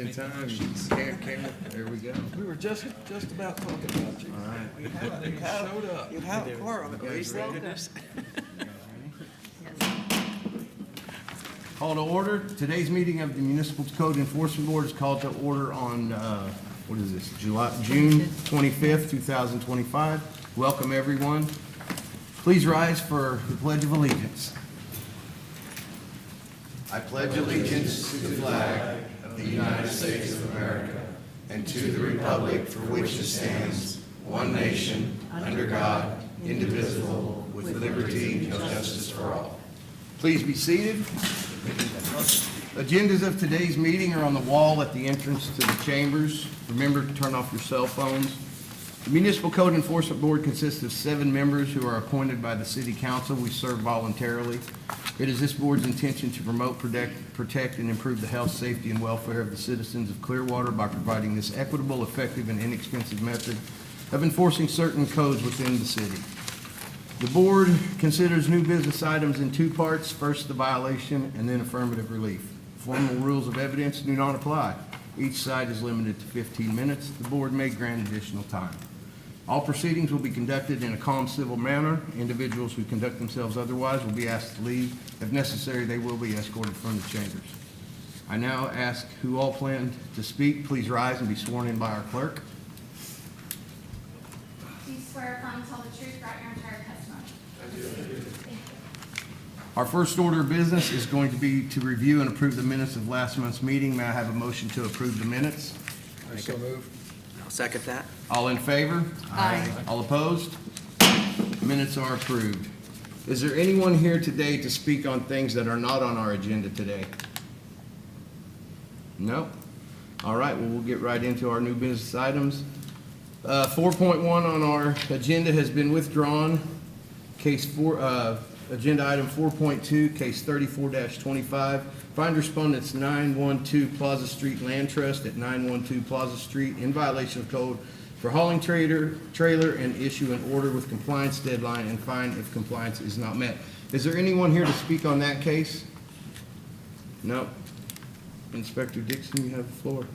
in time. There we go. We were just about talking about you. All right. You showed up. You have a quorum at least, thank goodness. Call to order. Today's meeting of the Municipal Code Enforcement Board is called to order on, June 25th, 2025. Welcome, everyone. Please rise for the Pledge of Allegiance. I pledge allegiance to the flag of the United States of America and to the republic for which it stands, one nation, under God, indivisible, with liberty and justice for all. Please be seated. Agendas of today's meeting are on the wall at the entrance to the chambers. Remember to turn off your cell phones. The Municipal Code Enforcement Board consists of 7 members who are appointed by the City Council. We serve voluntarily. It is this board's intention to promote, protect, and improve the health, safety, and welfare of the citizens of Clearwater by providing this equitable, effective, and inexpensive method of enforcing certain codes within the city. The board considers new business items in 2 parts. First, the violation, and then affirmative relief. Formal rules of evidence do not apply. Each side is limited to 15 minutes. The board may grant additional time. All proceedings will be conducted in a calm, civil manner. Individuals who conduct themselves otherwise will be asked to leave. If necessary, they will be escorted from the chambers. I now ask who all plan to speak. Please rise and be sworn in by our clerk. Do you swear affirm to tell the truth throughout your entire testimony? I do. Thank you. Our first order of business is going to be to review and approve the minutes of last month's meeting. May I have a motion to approve the minutes? So moved. I'll second that. All in favor? Aye. All opposed? Minutes are approved. Is there anyone here today to speak on things that are not on our agenda today? No? All right, well, we'll get right into our new business items. 4.1 on our agenda has been withdrawn. Agenda item 4.2, case 34-25. Find respondents 912 Plaza Street Land Trust at 912 Plaza Street in violation of code for hauling trailer and issue an order with compliance deadline and fine if compliance is not met. Is there anyone here to speak on that case? No. Inspector Dixon, you have the floor.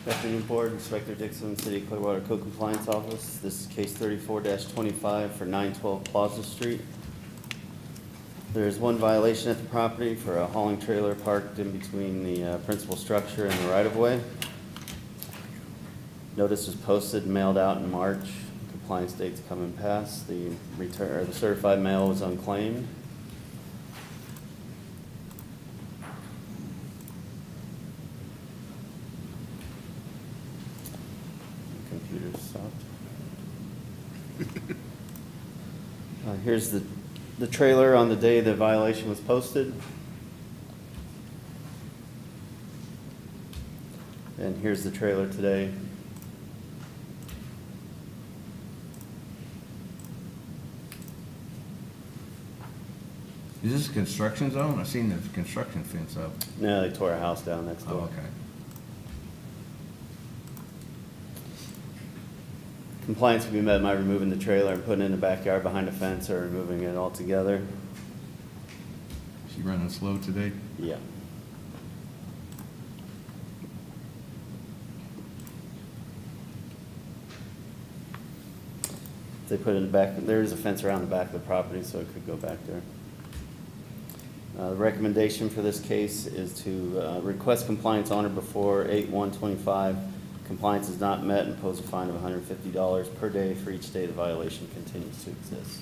Good afternoon, Board. Inspector Dixon, City of Clearwater Code Compliance Office. This is case 34-25 for 912 Plaza Street. There is one violation at the property for a hauling trailer parked in between the principal structure and the right-of-way. Notice was posted and mailed out in March. Compliance date's coming past. The certified mail was unclaimed. Computer stopped. Here's the trailer on the day the violation was posted. And here's the trailer today. Is this a construction zone? I've seen the construction fence up. No, they tore a house down next Oh, door. okay. Compliance will be met by removing the trailer and putting it in the backyard behind a fence or removing it altogether. She running slow today? Yeah. They put it in the back, there is a fence around the back of the property, so it could go back there. The recommendation for this case is to request compliance on or before 8/1/25. Compliance is not met, and impose a fine of $150 per day for each day the violation continues to exist.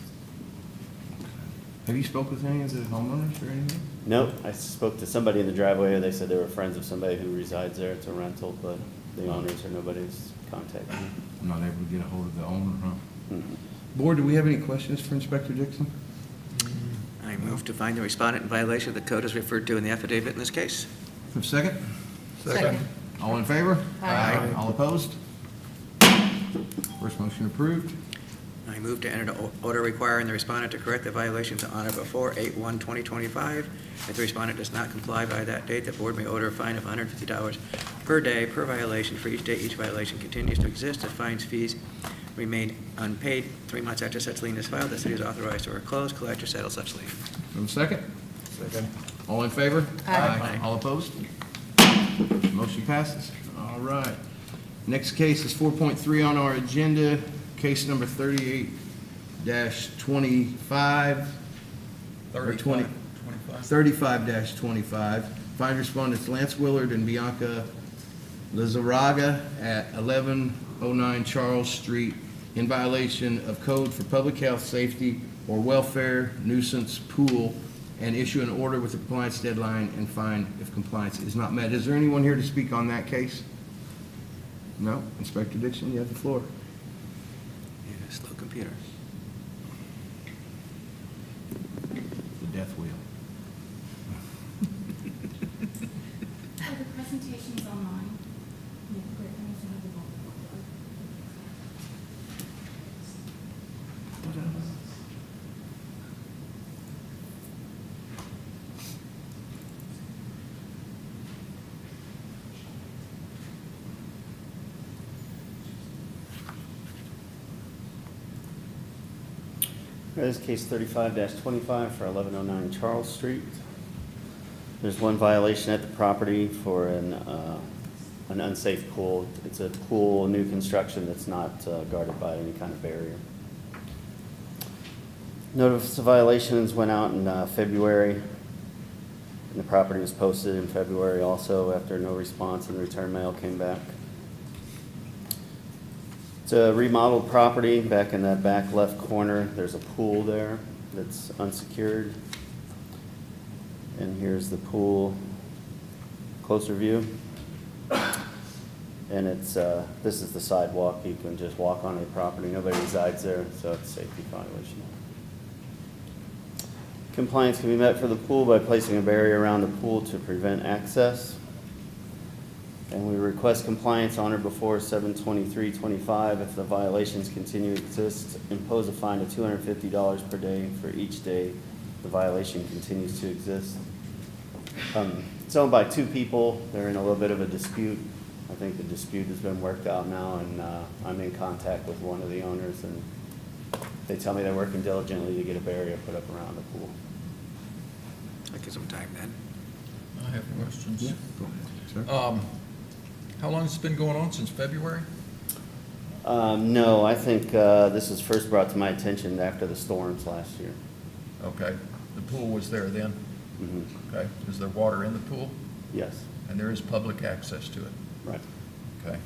Have you spoke with any of the homeowners or anything? Nope, I spoke to somebody in the driveway. They said they were friends of somebody who resides there. It's a rental, but the owners or nobody's contacted me. I'm not able to get a hold of the owner, huh? Mhm. Board, do we have any questions for Inspector Dixon? I move to find the respondent in violation of the code as referred to in the affidavit in this case. Have a second? Second. All in favor? Aye. All opposed? First motion approved. I move to enter the order requiring the respondent to correct the violations on or before 8/1/2025. If the respondent does not comply by that date, the board may order a fine of $150 per day per violation for each day each violation continues to exist. If fines, fees remain unpaid 3 months after such lien is filed, the city is authorized to foreclose, collect, or settle such lien. Have a second? Second. All in favor? Aye. All opposed? Motion passes. All right. Next case is 4.3 on our agenda, case number 38-25. Or 20 35-25. Find respondents Lance Willard and Bianca Lizarraga at 1109 Charles Street in violation of Code for Public Health, Safety, or Welfare nuisance pool, and issue an order with a compliance deadline and fine if compliance is not met. Is there anyone here to speak on that case? No? Inspector Dixon, you have the floor. Yeah, slow computer. The death wheel. The presentation's online. This is case 35-25 for 1109 Charles Street. There's one violation at the property for an unsafe pool. It's a pool, new construction that's not guarded by any kind of barrier. Notice of violations went out in February, and the property was posted in February also after no response and return mail came back. It's a remodeled property. Back in that back left corner, there's a pool there that's unsecured. And here's the pool, closer view. And it's, this is the sidewalk. You can just walk onto the property. Nobody resides there, so it's a safety violation. Compliance can be met for the pool by placing a barrier around the pool to prevent access. And we request compliance on or before 7/23/25. If the violations continue to exist, impose a fine of $250 per day for each day the violation continues to exist. It's owned by two people. They're in a little bit of a dispute. I think the dispute has been worked out now, and I'm in contact with one of the owners, and they tell me they're working diligently to get a barrier put up around the pool. I'll give some time then. I have questions. Go ahead, sir. How long has it been going on, since February? No, I think this was first brought to my attention after the storms last year. Okay, the pool was there then? Mhm. Okay, is there water in the pool? Yes, And there is public access to it? right. Okay.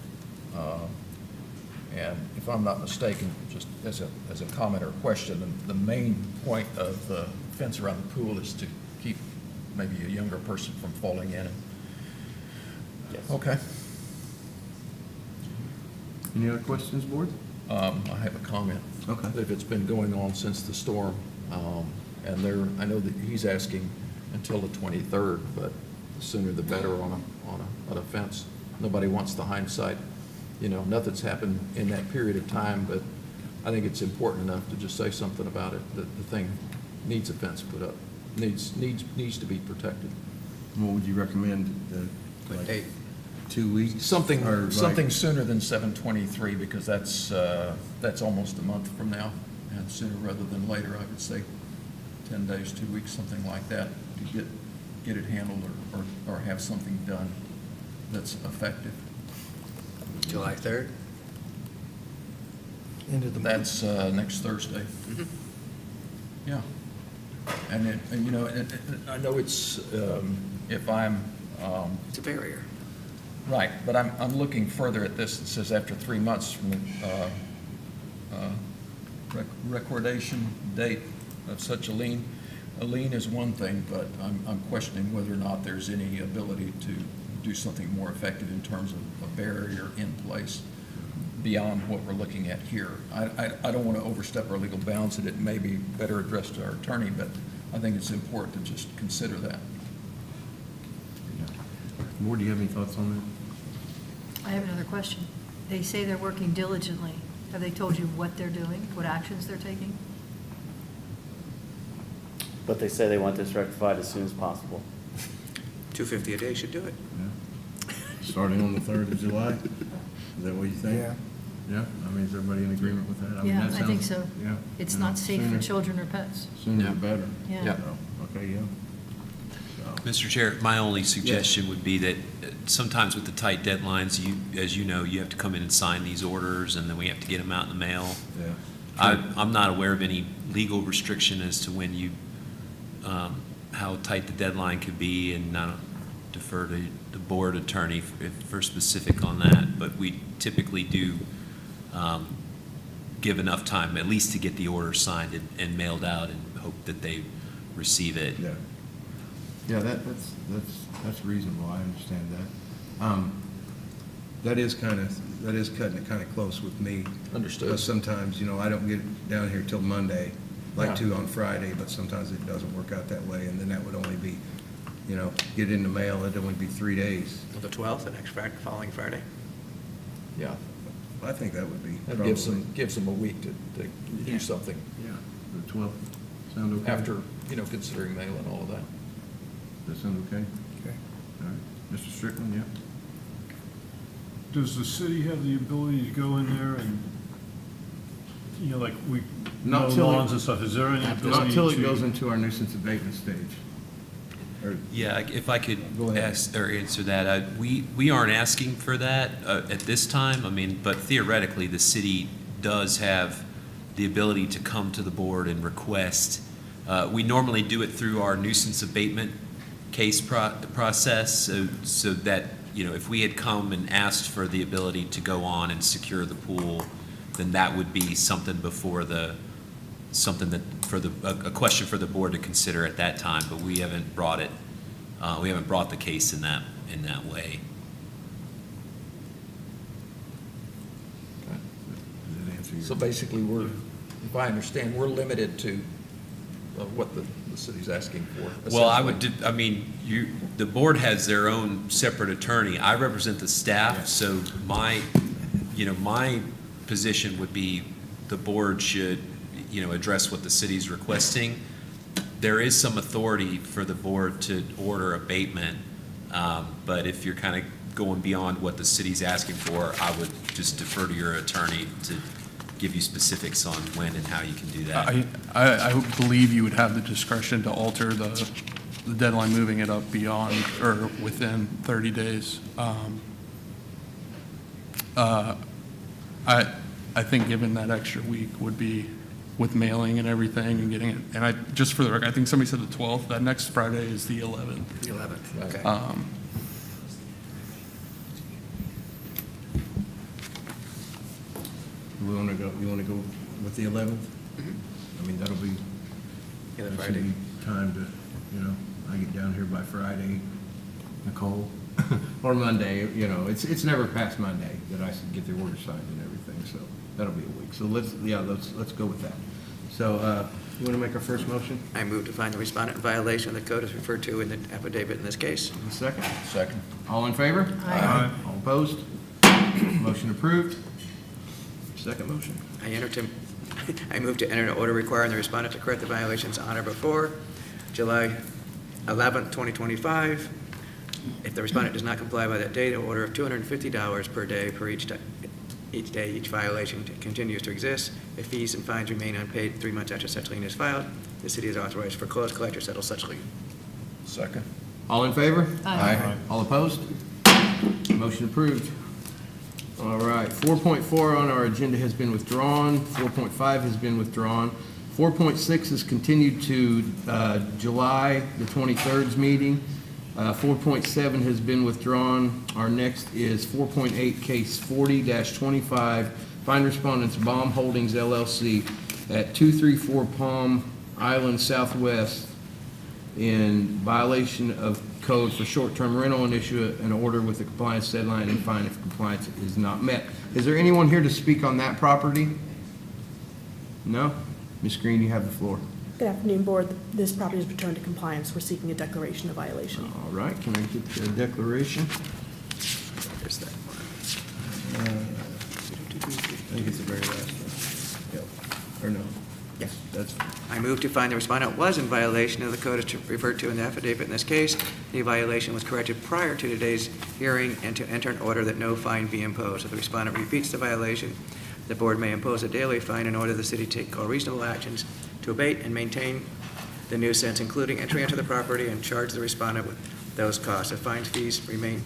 And if I'm not mistaken, just as a comment or question, the main point of the fence around the pool is to keep maybe a younger person from falling in. Yes. Okay. Any other questions, board? I have a comment. Okay. If it's been going on since the storm, and I know that he's asking until the 23rd, but the sooner the better on a fence. Nobody wants the hindsight. You know, nothing's happened in that period of time, but I think it's important enough to just say something about it, that the thing needs a fence put up, needs to be protected. What would you recommend? What date? 2 weeks? Something Or like- sooner than 7/23, because that's almost a month from now, and sooner rather than later, I would say 10 days, 2 weeks, something like that, to get it handled or have something done that's effective. July 3rd? That's next Thursday. Mhm. Yeah. And you know, I know it's, if I'm, It's a barrier. right, but I'm looking further at this. It says after 3 months from the recordation date of such a lien. A lien is one thing, but I'm questioning whether or not there's any ability to do something more effective in terms of a barrier in place beyond what we're looking at here. I don't want to overstep our legal bounds, and it may be better addressed to our attorney, but I think it's important to just consider that. Board, do you have any thoughts on that? I have another question. They say they're working diligently. Have they told you what they're doing, what actions they're taking? But they say they want this rectified as soon as possible. $250 a day should do it. Starting on the 3rd of July? Is that what you think? Yeah. Yeah, I mean, is everybody in agreement with that? mean, Yeah, that I think sounds- so. Yeah. It's You know, not safe for sooner- children or pets. Sooner Yeah. the better. Yeah. Yeah. So, okay, yeah. Mr. Chair, my only suggestion would be that sometimes with the tight deadlines, as you know, you have to come in and sign these orders, and then we have to get them out in the mail. Yeah. I'm not aware of any legal restriction as to when you, how tight the deadline could be, and I'll defer to the board attorney for specific on that. But we typically do give enough time, at least to get the order signed and mailed out, and hope that they receive it. Yeah. Yeah, that's reasonable, I understand that. That is cutting it kind of close with me. Understood. Because sometimes, I don't get down here till Monday, like Yeah. to on Friday, but sometimes it doesn't work out that way, and then that would only be, get in the mail, it'd only be 3 days. Well, the 12th, the next following Friday. Yeah, I think that would be that probably. gives them a week to do something Yeah, the 12th, sound okay? after, considering mail and all of that. Does that sound okay? Okay. All right, Mr. Strickland, yeah? Does the city have the ability to go in there and, like we Not mow till it- lawns and stuff? Is there any ability Not until it to- goes into our nuisance abatement stage. Or- Yeah, if I could Go ahead. ask or answer that, we aren't asking for that at this time. I mean, but theoretically, the city does have the ability to come to the board and request. We normally do it through our nuisance abatement case process, so that, if we had come and asked for the ability to go on and secure the pool, then that would be something before a question for the board to consider at that time, but we haven't brought it, we haven't brought the case in that way. Okay. Does that answer your- So basically, if I understand, we're limited to what the city's asking for. Well, essentially. the board has their own separate attorney. I represent the staff, so my position would be the board should, address what the city's requesting. There is some authority for the board to order abatement, but if you're kind of going beyond what the city's asking for, I would just defer to your attorney to give you specifics on when and how you can do that. I believe you would have the discretion to alter the deadline, moving it up beyond or within 30 days. I think given that extra week would be with mailing and everything and getting it, and just for the record, I think somebody said the 12th, that next Friday is the 11th. The 11th, okay. You want to go with the 11th? I mean, that'll be, Yeah, the that Friday. should be time to, I get down here by Friday, Nicole, or Monday, it's never past Monday that I get the order signed and everything, so that'll be a week. So let's go with that. So, you want to make our first motion? I move to find the respondent in violation of the code as referred to in the affidavit in this case. A second? Second. All in favor? Aye. All opposed? Motion approved. Second motion. I move to enter an order requiring the respondent to correct the violations on or before July 11th, 2025. If the respondent does not comply by that date, an order of $250 per day per each day each violation continues to exist. If fees and fines remain unpaid 3 months after such lien is filed, the city is authorized to foreclose, collect, or settle such lien. Second. All in favor? Aye. All opposed? Motion approved. All right, 4.4 on our agenda has been withdrawn. 4.5 has been withdrawn. 4.6 is continued to July the 23rd's meeting. 4.7 has been withdrawn. Our next is 4.8, case 40-25, find respondents Baum Holdings LLC at 234 Palm Island Southwest in violation of code for short-term rental, and issue an order with the compliance deadline and fine if compliance is not met. Is there anyone here to speak on that property? No? Ms. Green, you have the floor. Good afternoon, Board. This property is returned to compliance. We're seeking a declaration of violation. All right, can I get the declaration? There's that one. I think it's the very last one. Yep. Or no? Yes. That's fine. I move to find the respondent was in violation of the code as referred to in the affidavit in this case. The violation was corrected prior to today's hearing, and to enter an order that no fine be imposed. If the respondent repeats the violation, the board may impose a daily fine in order the city take all reasonable actions to abate and maintain the nuisance, including entry into the property, and charge the respondent with those costs. If fines, fees remain,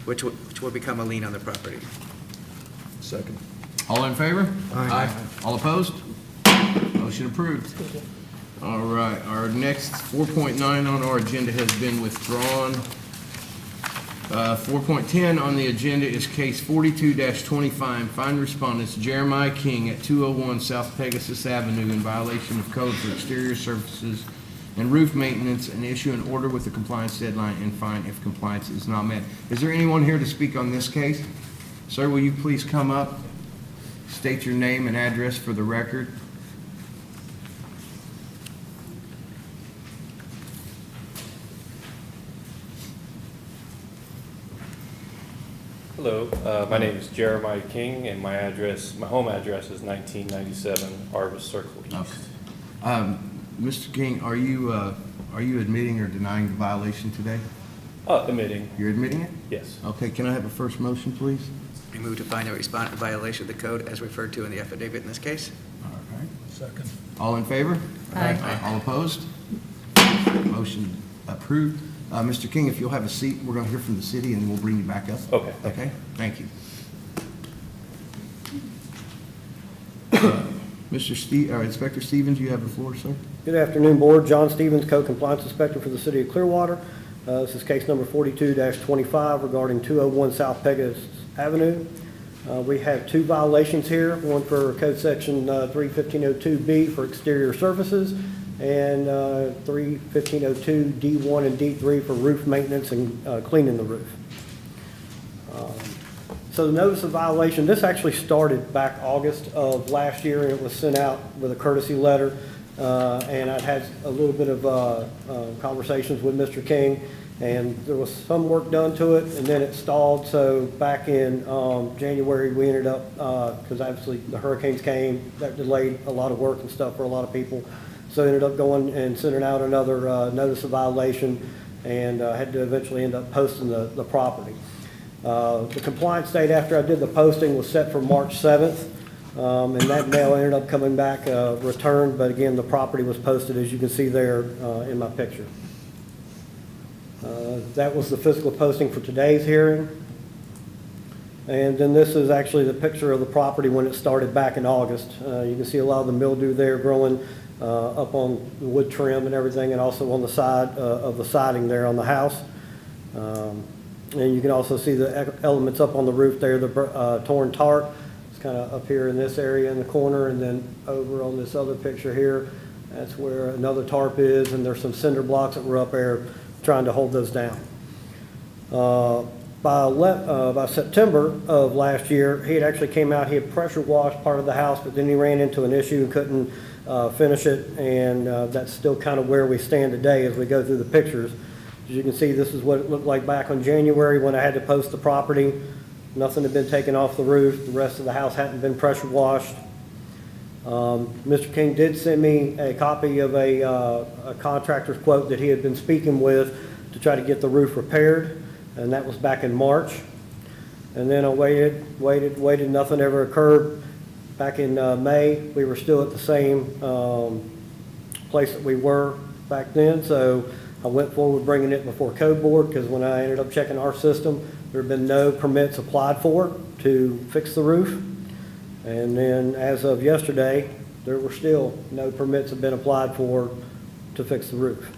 which will become a lien on the property. Second. All in favor? Aye. All opposed? Motion approved. All right, our next 4.9 on our agenda has been withdrawn. 4.10 on the agenda is case 42-25, find respondents Jeremiah King at 201 South Pegasus Avenue in violation of code for exterior surfaces and roof maintenance, and issue an order with a compliance deadline and fine if compliance is not met. Is there anyone here to speak on this case? Sir, will you please come up, state your name and address for the record? Hello, my name is Jeremiah King, and my home address is 1997 Arvis Circle East. Mr. King, are you admitting or denying the violation today? Admitting, You're admitting it? yes. Okay, can I have a first motion, please? We move to find the respondent in violation of the code as referred to in the affidavit in this case. All right. Second. All in favor? Aye. All opposed? Motion approved. Mr. King, if you'll have a seat, we're going to hear from the city, and we'll bring you back up. Okay. Okay, thank you. Inspector Stevens, you have the floor, sir. Good afternoon, Board. John Stevens, Code Compliance Inspector for the City of Clearwater. This is case number 42-25 regarding 201 South Pegasus Avenue. We have two violations here, one for Code Section 31502B for exterior surfaces, and 31502 D1 and D3 for roof maintenance and cleaning the roof. So the notice of violation, this actually started back August of last year, and it was sent out with a courtesy letter. And I'd had a little bit of conversations with Mr. King, and there was some work done to it, and then it stalled. So back in January, we ended up, because obviously the hurricanes came, that delayed a lot of work and stuff for a lot of people. So ended up going and sending out another notice of violation, and had to eventually end up posting the property. The compliance date after I did the posting was set for March 7th, and that mail ended up coming back returned, but again, the property was posted, as you can see there in my picture. That was the physical posting for today's hearing. And then this is actually the picture of the property when it started back in August. You can see a lot of the mildew there growing up on the wood trim and everything, and also on the side of the siding there on the house. And you can also see the elements up on the roof there, the torn tarp. It's kind of up here in this area in the corner, and then over on this other picture here, that's where another tarp is, and there's some cinder blocks that were up there trying to hold those down. By September of last year, he had actually came out, he had pressure washed part of the house, but then he ran into an issue and couldn't finish it, and that's still kind of where we stand today as we go through the pictures. As you can see, this is what it looked like back on January when I had to post the property. Nothing had been taken off the roof. The rest of the house hadn't been pressure washed. Mr. King did send me a copy of a contractor's quote that he had been speaking with to try to get the roof repaired, and that was back in March. And then I waited, nothing ever occurred. Back in May, we were still at the same place that we were back then, so I went forward bringing it before Code Board, because when I ended up checking our system, there had been no permits applied for to fix the roof. And then as of yesterday, there were still no permits have been applied for to fix the roof.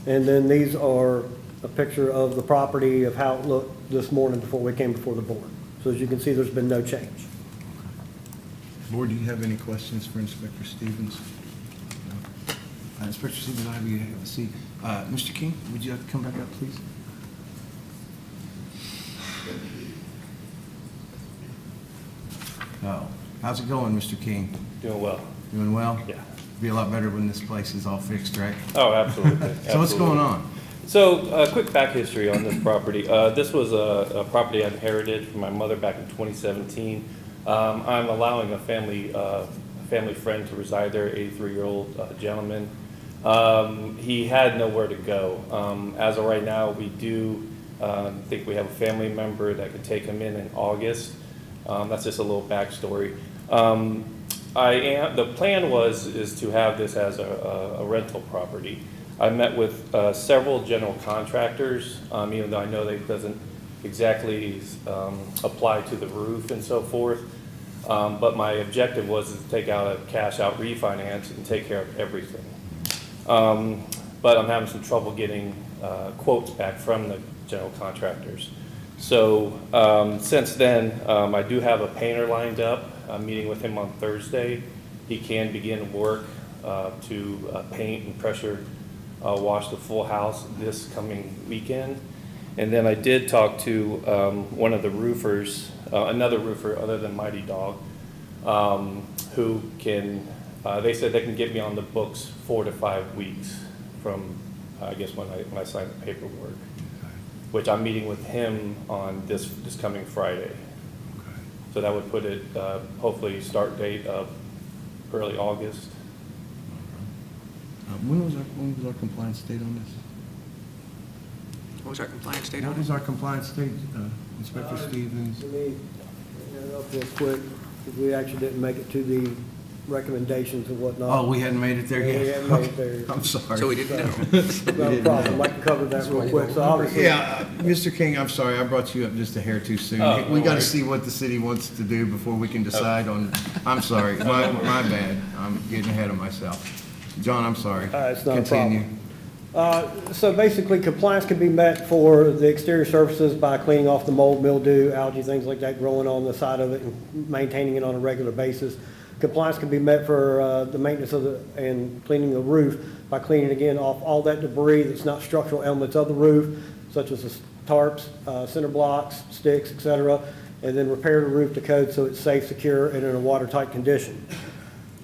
And then these are a picture of the property of how it looked this morning before we came before the board. So as you can see, there's been no change. Board, do you have any questions for Inspector Stevens? No. Inspector Stevens, I have you have a seat. Mr. King, would you like to come back up, please? Oh, how's it going, Mr. King? Doing well. Doing well? Yeah. Be a lot better when this place is all fixed, right? Oh, absolutely. So what's going on? So, quick back history on this property. This was a property I inherited from my mother back in 2017. I'm allowing a family friend to reside there, 83-year-old gentleman. He had nowhere to go. As of right now, we do think we have a family member that could take him in August. That's just a little backstory. The plan is to have this as a rental property. I met with several general contractors, even though I know that doesn't exactly apply to the roof and so forth. But my objective was to take out a cash-out refinance and take care of everything. But I'm having some trouble getting quotes back from the general contractors. So since then, I do have a painter lined up. I'm meeting with him on Thursday. He can begin work to paint and pressure wash the full house this coming weekend. And then I did talk to one of the roofers, another roofer other than Mighty Dog, who can, they said they can get me on the books 4 to 5 weeks from, I guess, when I sign the paperwork, which I'm meeting with him on this coming Friday. So that would put it, hopefully, start date of early August. When was our compliance date on this? What was our compliance date on What it? was our compliance date, Inspector Stevens? Let me bring it up real quick, because we actually didn't make it to the recommendations and whatnot. Oh, we hadn't made it there Yeah, yet? we hadn't made it there yet. I'm sorry. So we didn't know. Not a problem, I can cover that real quick, so obviously. Yeah, Mr. King, I'm sorry, I brought you up just a hair too soon. Oh, We no gotta worries. see what the city wants to do before we can decide on, I'm sorry, my bad, I'm getting ahead of myself. John, I'm sorry. It's not a Continue. problem. So basically, compliance can be met for the exterior surfaces by cleaning off the mold, mildew, algae, things like that growing on the side of it and maintaining it on a regular basis. Compliance can be met for the maintenance of and cleaning the roof by cleaning again off all that debris that's not structural elements of the roof, such as the tarps, cinder blocks, sticks, et cetera, and then repair the roof to code so it's safe, secure, and in a watertight condition.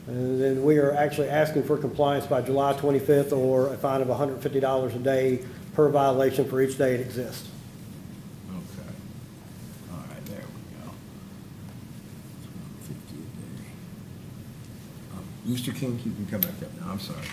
And then we are actually asking for compliance by July 25th or a fine of $150 a day per violation for each day it exists. Okay. All right, there we go. 50 a day. Mr. King, you can come back up now, I'm sorry.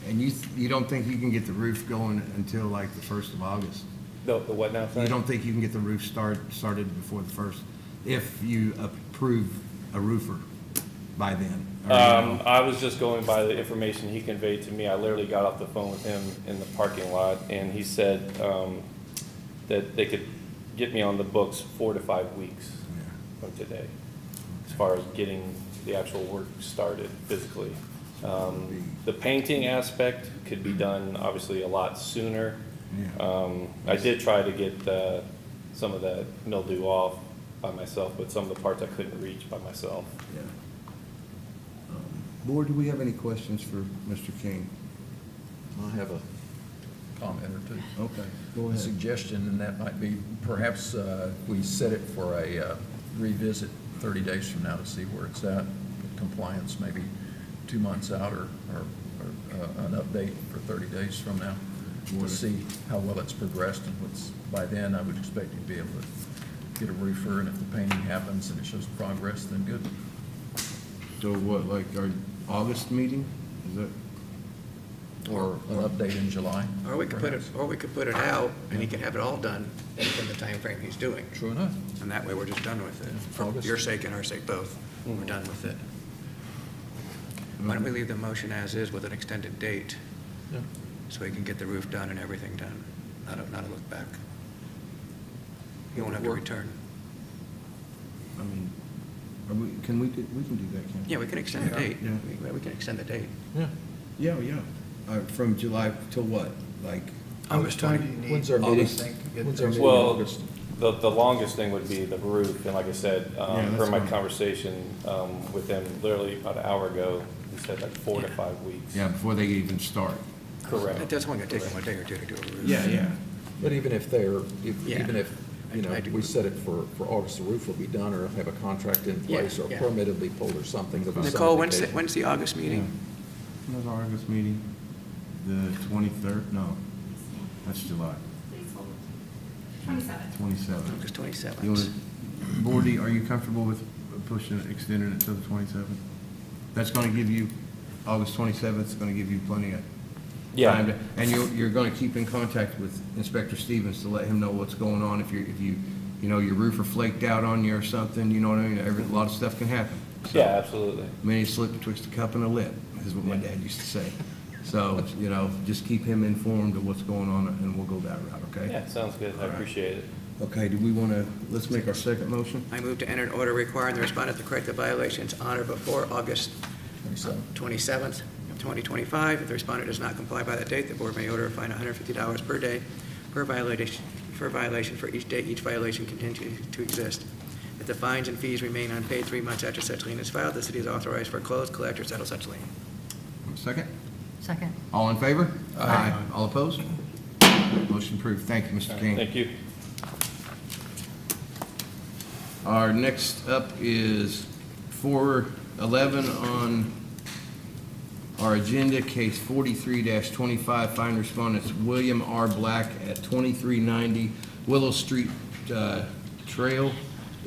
And you don't think you can get the roof going until like the 1st of August? The what now, You sorry? don't think you can get the roof started before the 1st, if you approve a roofer by then? Or you know? I was just going by the information he conveyed to me. I literally got off the phone with him in the parking lot, and he said that they could get me on the books 4 to 5 weeks from today, as far as getting the actual work started physically. The painting aspect could be done obviously a lot sooner. I did try to get some of that mildew off by myself, but some of the parts I couldn't reach by myself. Yeah. Board, do we have any questions for Mr. King? I have a comment or two. Okay, go A ahead. suggestion, and that might be perhaps we set it for a revisit 30 days from now to see where it's at, compliance, maybe 2 months out, or an update for 30 days from now to see how well it's progressed. And by then, I would expect you to be able to get a roofer, and if the painting happens and it shows progress, then good. So what, like our August meeting? Is that? Or an update in July. Or we could put it out, and he can have it all done in the time frame he's doing. True enough. And that way, we're just done with it. For August. your sake and our sake both, we're done with it. Why don't we leave the motion as is with an extended date, Yeah. so he can get the roof done and everything done, not a look back. He won't have to return. I mean, we can do that, can't we? Yeah, we can extend the date. Yeah. We can extend the date. Yeah. Yeah. From July till what? Like? August 20. When's our meeting? When's our meeting in Well, August? the longest thing would be the roof, and like I said, that's per my fine. conversation with him literally about an hour ago, he said like 4 to 5 weeks. Yeah, before they even start. Correct. That's only gonna take him a day or two to do a roof. Yeah. But even if Yeah. even if, I do. we set it for August, the roof will be done, or have a contract in place, or Yeah. permit will be pulled or something. There'll be some Nicole, indication. when's the August meeting? When's our August meeting? The 23rd? No, that's July. Please hold. 27. August 27th. You want to, Board, are you comfortable with extending it to the 27th? That's going to give you, August 27th is going to give you plenty of Yeah. time. And you're going to keep in contact with Inspector Stevens to let him know what's going on if you know, your roofer flaked out on you or something, you know what I mean? A lot of stuff can happen. So, Yeah, absolutely. I mean, he slipped betwixt a cup and a lip, is what my dad used to say. So, you know, just keep him informed of what's going on, and we'll go that route, okay? Yeah, sounds good. I appreciate it. Okay, do we want to, let's make our second motion? I move to enter an order requiring the respondent to correct the violations on or before August 27th, 2025. If the respondent does not comply by that date, the board may order a fine of $150 per day per violation for each day each violation continues to exist. If the fines and fees remain unpaid 3 months after such lien is filed, the city is authorized to foreclose, collect, or settle such lien. Second? Second. All in favor? Aye. All opposed? Motion approved. Thank you, Mr. King. Thank you. Our next up is 411 on our agenda, case 43-25, fine respondents William R. Black at 2390 Willow Street Trail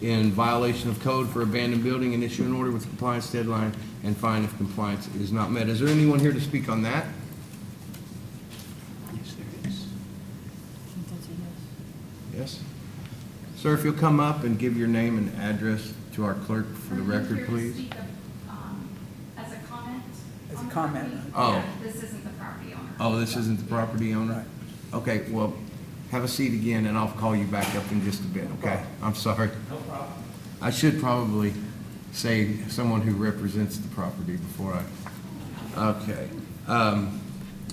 in violation of code for abandoned building and issue an order with compliance deadline and fine if compliance is not met. Is there anyone here to speak on that? Yes, there is. Yes? Sir, if you'll come up and give your name and address to our clerk for the record, please. As a comment? As a on the comment. property? Oh. Yeah, this isn't the property owner. Oh, this isn't the property owner? Okay, well, have a seat again, and I'll call you back up in just a bit, okay? I'm sorry. No problem. I should probably say someone who represents the property before I, okay.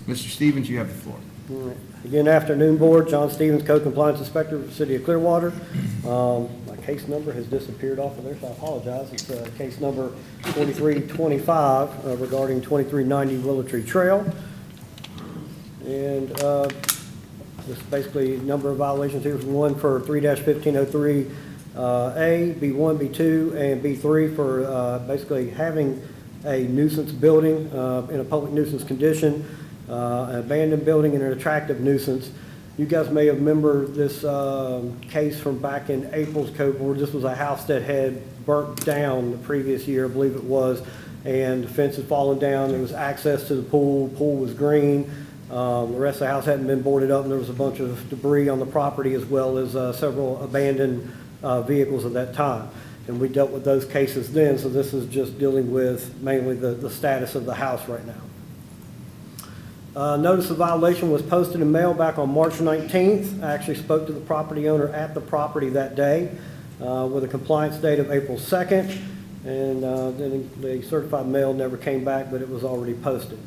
Mr. Stevens, you have the floor. All right. Again, afternoon, Board. John Stevens, Code Compliance Inspector for the City of Clearwater. My case number has disappeared off of there, so I apologize. It's case number 4325 regarding 2390 Willow Tree Trail. And this is basically number of violations here. One for 3-1503 A, B1, B2, and B3 for basically having a nuisance building in a public nuisance condition, an abandoned building and an attractive nuisance. You guys may have remembered this case from back in April's code board. This was a house that had burnt down the previous year, I believe it was, and the fence had fallen down. There was access to the pool. Pool was green. The rest of the house hadn't been boarded up, and there was a bunch of debris on the property as well as several abandoned vehicles at that time. And we dealt with those cases then, so this is just dealing with mainly the status of the house right now. Notice of violation was posted and mailed back on March 19th. I actually spoke to the property owner at the property that day with a compliance date of April 2nd. And then the certified mail never came back, but it was already posted.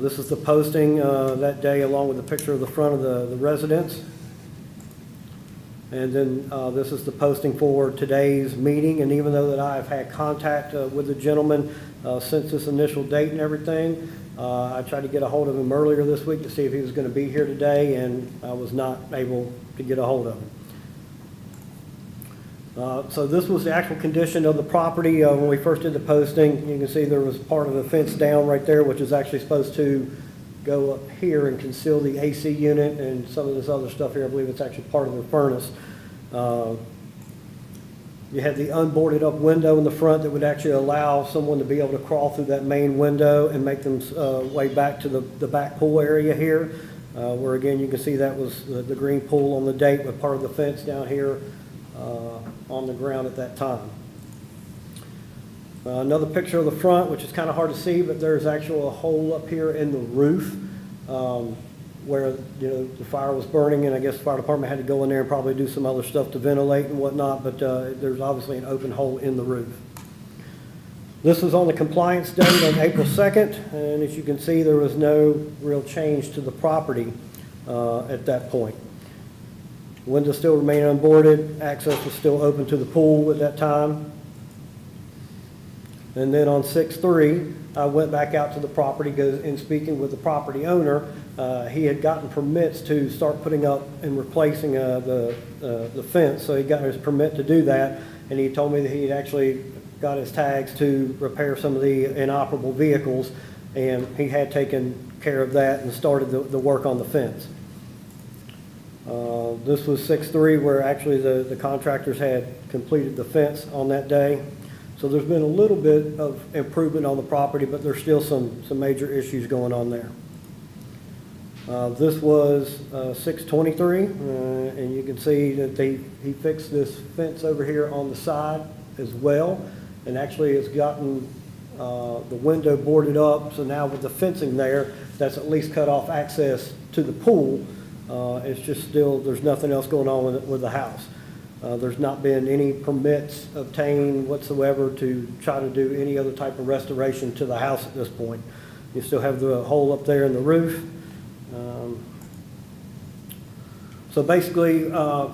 This is the posting that day along with a picture of the front of the residence. And then this is the posting for today's meeting. And even though that I've had contact with the gentleman since this initial date and everything, I tried to get a hold of him earlier this week to see if he was going to be here today, and I was not able to get a hold of him. So this was the actual condition of the property when we first did the posting. You can see there was part of the fence down right there, which is actually supposed to go up here and conceal the AC unit and some of this other stuff here. I believe it's actually part of the furnace. You had the unboarded up window in the front that would actually allow someone to be able to crawl through that main window and make them way back to the back pool area here, where again you can see that was the green pool on the date with part of the fence down here on the ground at that time. Another picture of the front, which is kind of hard to see, but there's actually a hole up here in the roof where the fire was burning, and I guess the fire department had to go in there and probably do some other stuff to ventilate and whatnot, but there's obviously an open hole in the roof. This was on the compliance date on April 2nd, and as you can see, there was no real change to the property at that point. Windows still remain unboarded. Access was still open to the pool at that time. And then on 6/3, I went back out to the property in speaking with the property owner. He had gotten permits to start putting up and replacing the fence, so he got his permit to do that. And he told me that he had actually got his tags to repair some of the inoperable vehicles, and he had taken care of that and started the work on the fence. This was 6/3, where actually the contractors had completed the fence on that day. So there's been a little bit of improvement on the property, but there's still some major issues going on there. This was 623, and you can see that he fixed this fence over here on the side as well, and actually it's gotten the window boarded up, so now with the fencing there, that's at least cut off access to the pool. It's just still, there's nothing else going on with the house. There's not been any permits obtained whatsoever to try to do any other type of restoration to the house at this point. You still have the hole up there in the roof. So basically,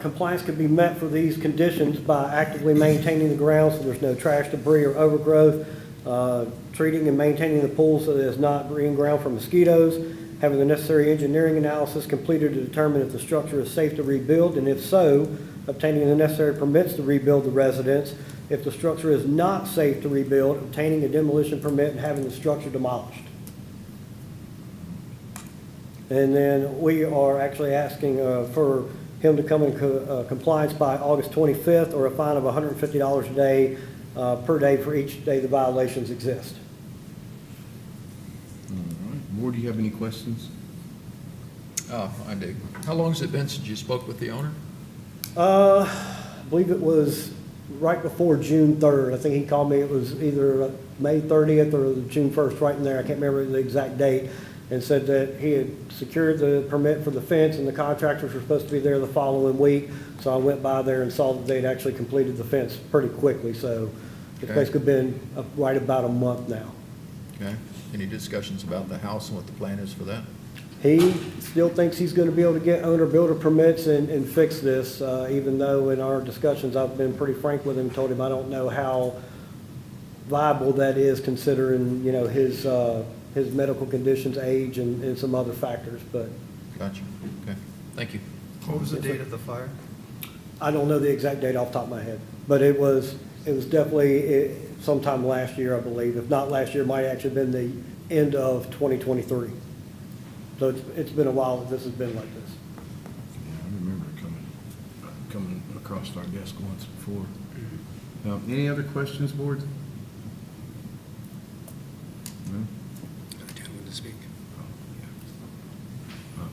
compliance can be met for these conditions by actively maintaining the ground so there's no trash, debris, or overgrowth, treating and maintaining the pool so that it's not being ground for mosquitoes, having the necessary engineering analysis completed to determine if the structure is safe to rebuild, and if so, obtaining the necessary permits to rebuild the residence. If the structure is not safe to rebuild, obtaining a demolition permit and having the structure demolished. And then we are actually asking for him to come in compliance by August 25th, or a fine of $150 a day per day for each day the violations exist. All right. Board, do you have any questions? I do. How long has it been since you spoke with the owner? I believe it was right before June 3rd. I think he called me, it was either May 30th or June 1st, right in there. I can't remember the exact date. And said that he had secured the permit for the fence and the contractors were supposed to be there the following week. So I went by there and saw that they'd actually completed the fence pretty quickly. So it's Okay. basically been right about a month now. Okay. Any discussions about the house and what the plan is for that? He still thinks he's going to be able to get owner builder permits and fix this, even though in our discussions I've been pretty frank with him, told him I don't know how viable that is considering, you know, his medical conditions, age, and some other factors, but Gotcha. Okay. Thank you. What was the date of the fire? I don't know the exact date off the top of my head. But it was definitely sometime last year, I believe. If not last year, it might have actually been the end of 2023. So it's been a while that this has been like this. Yeah, I remember coming across our desk once before. Any other questions, board? No? Gentleman to speak. Oh, yeah.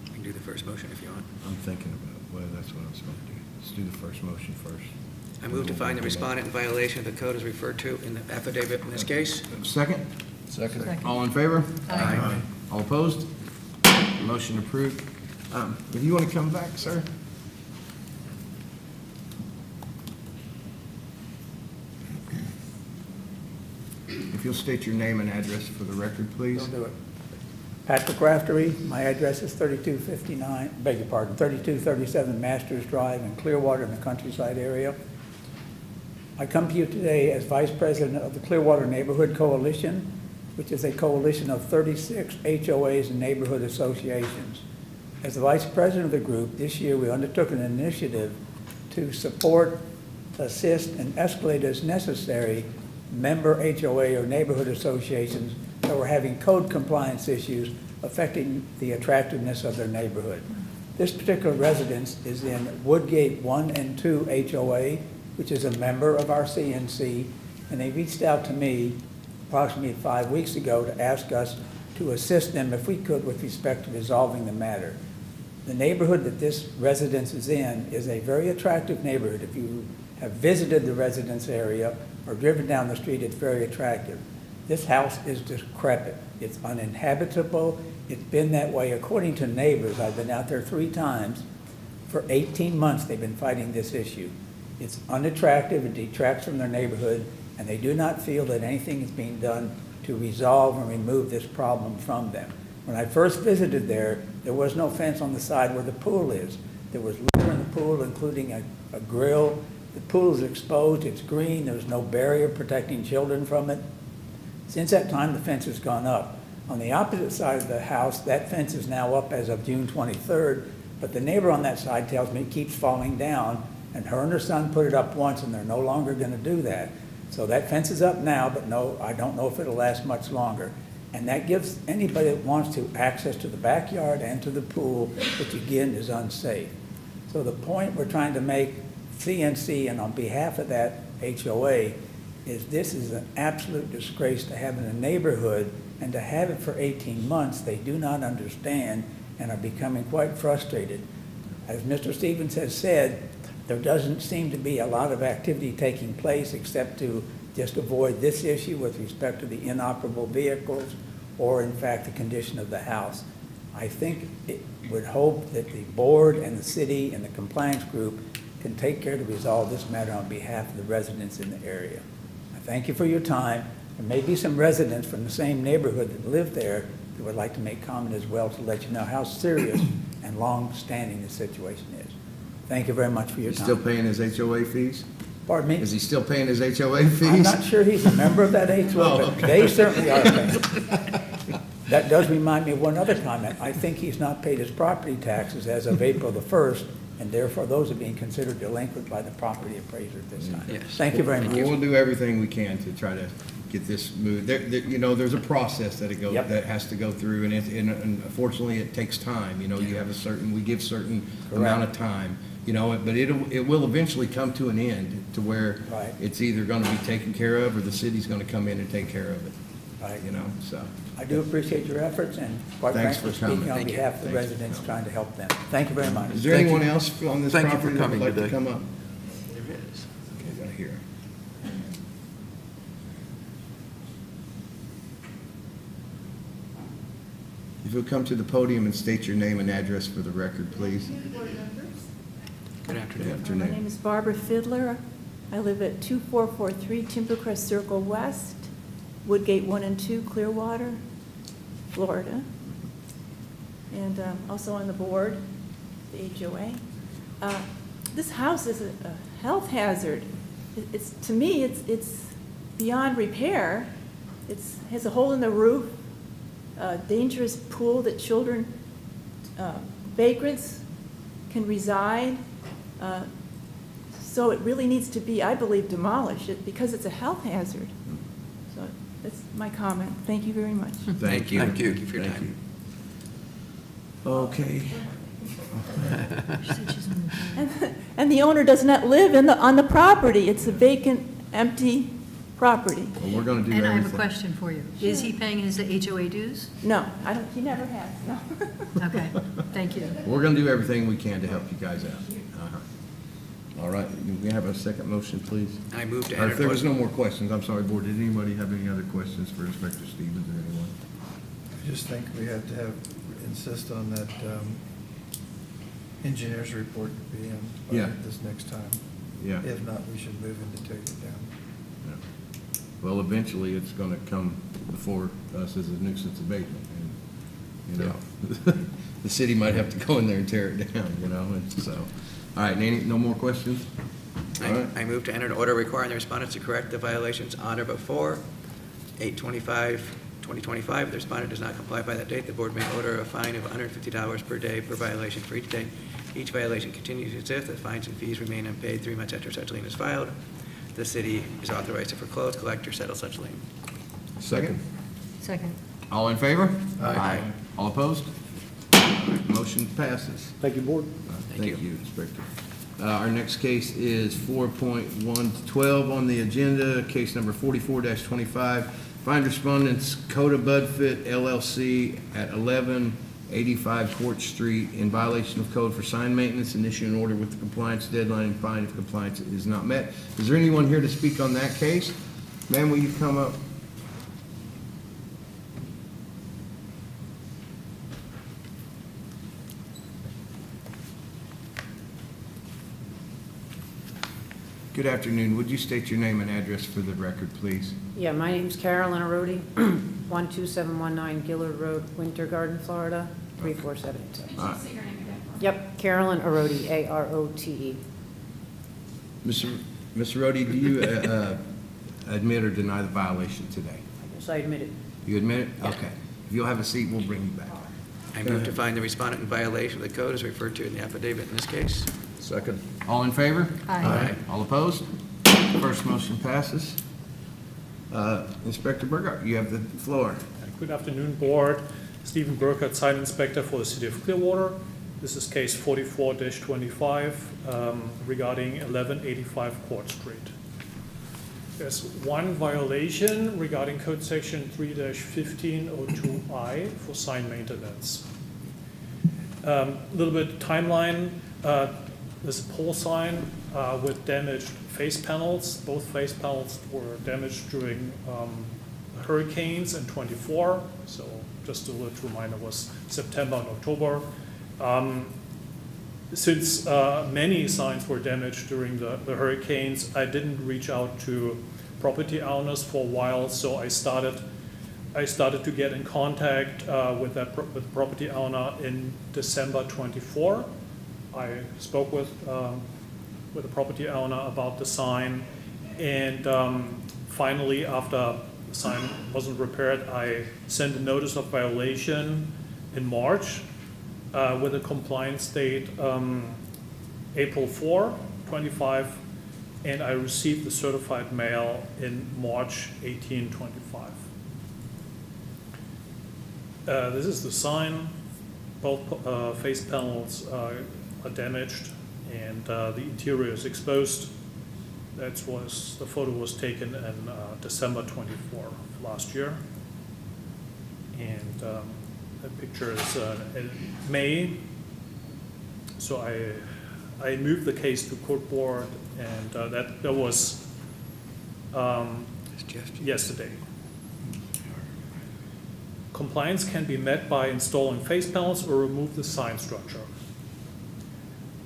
You can do the first motion if you want. I'm thinking about, well, that's what I was going to do. Let's do the first motion first. I move to find the respondent in violation of the code as referred to in the affidavit in this case. Second? Second. Second. All in favor? Aye. All opposed? Motion approved. If you want to come back, sir? If you'll state your name and address for the record, please. I'll do it. Patrick Raftery, my address is 3259, beg your pardon, 3237 Masters Drive in Clearwater in the countryside area. I come to you today as Vice President of the Clearwater Neighborhood Coalition, which is a coalition of 36 HOAs and neighborhood associations. As the Vice President of the group, this year we undertook an initiative to support, assist, and escalate as necessary member HOA or neighborhood associations that were having code compliance issues affecting the attractiveness of their neighborhood. This particular residence is in Woodgate 1 and 2 HOA, which is a member of our CNC, and they reached out to me approximately 5 weeks ago to ask us to assist them if we could with respect to resolving the matter. The neighborhood that this residence is in is a very attractive neighborhood. If you have visited the residence area or driven down the street, it's very attractive. This house is decrepit. It's uninhabitable. It's been that way according to neighbors. I've been out there 3 times. For 18 months, they've been fighting this issue. It's unattractive, it detracts from their neighborhood, and they do not feel that anything is being done to resolve and remove this problem from them. When I first visited there was no fence on the side where the pool is. There was litter in the pool, including a grill. The pool is exposed, it's green, there's no barrier protecting children from it. Since that time, the fence has gone up. On the opposite side of the house, that fence is now up as of June 23rd, but the neighbor on that side tells me it keeps falling down, and her and her son put it up once, and they're no longer going to do that. So that fence is up now, but no, I don't know if it'll last much longer. And that gives anybody that wants to access to the backyard and to the pool, which again is unsafe. So the point we're trying to make, CNC, and on behalf of that HOA, is this is an absolute disgrace to have in a neighborhood and to have it for 18 months, they do not understand and are becoming quite frustrated. As Mr. Stevens has said, there doesn't seem to be a lot of activity taking place except to just avoid this issue with respect to the inoperable vehicles or in fact the condition of the house. I think it would hope that the board and the city and the compliance group can take care to resolve this matter on behalf of the residents in the area. I thank you for your time. There may be some residents from the same neighborhood that live there that would like to make comment as well to let you know how serious and long-standing the situation is. Thank you very much for your He's time. still paying his HOA fees? Pardon me? Is he still paying his HOA fees? I'm not sure he's a member of that HOA, Oh, but okay. they certainly are paying. That does remind me of one other comment. I think he's not paid his property taxes as of April the 1st, and therefore those are being considered delinquent by the property appraiser at this time. Yes. Thank you very much. We'll do everything we can to try to get this moved. You know, there's a process that Yep. that has to go through, and unfortunately, it takes time. You know, you have we give certain amount of time, you know, but it will eventually come to an end to where Right. it's either gonna be taken care of, or the city's gonna come in and take care of it, Right. you know, so. I do appreciate your efforts, and quite Thanks frankly, for coming. speaking on Thank you. behalf of the Thanks for residents, coming. trying to help them. Thank you very much. Is there Thank anyone you. else on this Thank you for property that would coming like to today. come up? There is. Okay, got here. If you'll come to the podium and state your name and address for the record, please. Good afternoon. Good My afternoon. name is Barbara Fiddler. I live at 2443 Timbercrest Circle West, Woodgate 1 and 2, Clearwater, Florida. And also on the board, the HOA. This house is a health hazard. To me, it's beyond repair. It has a hole in the roof, a dangerous pool that children, vagrants can reside. So it really needs to be, I believe, demolished because it's a health hazard. So that's my comment. Thank you very much. Thank you. Thank you. Thank you for your Thank time. Okay. And the owner does not live on the property. It's a vacant, empty property. Well, we're gonna do And I have a everything. question for you. Is he paying his HOA dues? No, he never has, no. Okay, thank you. We're gonna do everything we can to help you guys out. All right, we have a second motion, please? I move to Or enter. if there was no more questions, I'm sorry, board, did anybody have any other questions for Inspector Stevens or anyone? I just think we have to insist on that engineer's report to be in Yeah. by this next time. Yeah. If not, we should move him to take it down. Yeah. Well, eventually, it's gonna come before us as a nuisance abatement, and, you know, the city might have to go in there and tear it down, you know, and so. All right, no more questions? All right. I move to enter an order requiring the respondents to correct the violations on or before 8/25/2025. If the respondent does not comply by that date, the board may order a fine of $150 per day per violation for each day. Each violation continues as if the fines and fees remain unpaid 3 months after such lien is filed. The city is authorized to foreclose, collect, or settle such lien. Second. Second. All in favor? Aye. All opposed? Motion passes. Thank you, Board. Thank you, Inspector. Our next case is 4.112 on the agenda, case number 44-25. Find respondents Coda Budfit LLC at 1185 Court Street in violation of code for sign maintenance and issue an order with the compliance deadline and fine if compliance is not met. Is there anyone here to speak on that case? Ma'am, will you come up? Good afternoon. Would you state your name and address for the record, please? Yeah, my name's Carolyn Arodi, 12719 Gillard Road, Winter Garden, Florida, 34782. All right. Say your name again. Yep, Carolyn Arodi, A-R-O-T-E. Mr. Rhodey, do you admit or deny the violation today? Yes, I admit it. You admit it? Okay. If you'll have a seat, we'll bring you back. I move to find the respondent in violation of the code as referred to in the affidavit in this case. Second. All in favor? Aye. All opposed? First motion passes. Inspector Burghardt, you have the floor. Good afternoon, Board. Stephen Burkhardt, Site Inspector for the City of Clearwater. This is case 44-25 regarding 1185 Court Street. There's one violation regarding code section 3-1502I for sign maintenance. Little bit timeline, there's a pole sign with damaged face panels. Both face panels were damaged during hurricanes in '24, so just a little reminder, was September and October. Since many signs were damaged during the hurricanes, I didn't reach out to property owners for a while, so I started to get in contact with the property owner in December '24. I spoke with the property owner about the sign, and finally, after the sign wasn't repaired, I sent a notice of violation in March with a compliance date April 4, 25, and I received the certified mail in March 18, 25. This is the sign. Both face panels are damaged, and the interior is exposed. The photo was taken in December 24 last year, and the picture is in May. So I moved the case to court board, and that was yesterday. Compliance can be met by installing face panels or remove the sign structure.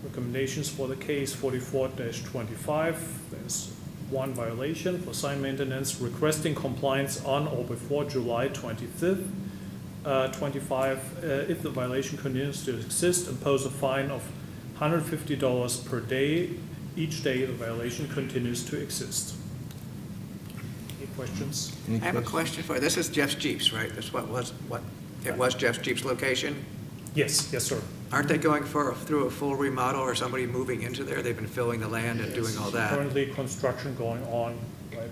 Recommendations for the case 44-25. There's one violation for sign maintenance, requesting compliance on or before July 25th, 25. If the violation continues to exist, impose a fine of $150 per day each day the violation continues to exist. Any questions? I have a question for you. This is Jeff's Jeeps, right? That's it was Jeff's Jeeps location? Yes, sir. Aren't they going through a full remodel, or somebody moving into there? They've been filling the land and doing all that. Currently construction going on, right?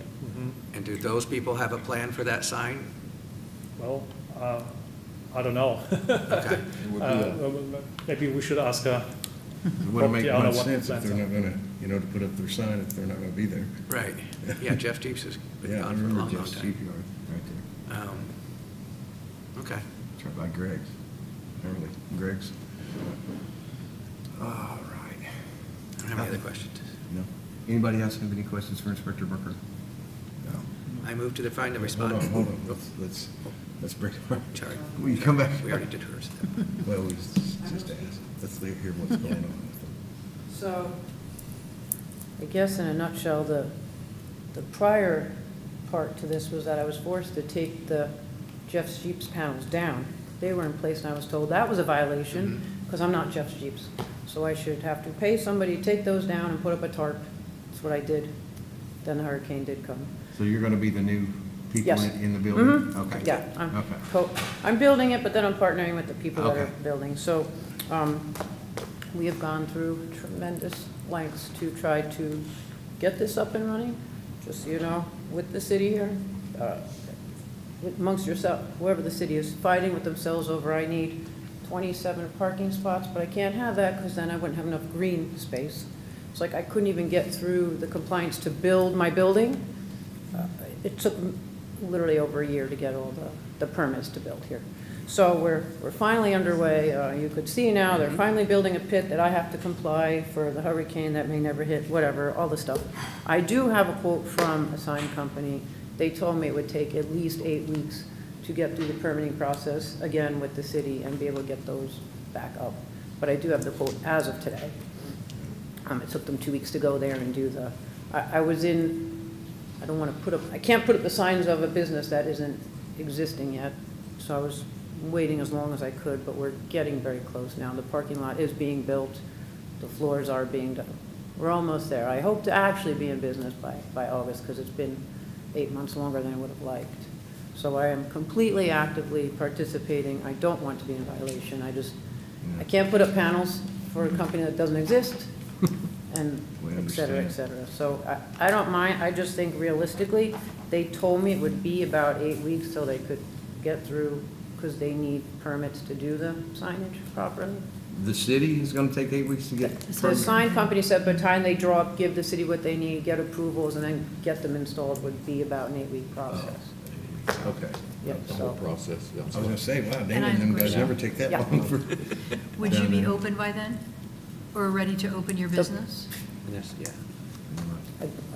And do those people have a plan for that sign? Well, I don't know. Okay. Maybe we should ask It wouldn't make property owner much what sense the if plans they're are. not gonna, to put up their sign if they're not gonna be there. Right. Yeah, Jeff Jeeps has been Yeah, I gone for a remember long, long Jeff's time. Jeep yard right there. Okay. It's right by Greg's. Early, Greg's. All right. I don't have any other questions. No. Anybody else have any questions for Inspector Booker? No. I move to find the Hold respondent. on. Let's break. Sorry. Will you come back? We already did hers. Well, we just asked. Let's hear what's going on. So, I guess in a nutshell, the prior part to this was that I was forced to take the Jeff's Jeeps panels down. They were in place, and I was told that was a violation, because I'm not Jeff's Jeeps. So I should have to pay somebody to take those down and put up a tarp. That's what I did. Then the hurricane did come. So you're gonna be the new people Yes. in the building? Mhm. Okay. Yeah, Okay. I'm building it, but then I'm partnering with the people that are Okay. building. So we have gone through tremendous lengths to try to get this up and running, just so you know, with the city here, amongst yourself, whoever the city is fighting with themselves over, I need 27 parking spots, but I can't have that because then I wouldn't have enough green space. It's like I couldn't even get through the compliance to build my building. It took literally over a year to get all the permits to build here. So we're finally underway. You could see now they're finally building a pit that I have to comply for the hurricane that may never hit, whatever, all the stuff. I do have a quote from a sign company. They told me it would take at least 8 weeks to get through the permitting process, again, with the city and be able to get those back up. But I do have the quote as of today. It took them 2 weeks to go there and do I can't put up the signs of a business that isn't existing yet. So I was waiting as long as I could, but we're getting very close now. The parking lot is being built. The floors are being done. We're almost there. I hope to actually be in business by August, because it's been 8 months longer than I would have liked. So I am completely actively participating. I don't want to be in violation. I can't put up panels for a company that doesn't exist, and et cetera, et cetera. So I don't mind. I just think realistically, they told me it would be about 8 weeks till they could get through, because they need permits to do the signage properly. the city is gonna take 8 weeks to get? The sign company said by the time they draw up, give the city what they need, get approvals, and then get them installed would be about an 8-week process. Okay. Yep, The whole so, process, yeah. I was gonna say, wow, And Dana I have and them a guys question. never take that Yeah. long for. Would you down be there. open by then? Or ready to open your business? Yes, yeah.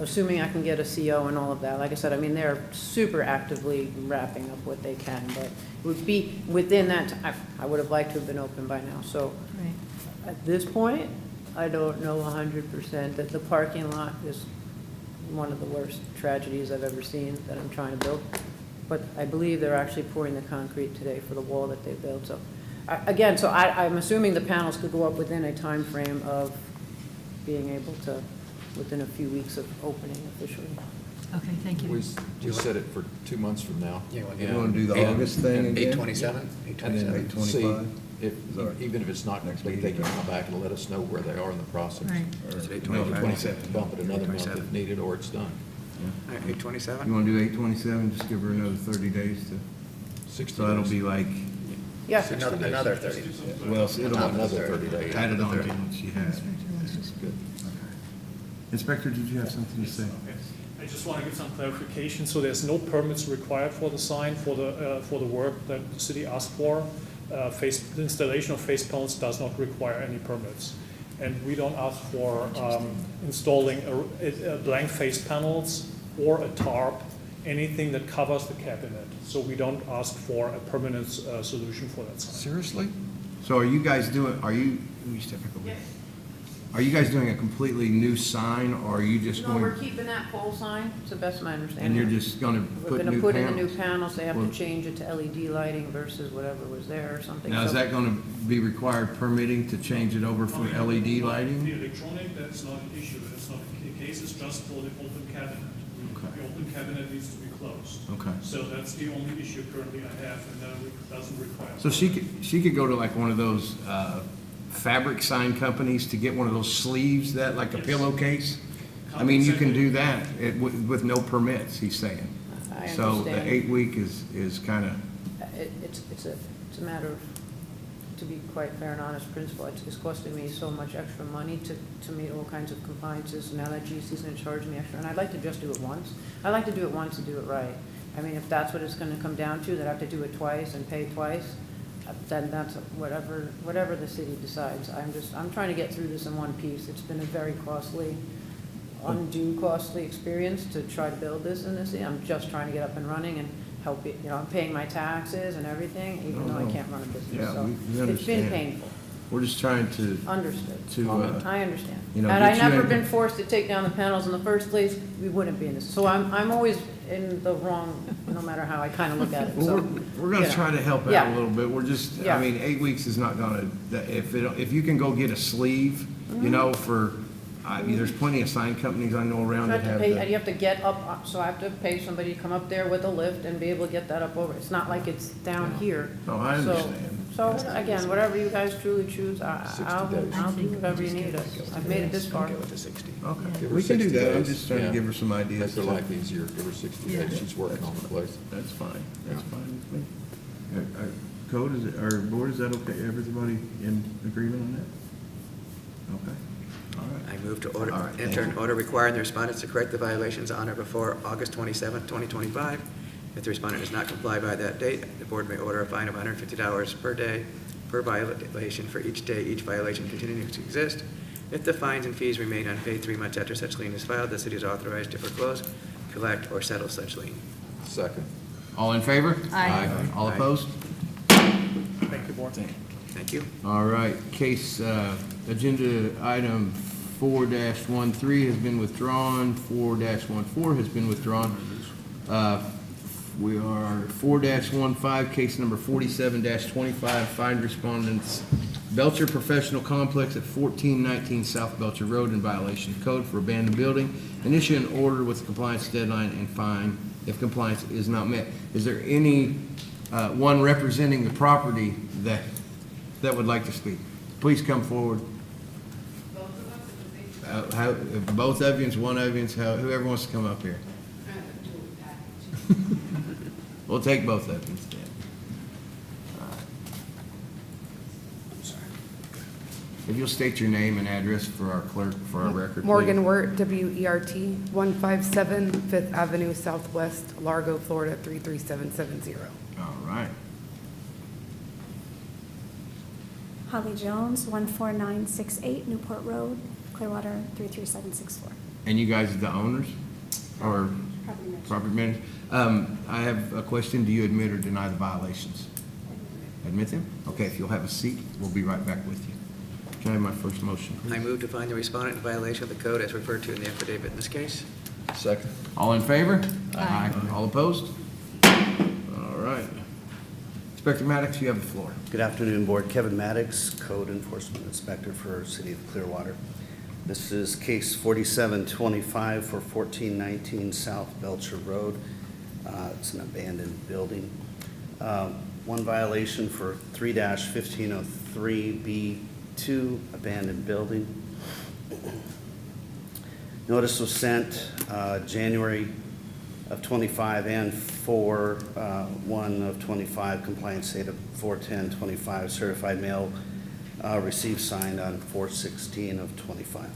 assuming I can get a CO and all of that, like I said, I mean, they're super actively wrapping up what they can, but it would be within that, I would have liked to have been open by now, so. Right. At this point, I don't know 100% that the parking lot is one of the worst tragedies I've ever seen that I'm trying to build. But I believe they're actually pouring the concrete today for the wall that they built, so. Again, so I'm assuming the panels could go up within a time frame of being able to, within a few weeks of opening officially. Okay, thank you. We set it for 2 months from now. Yeah, You wanna do the August thing again? 8/27? And then 8/25? see if, even if it's not complete, they can come back and let us know where they are in the process. Right. Is it No, 8/25? 27. Bump it another month 8/27. if needed, or it's done. All right, You 8/27? wanna do 8/27, just give her another 30 days to, 60 so that'll days. be like, Yeah, Another 30. well, it'll. Another 30 days. Add it on to what she has. Good. Inspector, did you have something to say? I just want to give some clarification. So there's no permits required for the sign for the work that the city asked for. The installation of face panels does not require any permits. And we don't ask for installing a blank face panels or a tarp, anything that covers the cabinet. So we don't ask for a permanent solution for that sign. Seriously? So are you guys doing, let me step back over. Are you guys doing a completely new sign, or are you just no, we're going, keeping that pole sign, to the best of my understanding. and you're just gonna We're put gonna new put in the new panels? panels, they have Well- to change it to LED lighting versus whatever was there or something. Now, is So- that gonna be required permitting to change it over for LED The lighting? electronic, that's not an issue, that's not a case, it's just for the open cabinet. Okay. The open cabinet needs to be closed. Okay. So that's the only issue currently I have, and that doesn't require. So she could go to like one of those, fabric sign companies to get one of those sleeves that, like a pillowcase? I mean, you can do that with no permits, he's saying. I So the understand. 8 week is kinda, It's a matter of, to be quite fair and honest, principle, it's costing me so much extra money to meet all kinds of compliances. Now that GC's gonna charge me extra, and I'd like to just do it once. I'd like to do it once and do it right. I mean, if that's what it's gonna come down to, that I have to do it twice and pay twice, then that's whatever the city decides. I'm trying to get through this in one piece. It's been a very costly, undue costly experience to try to build this in the city. I'm just trying to get up and running and help it, I'm paying my taxes and everything, even though I can't run a business, Yeah, so we it's been understand. painful. we're just trying to, Understood. to, I understand. you know, Had I get you never in- been forced to take down the panels in the first place, we wouldn't be in this. So I'm always in the wrong, no matter how I kind of look at it, well, so. we're gonna you know. try to help out Yeah. a little bit. We're just, Yeah. I mean, 8 weeks is not gonna, if you can go get a sleeve, you know, for, there's plenty of sign companies I know around You that have have to pay, the. you have to get up, so I have to pay somebody to come up there with a lift and be able to get that up over. It's not like it's down here. No, I So- understand. So, again, whatever you guys truly choose, 60 I'll days. do whatever you need. I've made it this far. Go with the 60. Okay, Give her we can do 60 that. I'm days. just trying to Yeah. give her some ideas. Make her life easier, give her 60 Yeah. days, she's working on the place. That's fine, that's fine with me. Code, is it, or board, is that okay? Everybody in agreement on that? Okay, all right. I move to All right, thank enter an you. order requiring the respondents to correct the violations on or before August 27th, 2025. If the respondent does not comply by that date, the board may order a fine of $150 per day per violation for each day each violation continuing to exist. If the fines and fees remain unpaid 3 months after such lien is filed, the city is authorized to foreclose, collect, or settle such lien. Second. All in favor? Aye. All Aye. opposed? Thank you, board. Thank you. All right, case, agenda item 4-13 has been withdrawn, 4-14 has been withdrawn. We are 4-15, case number 47-25, find respondents Belcher Professional Complex at 1419 South Belcher Road in violation of code for abandoned building, and issue an order with compliance deadline and fine if compliance is not met. Is there any one representing the property that would like to speak? Please come forward. Both of you, one of you, whoever wants to come up here. We'll take both of you instead. If you'll state your name and address for our clerk, for our record, Morgan please. Wirt, W-E-R-T, 157 Fifth Avenue Southwest, Largo, Florida, 33770. All right. Holly Jones, 14968 Newport Road, Clearwater, 33764. And you guys are the owners or Property manager. property managers? I have a question. Do you admit or deny the violations? Admit them? Okay, if you'll have a seat, we'll be right back with you. Can I have my first motion, please? I move to find the respondent in violation of the code as referred to in the affidavit in this case. Second. All in favor? Aye. All opposed? All right. Inspector Maddox, you have the floor. Good afternoon, Board. Kevin Maddox, Code Enforcement Inspector for City of Clearwater. This is case 4725 for 1419 South Belcher Road. It's an abandoned building. One violation for 3-1503B2, abandoned building. Notice was sent January of 25 and 4/1 of 25, compliance date of 4/10/25, certified mail received signed on 4/16 of 25.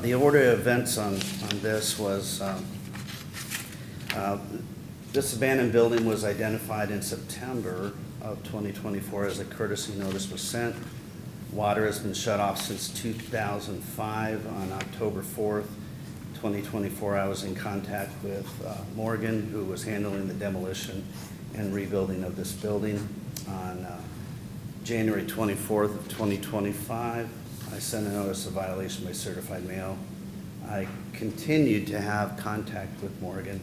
The order of events on this was this abandoned building was identified in September of 2024 as a courtesy notice was sent. Water has been shut off since 2005. On October 4th, 2024, I was in contact with Morgan, who was handling the demolition and rebuilding of this building. On January 24th of 2025, I sent a notice of violation by certified mail. I continued to have contact with Morgan.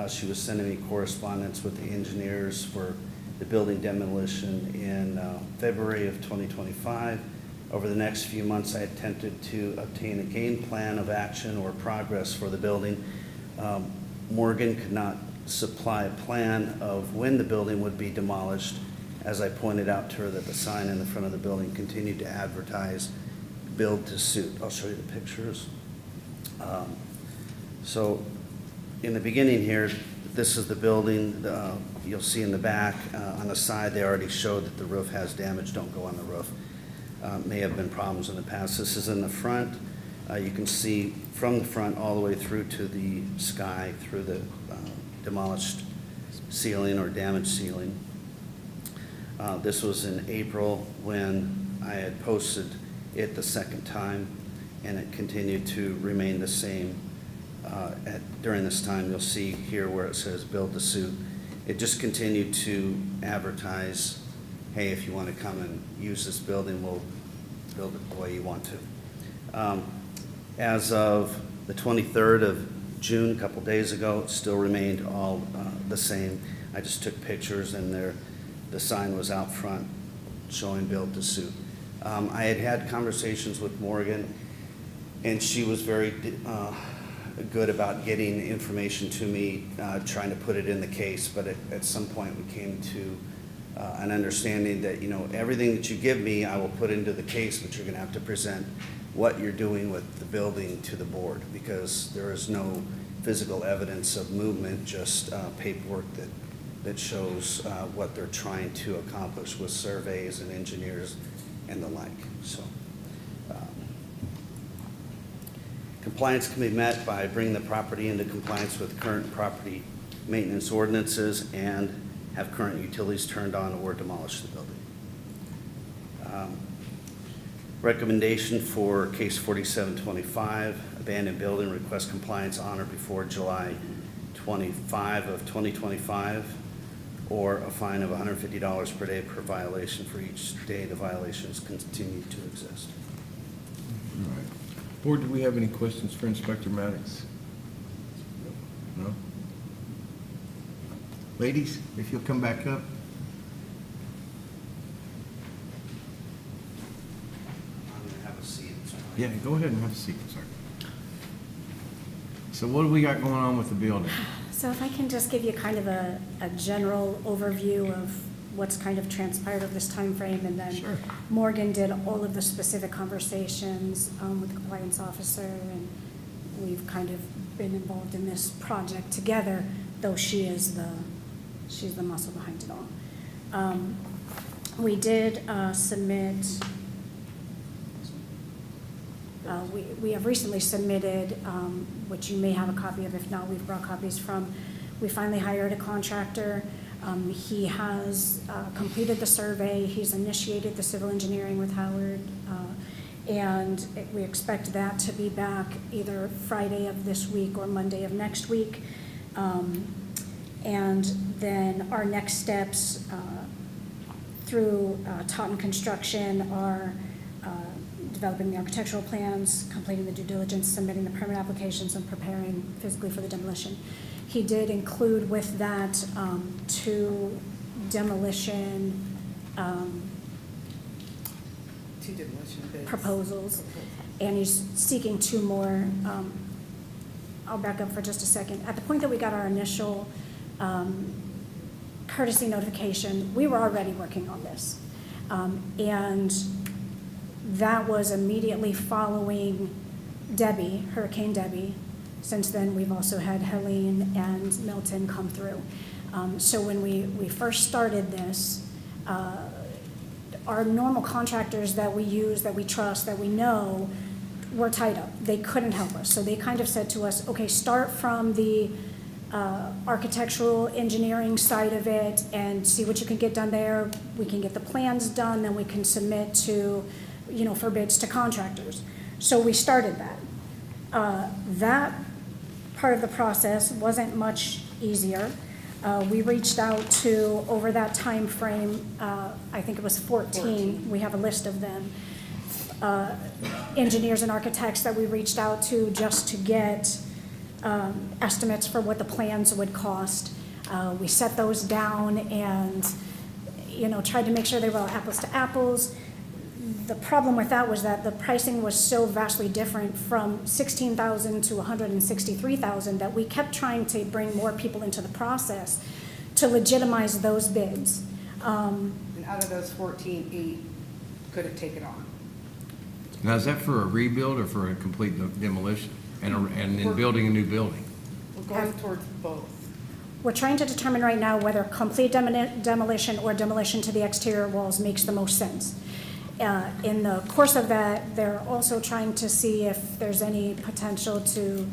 She was sending me correspondence with the engineers for the building demolition in February of 2025. Over the next few months, I attempted to obtain a game plan of action or progress for the building. Morgan could not supply a plan of when the building would be demolished, as I pointed out to her that the sign in the front of the building continued to advertise build to suit. I'll show you the pictures. So in the beginning here, this is the building. You'll see in the back, on the side, they already showed that the roof has damage. Don't go on the roof. May have been problems in the past. This is in the front. You can see from the front all the way through to the sky, through the demolished ceiling or damaged ceiling. This was in April when I had posted it the second time, and it continued to remain the same. During this time, you'll see here where it says build to suit. It just continued to advertise, hey, if you want to come and use this building, we'll build it the way you want to. As of the 23rd of June, a couple days ago, it still remained all the same. I just took pictures, and the sign was out front showing build to suit. I had had conversations with Morgan, and she was very good about getting information to me, trying to put it in the case, but at some point we came to an understanding that, you know, everything that you give me, I will put into the case, but you're gonna have to present what you're doing with the building to the board, because there is no physical evidence of movement, just paperwork that shows what they're trying to accomplish with surveys and engineers and the like. So compliance can be met by bringing the property into compliance with current property maintenance ordinances and have current utilities turned on or demolish the building. Recommendation for case 4725, abandoned building, request compliance on or before July 25 of 2025, or a fine of $150 per day per violation for each day the violations continue to exist. All right. Board, do we have any questions for Inspector Maddox? No? Ladies, if you'll come back up. I'm going to have a seat. Yeah, go ahead and have a seat, sir. So what do we got going on with the building? So if I can just give you kind of a general overview of what's kind of transpired over this time frame, and then Sure. Morgan did all of the specific conversations with the compliance officer, and we've kind of been involved in this project together, though she's the muscle behind it all. We did submit We have recently submitted, which you may have a copy of, if not, we've brought copies from, we finally hired a contractor. He has completed the survey, he's initiated the civil engineering with Howard, and we expect that to be back either Friday of this week or Monday of next week. And then our next steps through Taunton Construction are developing the architectural plans, completing the due diligence, submitting the permit applications, and preparing physically for the demolition. He did include with that two demolition bids. proposals, and he's seeking two more. I'll back up for just a second. At the point that we got our initial courtesy notification, we were already working on this. And that was immediately following Debbie, Hurricane Debbie. Since then, we've also had Helene and Milton come through. So when we first started this, our normal contractors that we use, that we trust, that we know, were tied up. They couldn't help us. So they kind of said to us, okay, start from the architectural engineering side of it and see what you can get done there. We can get the plans done, then we can submit to, for bids to contractors. So we started that. That part of the process wasn't much easier. We reached out to, over that time frame, I think it was 14, we have a list of them, engineers and architects that we reached out to just to get estimates for what the plans would cost. We set those down and, tried to make sure they were all apples to apples. The problem with that was that the pricing was so vastly different from $16,000 to $163,000 that we kept trying to bring more people into the process to legitimize those bids. And out of those 14, 8 couldn't take it on. Now, is that for a rebuild or for a complete demolition? And then building a new building? We're going towards both. We're trying to determine right now whether complete demolition or demolition to the exterior walls makes the most sense. In the course of that, they're also trying to see if there's any potential to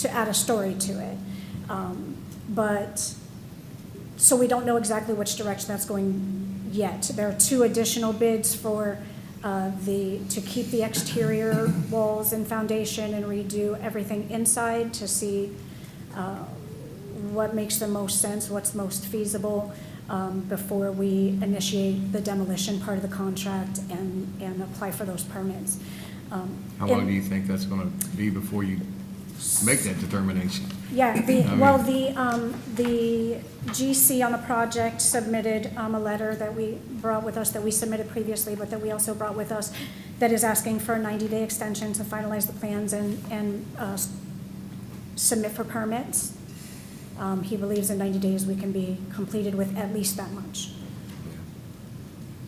add a story to it. So we don't know exactly which direction that's going yet. There are 2 additional bids for to keep the exterior walls and foundation and redo everything inside to see what makes the most sense, what's most feasible. Before we initiate the demolition part of the contract and apply for those permits. How long do you think that's going to be before you make that determination? Yeah, the GC on the project submitted a letter that we brought with us, that we submitted previously, but that we also brought with us, that is asking for a 90-day extension to finalize the plans and submit for permits. He believes in 90 days we can be completed with at least that much.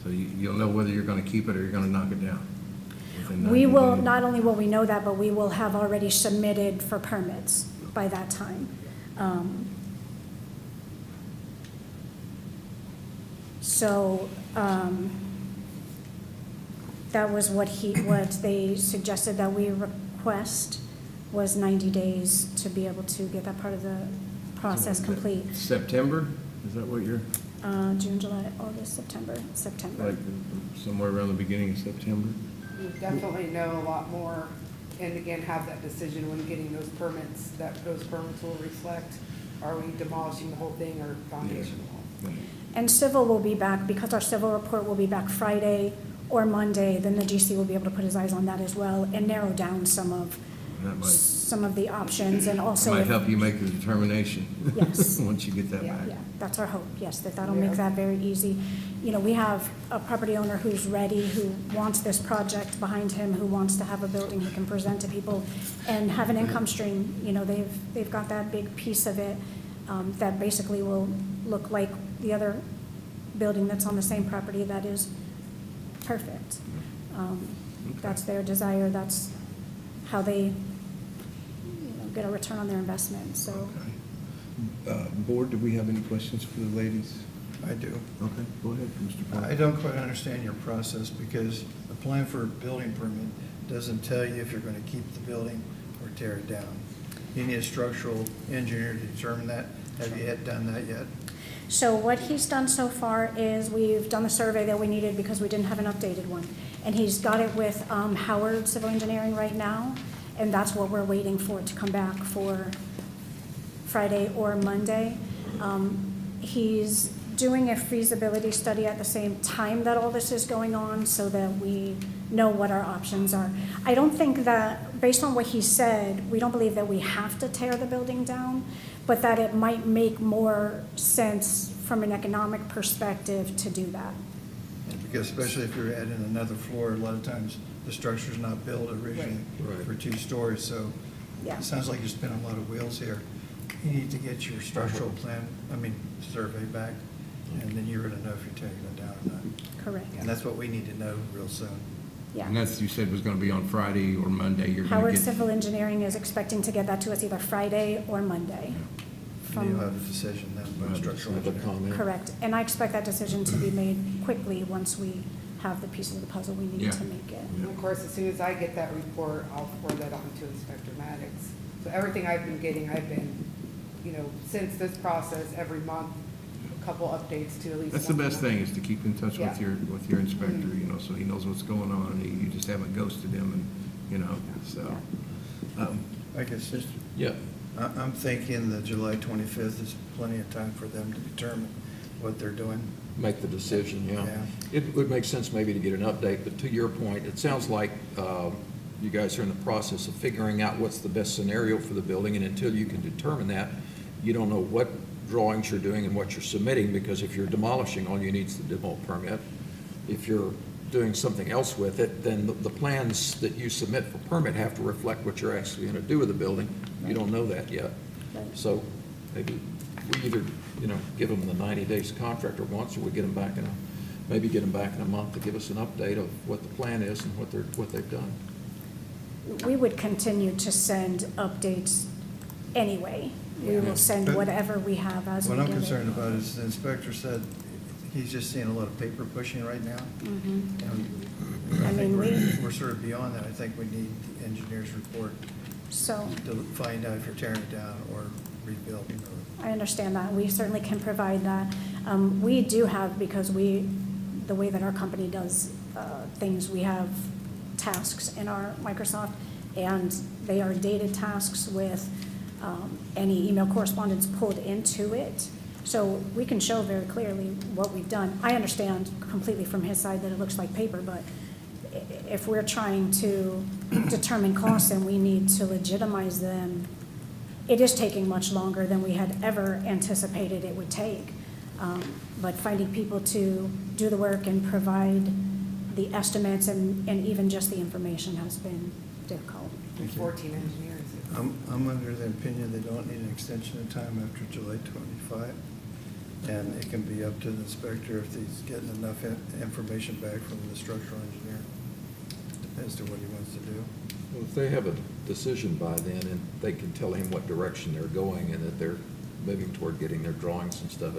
So you'll know whether you're going to keep it or you're going to knock it down? We will, not only will we know that, but we will have already submitted for permits by that time. That was what they suggested that we request, was 90 days to be able to get that part of the process complete. September? Is that what you're? June, July, August, September. Like somewhere around the beginning of September? We'll definitely know a lot more, and again, have that decision when getting those permits, that those permits will reflect, are we demolishing the whole thing or foundation wall? And civil will be back, because our civil report will be back Friday or Monday, then the GC will be able to put his eyes on that as well and narrow down some of the options, and also. Might help you make the determination. Yes. Once you get that back. Yeah, that's our hope, yes, that'll make that very easy. We have a property owner who's ready, who wants this project behind him, who wants to have a building he can present to people and have an income stream. They've got that big piece of it that basically will look like the other building that's on the same property that is perfect. That's their desire, that's how they get a return on their investment, so. Board, do we have any questions for the ladies? I do. Okay, go ahead, Mr. Parker. I don't quite understand your process, because applying for a building permit, doesn't tell you if you're going to keep the building or tear it down. You need a structural engineer to determine that. Have you had done that yet? So what he's done so far is we've done the survey that we needed because we didn't have an updated one. And he's got it with Howard Civil Engineering right now, and that's what we're waiting for to come back for Friday or Monday. He's doing a feasibility study at the same time that all this is going on so that we know what our options are. I don't think that, based on what he said, we don't believe that we have to tear the building down, but that it might make more sense from an economic perspective to do that. Because especially if you're adding another floor, a lot of times the structure's not built originally Right. for 2 stories, so Yeah. it sounds like you're spinning a lot of wheels here. You need to get your structural plan, survey back, and then you're gonna know if you're taking it down or not. Correct. And that's what we need to know real soon. Yeah. And that's, you said was gonna be on Friday or Monday, you're gonna Howard get. Civil Engineering is expecting to get that to us either Friday or Monday. And you'll have a decision then by structural Have a engineer. comment. Correct. And I expect that decision to be made quickly once we have the pieces of the puzzle we need Yeah. to make it. And of course, as soon as I get that report, I'll forward that on to Inspector Maddox. So everything I've been getting, since this process, every month, a couple updates to at least. That's the once a best month. thing, is to keep in touch Yeah. with your inspector, so he knows what's going on, and you just haven't ghosted him, and, so. I guess just, Yeah, I'm thinking that July 25th is plenty of time for them to determine what they're doing. make the decision, yeah. Yeah. It would make sense maybe to get an update, but to your point, it sounds like you guys are in the process of figuring out what's the best scenario for the building, and until you can determine that, you don't know what drawings you're doing and what you're submitting, because if you're demolishing, all you need is the demo permit. If you're doing something else with it, then the plans that you submit for permit have to reflect what you're actually going to do with the building. You don't know that yet. Right. So maybe we either, give them the 90 days contract or once, or we get them back maybe get them back in a month to give us an update of what the plan is and what they've done. We would continue to send updates anyway. We will send But whatever we have as we What I'm get it. concerned about is the inspector said he's just seeing a lot of paper pushing right now. Mhm. And I mean, we're sort of beyond that. I think we need the engineer's report So to find out if you're tearing it down or rebuilding. I understand that. We certainly can provide that. We do have, because the way that our company does things, we have tasks in our Microsoft, and they are dated tasks with any email correspondence pulled into it. So we can show very clearly what we've done. I understand completely from his side that it looks like paper, but if we're trying to determine costs and we need to legitimize them, it is taking much longer than we had ever anticipated it would take. But finding people to do the work and provide the estimates and even just the information has been difficult. 14 engineers. I'm under the opinion they don't need an extension of time after July 25. And it can be up to the inspector if he's getting enough information back from the structural engineer as to what he wants to do. Well, if they have a decision by then, and they can tell him what direction they're going, and that they're moving toward getting their drawings and stuff,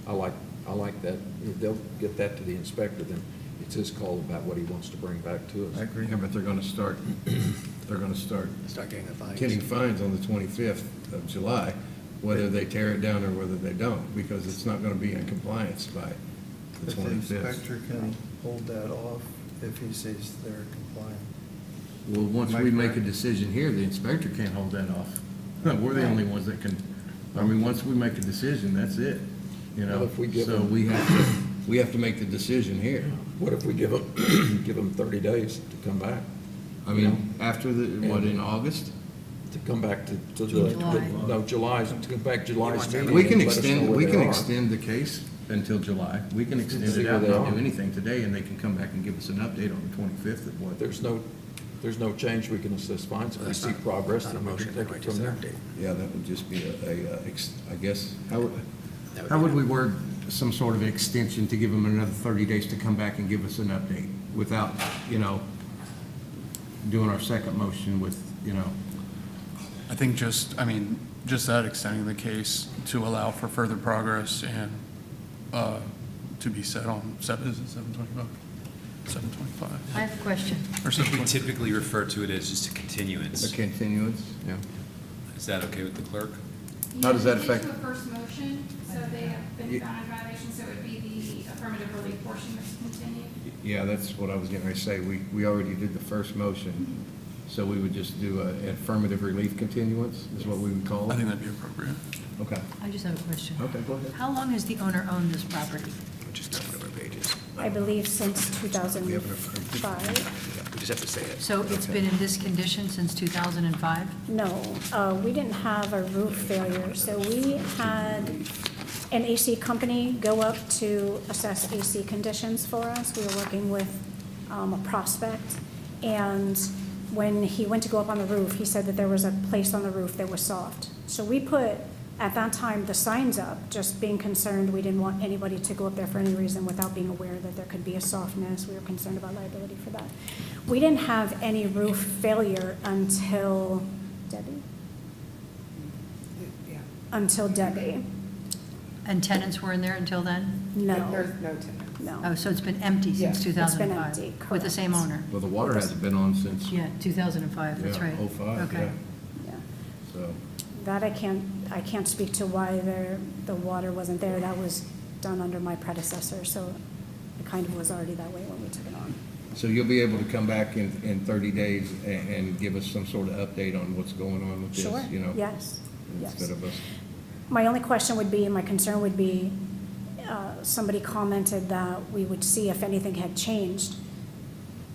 I like that. If they'll get that to the inspector, then it's his call about what he wants to bring back to us. I agree. Yeah, but they're gonna start Start getting the fines. getting fines on the 25th of July, whether they tear it down or whether they don't, because it's not gonna be in compliance by the But the 25th. inspector can hold that off if he sees they're compliant. Well, once we make a decision here, the inspector can't hold that off. We're the only ones that can, once we make a decision, that's it, Well, if we give So them- we have to make the decision here. What if we give them 30 days to come back? After in August? To come back to July. No, July's, to come back July's meeting. We can and let us know where they are. extend the case until July. We can extend See it where out, they and not are. do anything today, and they can come back and give us an update on the 25th of what. There's no change, we can assess fines. If we see progress, then we can take it from there. Yeah, that would just be I guess, how would we word some sort of extension to give them another 30 days to come back and give us an update without, doing our second motion with, I think just that extending the case to allow for further progress and to be set on, is it 725? 7/25. I have a question. Or We 7/25. typically refer to it as just a continuance. A continuance, yeah. Is that okay with the clerk? How does that affect- You need to do a first motion, so they have been Yeah. found in violation, so it would be the affirmative relief portion that's continued. Yeah, that's what I was getting ready to say. We already did the first motion, so we would just do an affirmative relief continuance, is what we would call I it? think that'd be appropriate. Okay. I just have a question. Okay, go ahead. How long has the owner owned this property? Just turn over pages. I believe since We haven't approved. 2005. We just have to say it. So it's been in this condition since 2005? No, we didn't have a roof failure, so we had an AC company go up to assess AC conditions for us. We were working with a prospect, and when he went to go up on the roof, he said that there was a place on the roof that was soft. So we put, at that time, the signs up, just being concerned, we didn't want anybody to go up there for any reason without being aware that there could be a softness. We were concerned about liability for that. We didn't have any roof failure until Debbie? Yeah. Until Debbie. And tenants were in there until then? No. There's no tenants. No. Oh, so it's been empty Yeah. since It's been 2005? empty, With the same correct. owner? Well, the water hasn't been on since, Yeah, 2005, that's yeah, right. 05, Okay. yeah. Yeah. So, That I can't speak to why the water wasn't there. That was done under my predecessor, so it kind of was already that way when we took it on. so you'll be able to come back in 30 days and give us some sort of update on what's going on with this, Sure, you know? yes, yes. Instead of us, My only question would be, and my concern would be, somebody commented that we would see if anything had changed.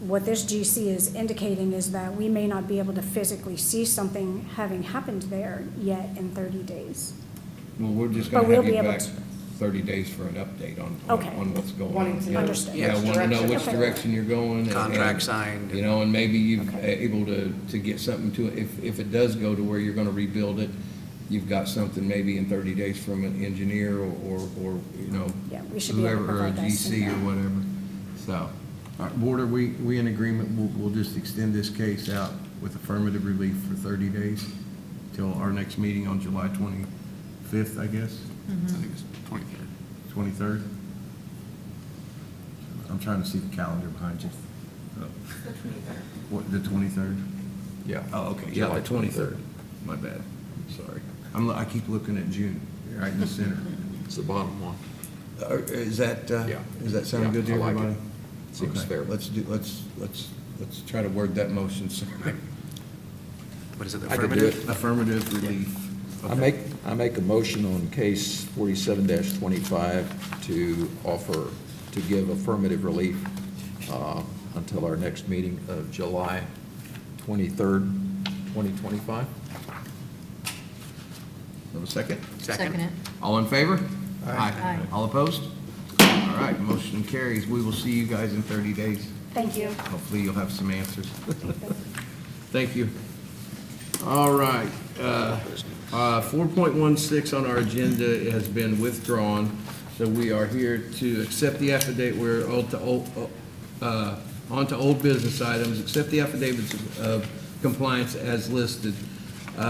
What this GC is indicating is that we may not be able to physically see something having happened there yet in 30 days. well, we're just But gonna we'll have you be able back to- 30 days for an update on Okay. what's going on. Wanting to know Understood. Yeah, want to know which Okay. direction you're going. and- Contract and, signed. You know, and maybe you've able to get something to it. If it does go to where you're going to rebuild it, you've got something maybe in 30 days from an engineer or you know, Yeah, we should be able to whoever, or a provide that GC or soon. whatever. So, all right, Board, are we in agreement? We'll just extend this case out with affirmative relief for 30 days till our next meeting on July 25th, I guess? I think it's 23rd. 23rd? I'm trying to see the calendar behind you. Oh. What, the 23rd? Yeah. Oh, okay, yeah, July the 23rd. My bad, sorry. I keep looking at June, You're right in the center. It's the bottom one. Is that, Yeah. does that sound Yeah, good to I like it. everybody? Seems Okay, fair. Let's try to word that motion, sir. What is it, I could do affirmative? it. Affirmative relief. I make a motion on case 47-25 to offer, to give affirmative relief until our next meeting of July 23rd, 2025. Have a second? Second it. All in favor? Aye. All opposed? All right, motion carries. We will see you guys in 30 days. Thank you. Hopefully you'll have some answers. Thank you. All right, 4.16 on our agenda has been withdrawn, so we are here to accept the affidavit. We're on to old business items. Accept the affidavits of compliance as listed. We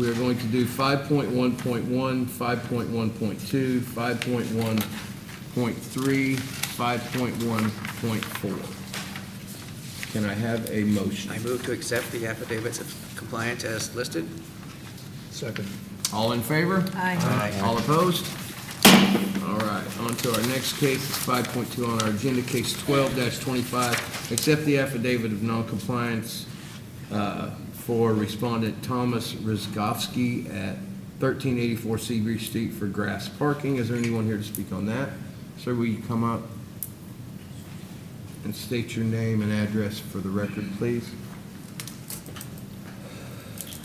are going to do 5.1.1, 5.1.2, 5.1.3, 5.1.4. Can I have a motion? I move to accept the affidavits of compliance as listed. Second. All in favor? Aye. All opposed? All right, on to our next case, it's 5.2 on our agenda, case 12-25. Accept the affidavit of noncompliance for respondent Thomas Rizgovsky at 1384 Seabury Street for grass parking. Is there anyone here to speak on that? Sir, will you come up and state your name and address for the record, please?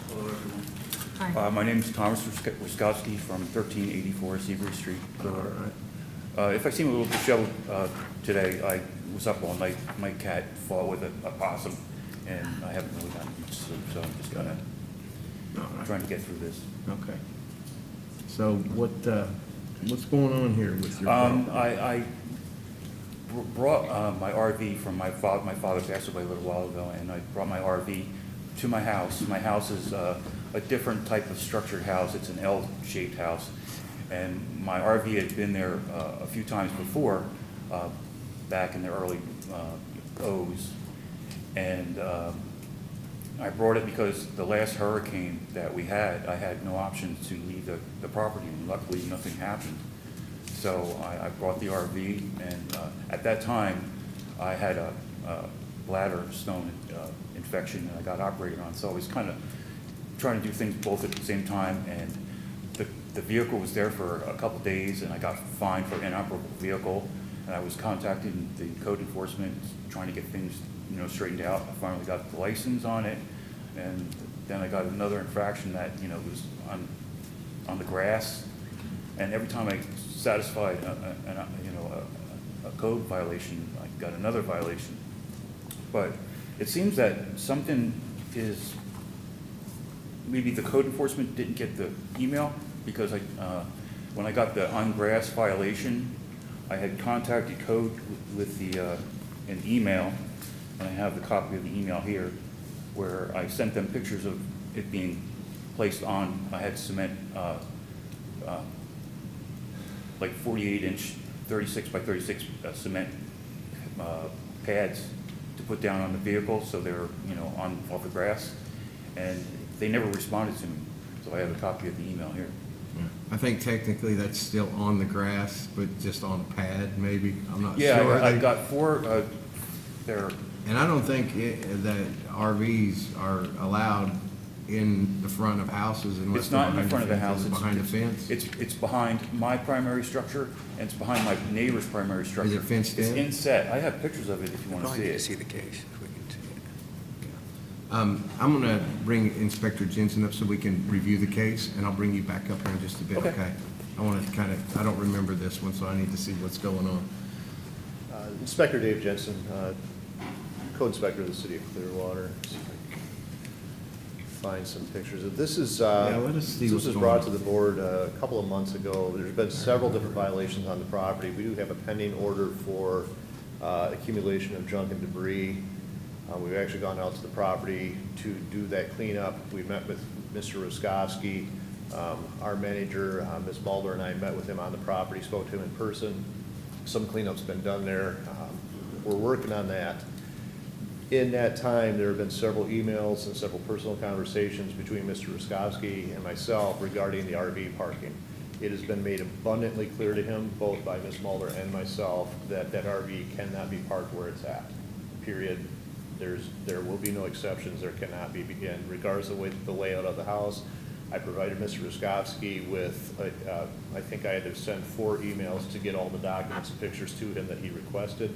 Hello, everyone. Hi. My name is Thomas Wiskowski from 1384 Seabury Street, Clearwater. If I seem a little disheveled today, I was up all night. My cat fought with a possum, and I haven't really gotten much sleep, so I'm just trying to get through this. Okay. So what's going on here with your property? I brought my RV from my father. My father passed away a little while ago, and I brought my RV to my house. My house is a different type of structured house. It's an L-shaped house, and my RV had been there a few times before, back in the early O's. And I brought it because the last hurricane that we had, I had no option to leave the property, and luckily nothing happened. So I brought the RV, and at that time, I had a bladder stone infection that I got operated on. So I was kind of trying to do things both at the same time, and the vehicle was there for a couple days, and I got fined for inoperable vehicle, and I was contacting the code enforcement, trying to get things, straightened out. I finally got the license on it, and then I got another infraction that, was on the grass, and every time I satisfied a code violation, I got another violation. But it seems that something is, maybe the code enforcement didn't get the email, because when I got the on grass violation, I had contacted code with an email, and I have the copy of the email here, where I sent them pictures of it being placed on. I had cement, like 48-inch, 36 by 36 cement pads to put down on the vehicle, so they're off the grass, and they never responded to me. So I have a copy of the email here. I think technically that's still on the grass, but just on a pad, maybe. I'm not Yeah, sure. I got four there. And I don't think that RVs are allowed in the front of houses unless It's not in they're the front of the house. It's behind a fence. It's behind my primary structure, and it's behind my neighbor's primary structure. Is it fenced in? It's inset. I have pictures of it if you want to see Probably need to it. see the case, if we can see it. I'm going to bring Inspector Jensen up so we can review the case, and I'll bring you back up here in just a bit, Okay. okay? I want to I don't remember this one, so I need to see what's going on. Inspector Dave Jensen, Code Inspector of the City of Clearwater. See if I can find some pictures of this. Yeah, let us see This what's was going brought on. to the board a couple of months ago. There's been several different violations on the property. We do have a pending order for accumulation of junk and debris. We've actually gone out to the property to do that cleanup. We met with Mr. Ruskowski. Our manager, Ms. Mulder, and I met with him on the property, spoke to him in person. Some cleanup's been done there. We're working on that. In that time, there have been several emails and several personal conversations between Mr. Ruskowski and myself regarding the RV parking. It has been made abundantly clear to him, both by Ms. Mulder and myself, that that RV cannot be parked where it's at, period. There will be no exceptions. There cannot be, again, regardless of the layout of the house. I provided Mr. Ruskowski with, I think I had to send 4 emails to get all the documents and pictures to him that he requested.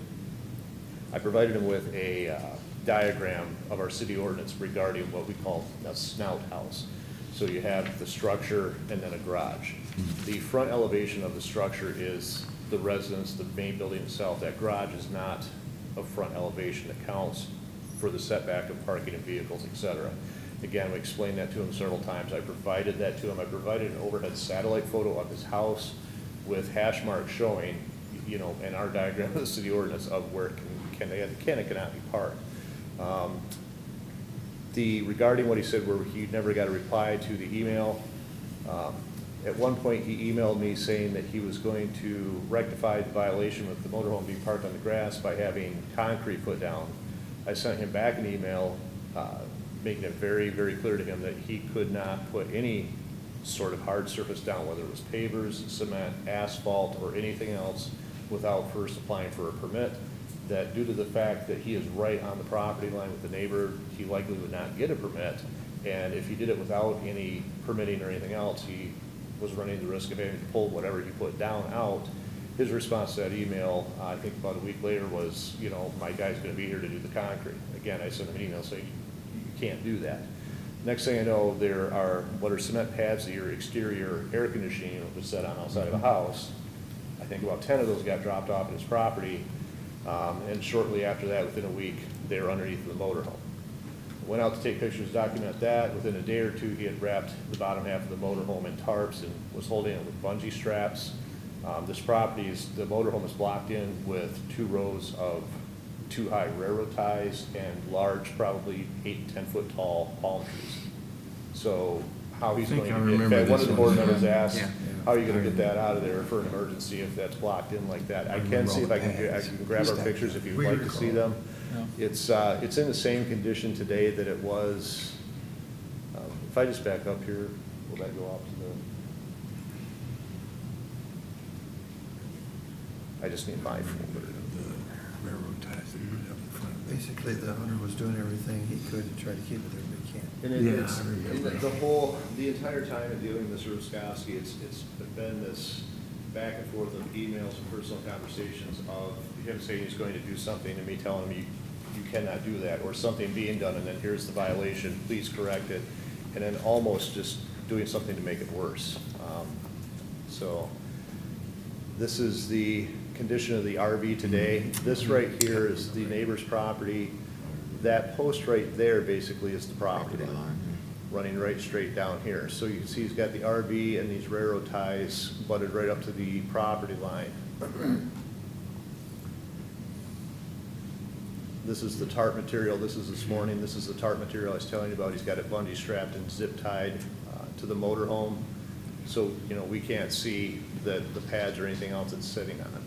I provided him with a diagram of our city ordinance regarding what we call a snout house. So you have the structure and then a garage. The front elevation of the structure is the residence, the main building itself. That garage is not a front elevation that counts for the setback of parking of vehicles, et cetera. Again, we explained that to him several times. I provided that to him. I provided an overhead satellite photo of his house with hash marks showing, in our diagram of the city ordinance of where can and cannot be parked. Regarding what he said where he never got a reply to the email, at one point he emailed me saying that he was going to rectify the violation with the motorhome being parked on the grass by having concrete put down. I sent him back an email making it very, very clear to him that he could not put any sort of hard surface down, whether it was pavers, cement, asphalt, or anything else, without first applying for a permit. That due to the fact that he is right on the property line with the neighbor, he likely would not get a permit. And if he did it without any permitting or anything else, he was running the risk of having to pull whatever he put down out. His response to that email, I think about a week later, was, my guy's gonna be here to do the concrete. Again, I sent him an email saying, you can't do that. Next thing I know, there are what are cement pads that your exterior air conditioning unit was set on outside of a house. I think about 10 of those got dropped off at his property. And shortly after that, within a week, they were underneath the motorhome. Went out to take pictures, document that. Within a day or two, he had wrapped the bottom half of the motorhome in tarps and was holding it with bungee straps. The motorhome is blocked in with 2 rows of 2-high railroad ties and large, probably 8 to 10 foot tall palm trees. So how he's I think going I to remember get, one this of the one. board members asked, Yeah. how are you gonna get that out of there for an emergency if that's blocked in like that? I can see if I can grab our pictures if you'd like to see them. It's in the same condition today that it was, if I just back up here, will that go up to the? I just need my folder. Railroad ties that you have in front of it. Basically, the owner was doing everything he could to try to keep it there, but he can't. And the entire time of dealing with Mr. Ruskowski, it's been this back and forth of emails and personal conversations of him saying he's going to do something and me telling him you cannot do that, or something being done and then here's the violation, please correct it, and then almost just doing something to make it worse. So this is the condition of the RV today. This right here is the neighbor's property. That post right there basically is the property line, running right straight down here. So you can see he's got the RV and these railroad ties butted right up to the property line. This is the tarp material. This is this morning. This is the tarp material I was telling you about. He's got it bungee strapped and zip tied to the motorhome. So, you know, we can't see the pads or anything else it's sitting on.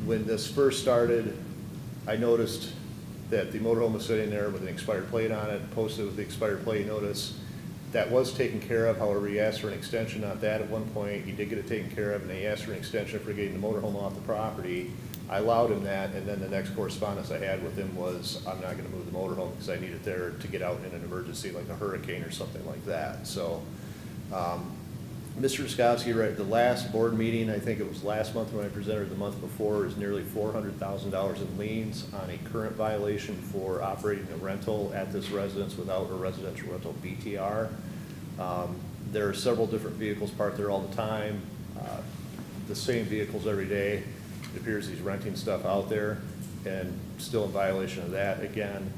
When this first started, I noticed that the motorhome was sitting there with an expired plate on it, posted with the expired plate notice. That was taken care of. However, he asked for an extension on that at one point. He did get it taken care of, and he asked for an extension for getting the motorhome off the property. I allowed him that, and then the next correspondence I had with him was, I'm not gonna move the motorhome because I need it there to get out in an emergency like a hurricane or something like that. So, Mr. Ruskowski, right, the last board meeting, I think it was last month when I presented, the month before, is nearly $400,000 in liens on a current violation for operating a rental at this residence without a residential rental BTR. There are several different vehicles parked there all the time, the same vehicles every day. It appears he's renting stuff out there and still in violation of that. Again,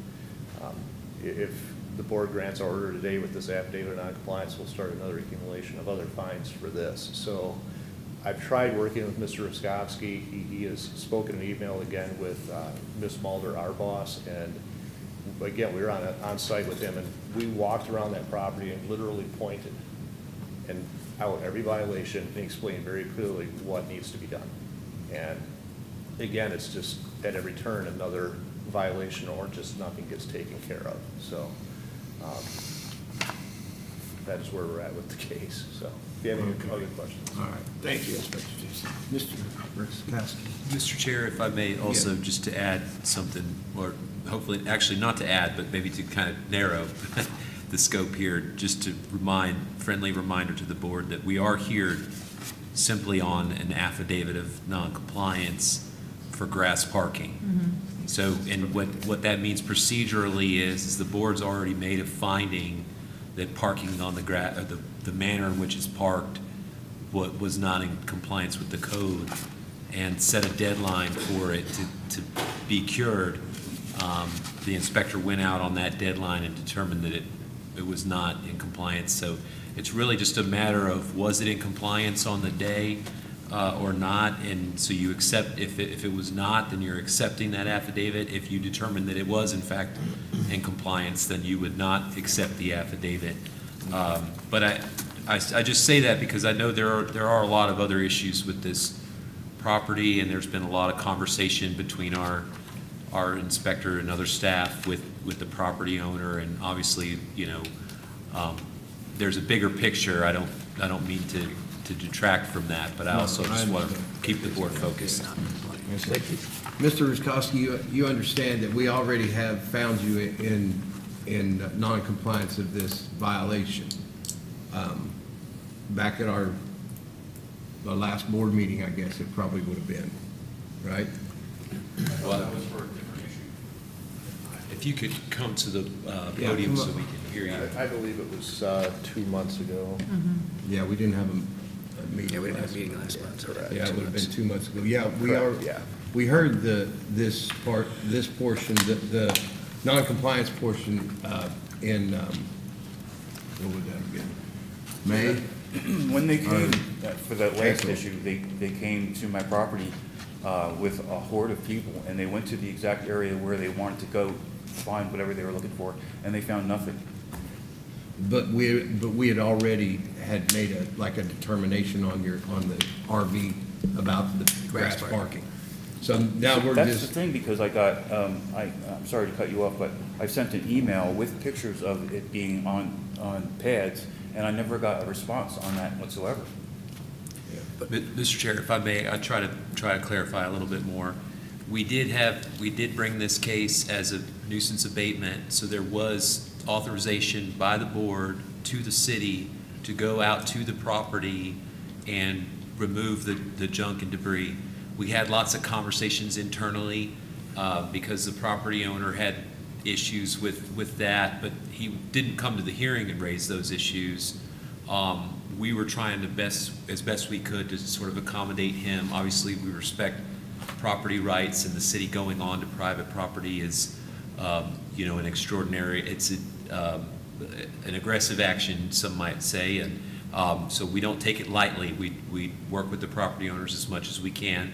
if the board grants our order today with this affidavit of noncompliance, we'll start another accumulation of other fines for this. So I've tried working with Mr. Ruskowski. He has spoken an email again with Ms. Mulder, our boss, and again, we were on site with him, and we walked around that property and literally pointed and out every violation and explained very clearly what needs to be done. And again, it's just at every turn another violation or just nothing gets taken care of. So that is where we're at with the case. So if you have any other questions. All right, thank you, Inspector Jason. Mr. Ruskowski. Mr. Chair, if I may also just to add something, or hopefully, actually not to add, but maybe to kind of narrow the scope here, just to friendly reminder to the board that we are here simply on an affidavit of noncompliance for grass parking. Mm-hmm. So, and what that means procedurally is the board's already made a finding that parking on the grass, or the manner in which it's parked, was not in compliance with the code, and set a deadline for it to be cured. The inspector went out on that deadline and determined that it was not in compliance. So it's really just a matter of, was it in compliance on the day or not? And so you accept, if it was not, then you're accepting that affidavit. If you determine that it was in fact in compliance, then you would not accept the affidavit. But I just say that because I know there are a lot of other issues with this property, and there's been a lot of conversation between our inspector and other staff with the property owner, and obviously, you know, there's a bigger picture. I don't mean to detract from that, but I also just want to keep the board focused. Thank you. Mr. Ruskowski, you understand that we already have found you in non-compliance of this violation. Back at our last board meeting, I guess it probably would have been, right? Well, that was for a different issue. If you could come to the podium so we can hear you. I believe it was 2 months ago. Mm-hmm. Yeah, we didn't have a meeting. Yeah, we didn't have a meeting last month. Correct. Yeah, it would have been 2 months ago. Yeah, Yeah. we heard this portion, the non-compliance portion in, what was that again? May? When they came, for that last April. issue, they came to my property with a horde of people, and they went to the exact area where they wanted to go find whatever they were looking for, and they found nothing. But we had already had made a determination on the RV about the grass parking. So now we're That's just. the thing, because I got, I'm sorry to cut you off, but I sent an email with pictures of it being on pads, and I never got a response on that whatsoever. Mr. Chair, if I may, I try to clarify a little bit more. We did bring this case as a nuisance abatement, so there was authorization by the board to the city to go out to the property and remove the junk and debris. We had lots of conversations internally because the property owner had issues with that, but he didn't come to the hearing and raise those issues. We were trying to as best we could to sort of accommodate him. Obviously, we respect property rights, and the city going on to private property is, an extraordinary, it's an aggressive action, some might say, and so we don't take it lightly. We work with the property owners as much as we can.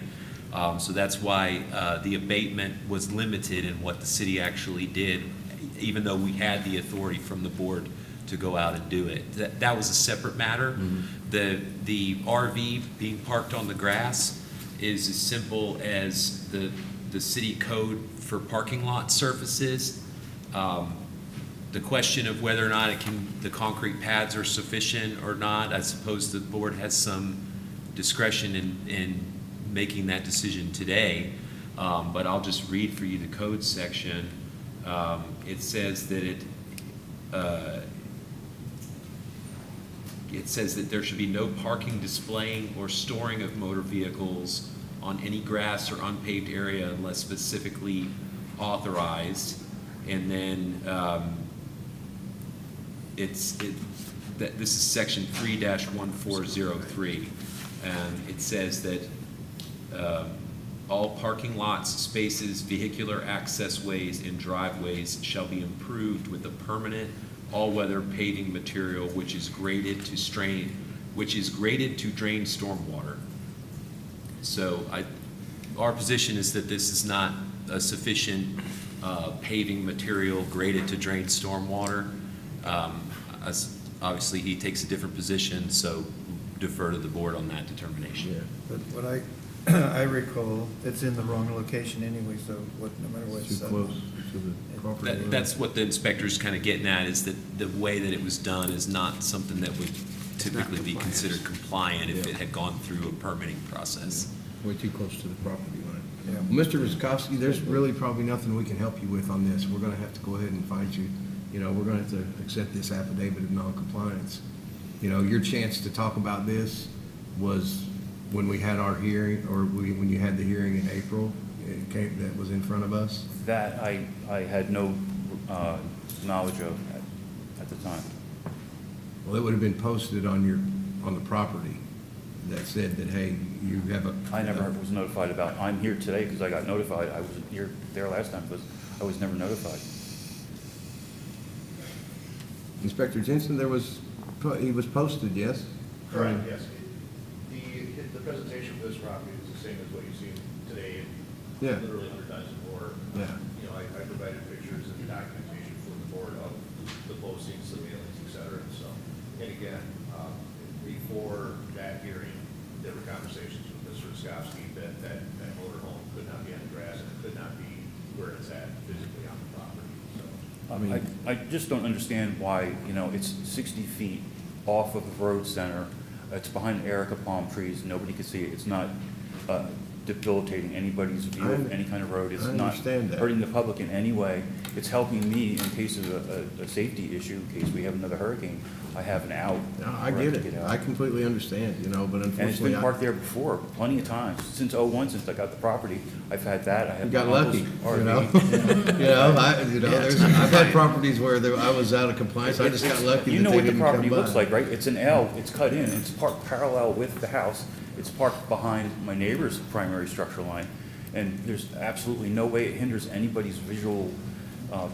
So that's why the abatement was limited in what the city actually did, even though we had the authority from the board to go out and do it. That was a separate matter. Mm-hmm. The RV being parked on the grass is as simple as the city code for parking lot surfaces. The question of whether or not the concrete pads are sufficient or not, I suppose the board has some discretion in making that decision today. But I'll just read for you the code section. It says that it says that there should be no parking, displaying, or storing of motor vehicles on any grass or unpaved area unless specifically authorized. And then this is section 3-1403, and it says that all parking lots, spaces, vehicular access ways, and driveways shall be improved with a permanent all-weather paving material which is graded to drain stormwater. So our position is that this is not a sufficient paving material graded to drain stormwater. Obviously, he takes a different position, so defer to the board on that determination. Yeah, but what I recall, it's in the wrong location anyway, so no matter what it's Too close to the property line. That's what the inspector's kind of getting at, is that the way that it was done is not something that would typically be considered compliant if it had gone through a permitting process. Way too close to the property line. Yeah. Well, Mr. Wiskowski, there's really probably nothing we can help you with on this. We're gonna have to go ahead and find you, we're gonna have to accept this affidavit of non-compliance. Your chance to talk about this was when we had our hearing, or when you had the hearing in April, that was in front of us? That I had no knowledge of at the time. Well, it would have been posted on the property that said that, hey, you have a. I never was notified about, I'm here today because I got notified. I wasn't here there last time because I was never notified. Inspector Jensen, he was posted, yes? Correct, yes. The presentation for this property is the same as what you've seen today, Yeah. literally 100 times more. Yeah. I provided pictures and documentation for the board of the postings, the mailings, et cetera, and so. And again, before that hearing, there were conversations with Mr. Wiskowski that motorhome could not be on the grass and it could not be where it's at physically on the property, so. I just don't understand why, it's 60 feet off of the road center. It's behind Erica palm trees. Nobody can see it. It's not debilitating anybody's view of any kind of road. It's not hurting the public in any way. It's helping me in case of a safety issue, in case we have another hurricane. I have an out. No, I get it. I completely understand, but unfortunately. And it's been parked there before, plenty of times. Since '01, since I got the property, I've had that. I have You got my uncle's lucky, RV. I've had properties where I was out of compliance. I just got lucky You that know they what the didn't come property by. looks like, right? It's an L, it's cut in, it's parked parallel with the house. It's parked behind my neighbor's primary structure line. And there's absolutely no way it hinders anybody's visual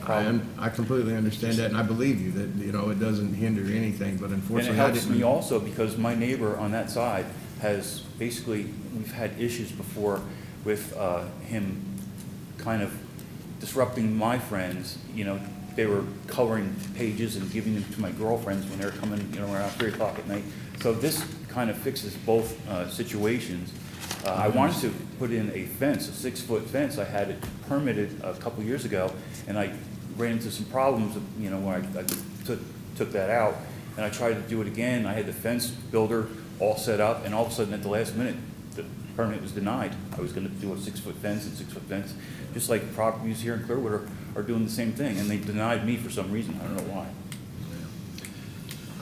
problem. I completely understand that, and I believe you, that, it doesn't hinder anything, but And it unfortunately, I helps didn't. me also because my neighbor on that side has basically, we've had issues before with him kind of disrupting my friends, they were coloring pages and giving them to my girlfriends when they were coming, around 3 o'clock at night. So this kind of fixes both situations. I wanted to put in a fence, a 6-foot fence. I had it permitted a couple years ago, and I ran into some problems, when I took that out, and I tried to do it again. I had the fence builder all set up, and all of a sudden, at the last minute, the permit was denied. I was going to do a 6-foot fence and 6-foot fence, just like properties here in Clearwater are doing the same thing, and they denied me for some reason. I don't know why.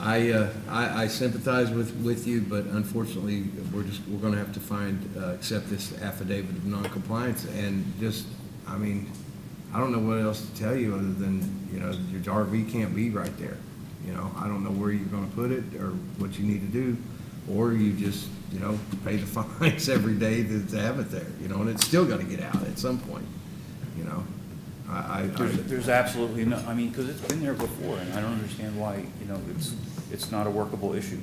I sympathize with you, but unfortunately, we're going to have to accept this affidavit of noncompliance, and I don't know what else to tell you other than, your RV can't be right there. I don't know where you're going to put it or what you need to do, or you just, pay the fines every day to have it there, and it's still got to get out at some point, There's absolutely no, because it's been there before, and I don't understand why, it's not a workable issue.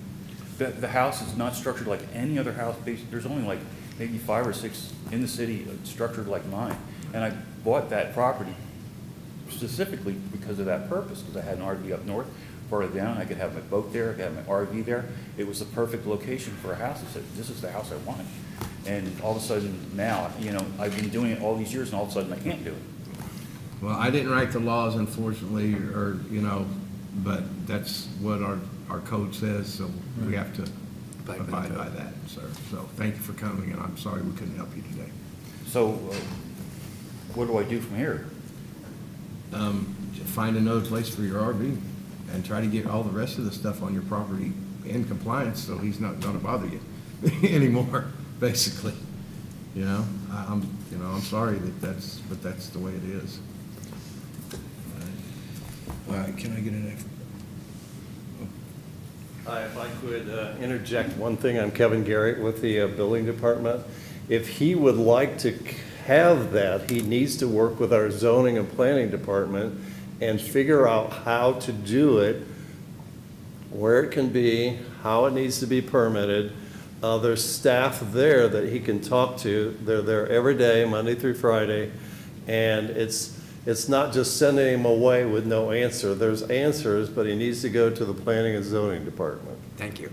The house is not structured like any other house. There's only like maybe 5 or 6 in the city structured like mine. And I bought that property specifically because of that purpose, because I had an RV up north, further down. I could have my boat there, I could have my RV there. It was the perfect location for a house. I said, this is the house I want. And all of a sudden now, I've been doing it all these years, and all of a sudden I can't do it. Well, I didn't write the laws, unfortunately, but that's what our code says, so we have to abide by that, sir. So thank you for coming, and I'm sorry we couldn't help you today. So what do I do from here? Find another place for your RV and try to get all the rest of the stuff on your property in compliance, so he's not gonna bother you anymore, basically. I'm sorry but that's the way it is. All right, can I get an effort? If I could interject one thing, I'm Kevin Garrett with the building department. If he would like to have that, he needs to work with our zoning and planning department and figure out how to do it, where it can be, how it needs to be permitted. There's staff there that he can talk to. They're there every day, Monday through Friday, and it's not just sending him away with no answer. There's answers, but he needs to go to the planning and zoning department. Thank you.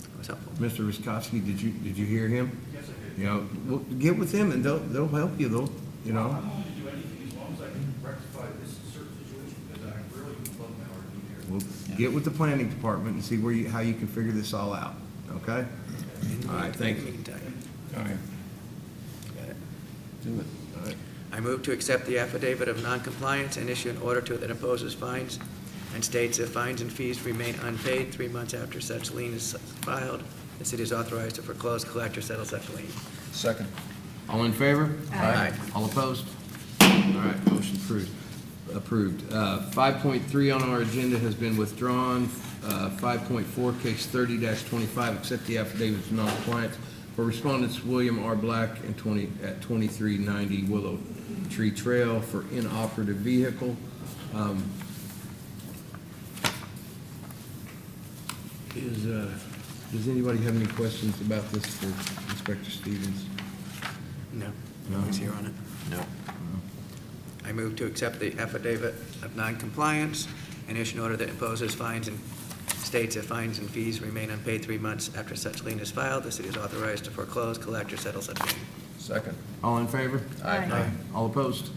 That was helpful. Mr. Ruskowski, did you hear him? Yes, I did. Well, get with them and they'll help you, I'm willing to do anything as long as I can rectify this certain situation, because I really love my RV here. Well, get with the planning department and see how you can figure this all out, okay? All right, thank you. All right. Got it. Do it. All right. I move to accept the affidavit of noncompliance and issue an order to it that imposes fines and states if fines and fees remain unpaid 3 months after such lien is filed, the city is authorized to foreclose, collect, or settle such lien. Second. All in favor? Aye. All opposed? All right, motion approved. 5.3 on our agenda has been withdrawn. 5.4, case 30-25, accept the affidavit of noncompliance for respondents William R. Black and 2390 Willow Tree Trail for inoperative vehicle. Does anybody have any questions about this for Inspector Stevens? No. No? Nobody's here on it? No. I move to accept the affidavit of noncompliance and issue an order that imposes fines and states if fines and fees remain unpaid 3 months after such lien is filed, the city is authorized to foreclose, collect, or settle such lien. Second. All in favor? Aye. All opposed?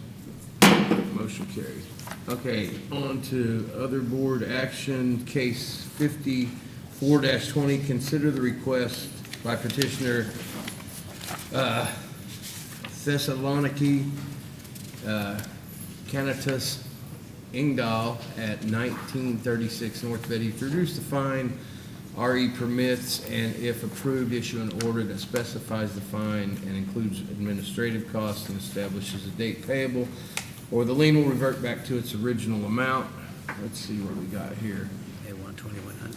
Motion carries. Okay, on to other board action, case 54-20, consider the request by petitioner Thessaloniki Canitus Ingdahl at 1936 North Betty to reduce the fine, RE permits, and if approved, issue an order that specifies the fine and includes administrative costs and establishes a date payable, or the lien will revert back to its original amount. Let's see what we got here. They want 2,100.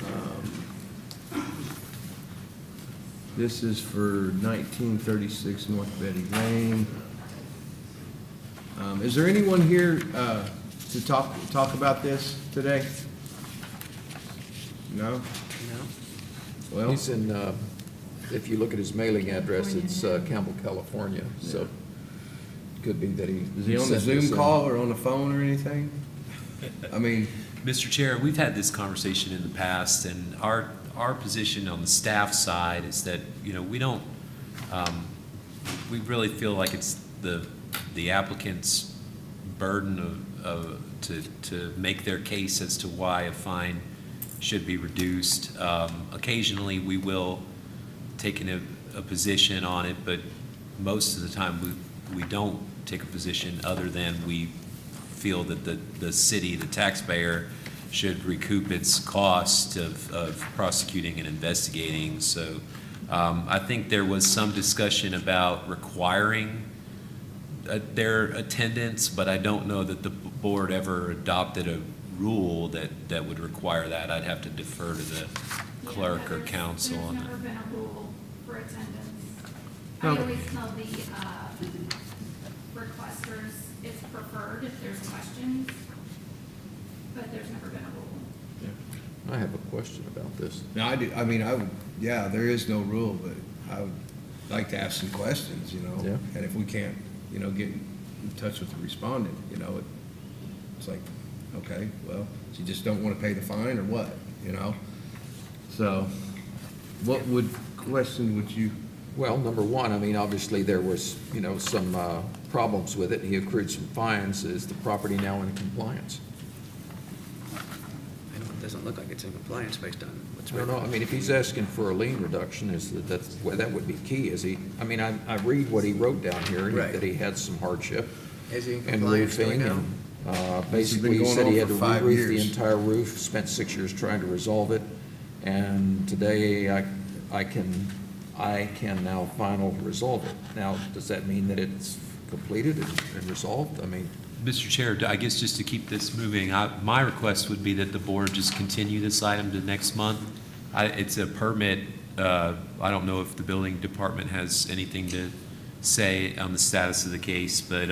This is for 1936 North Betty Lane. Is there anyone here to talk about this today? No? No? Well, He's in, if you look at his mailing address, it's Campbell, California, so. Could be that he. Is he on the sent this Zoom in. call or on the phone or anything? I mean, Mr. Chair, we've had this conversation in the past, and our position on the staff side is that, we don't, we really feel like it's the applicant's burden to make their case as to why a fine should be reduced. Occasionally, we will take a position on it, but most of the time, we don't take a position other than we feel that the city, the taxpayer, should recoup its cost of prosecuting and investigating. So I think there was some discussion about requiring their attendance, but I don't know that the board ever adopted a rule that would require that. I'd have to defer to the clerk or council on There's never that. been a rule for attendance. I No. always tell the requesters it's preferred if there's questions, but there's never been a rule. I have a question about this. now I do, I mean, I would, yeah, there is no rule, but I would like to ask some questions, Yeah. And if we can't, get in touch with the respondent, it's like, okay, well, you just don't want to pay the fine or what, So, what question would you? Well, number one, I mean, obviously there was, some problems with it. He accrued some fines. Is the property now in compliance? It doesn't look like it's in compliance based on what's I don't written. know. I mean, if he's asking for a lien reduction, that would be key, is he? I mean, I read what he wrote down here, Right. that he had some hardship Is he in and compliance roofing, right now? and This has been basically he going said he on had to for 5 re-roof the years. entire roof, spent 6 years trying to resolve it, and today I can now final resolve it. Now, does that mean that it's completed and resolved? I mean, Mr. Chair, I guess just to keep this moving, my request would be that the board just continue this item to next month. It's a permit. I don't know if the building department has anything to say on the status of the case, but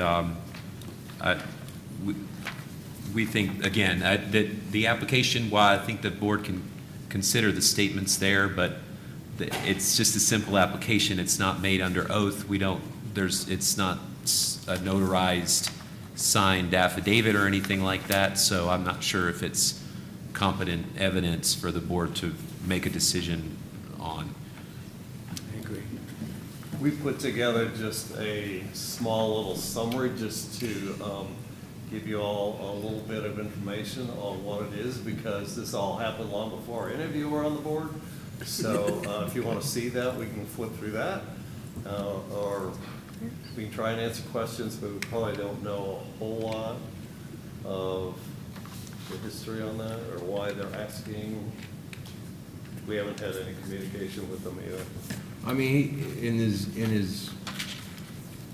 we think, again, that the application, while I think the board can consider the statements there, but it's just a simple application. It's not made under oath. It's not a notarized signed affidavit or anything like that, so I'm not sure if it's competent evidence for the board to make a decision on. I agree. We put together just a small little summary just to give you all a little bit of information on what it is, because this all happened long before any of you were on the board. So if you want to see that, we can flip through that. Or we can try and answer questions, but we probably don't know a whole lot of the history on that or why they're asking. We haven't had any communication with them either. I mean, in his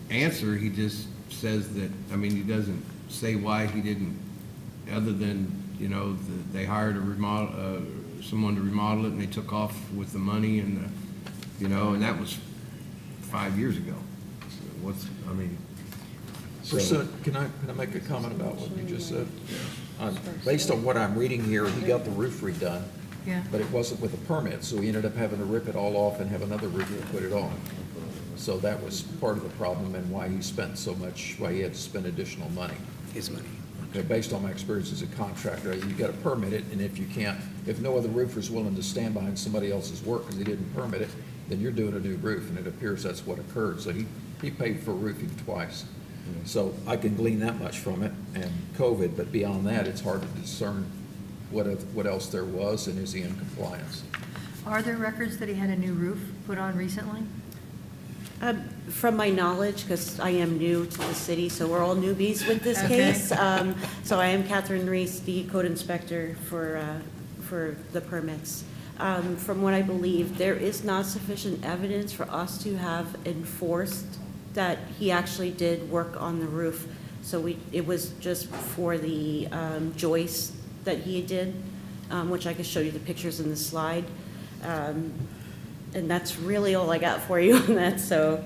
answer, he just says that, I mean, he doesn't say why he didn't, other than, they hired someone to remodel it, and they took off with the money and and that was 5 years ago. So, can I make a comment about what you just said? Based on what I'm reading here, he got the roof redone, Yeah. but it wasn't with a permit, so he ended up having to rip it all off and have another roofer put it on. So that was part of the problem and why he spent so much, why he had to spend additional money. His money. Okay, based on my experience as a contractor, you got to permit it, and if no other roofer's willing to stand behind somebody else's work because he didn't permit it, then you're doing a new roof, and it appears that's what occurred. So he paid for roofing twice. So I can glean that much from it, and COVID, but beyond that, it's hard to discern what else there was, and is he in compliance? Are there records that he had a new roof put on recently? From my knowledge, because I am new to the city, so we're all newbies with this Okay. case. So I am Catherine Reese, the code inspector for the permits. From what I believe, there is not sufficient evidence for us to have enforced that he actually did work on the roof. So it was just for the joist that he did, which I can show you the pictures in the slide. And that's really all I got for you on that. So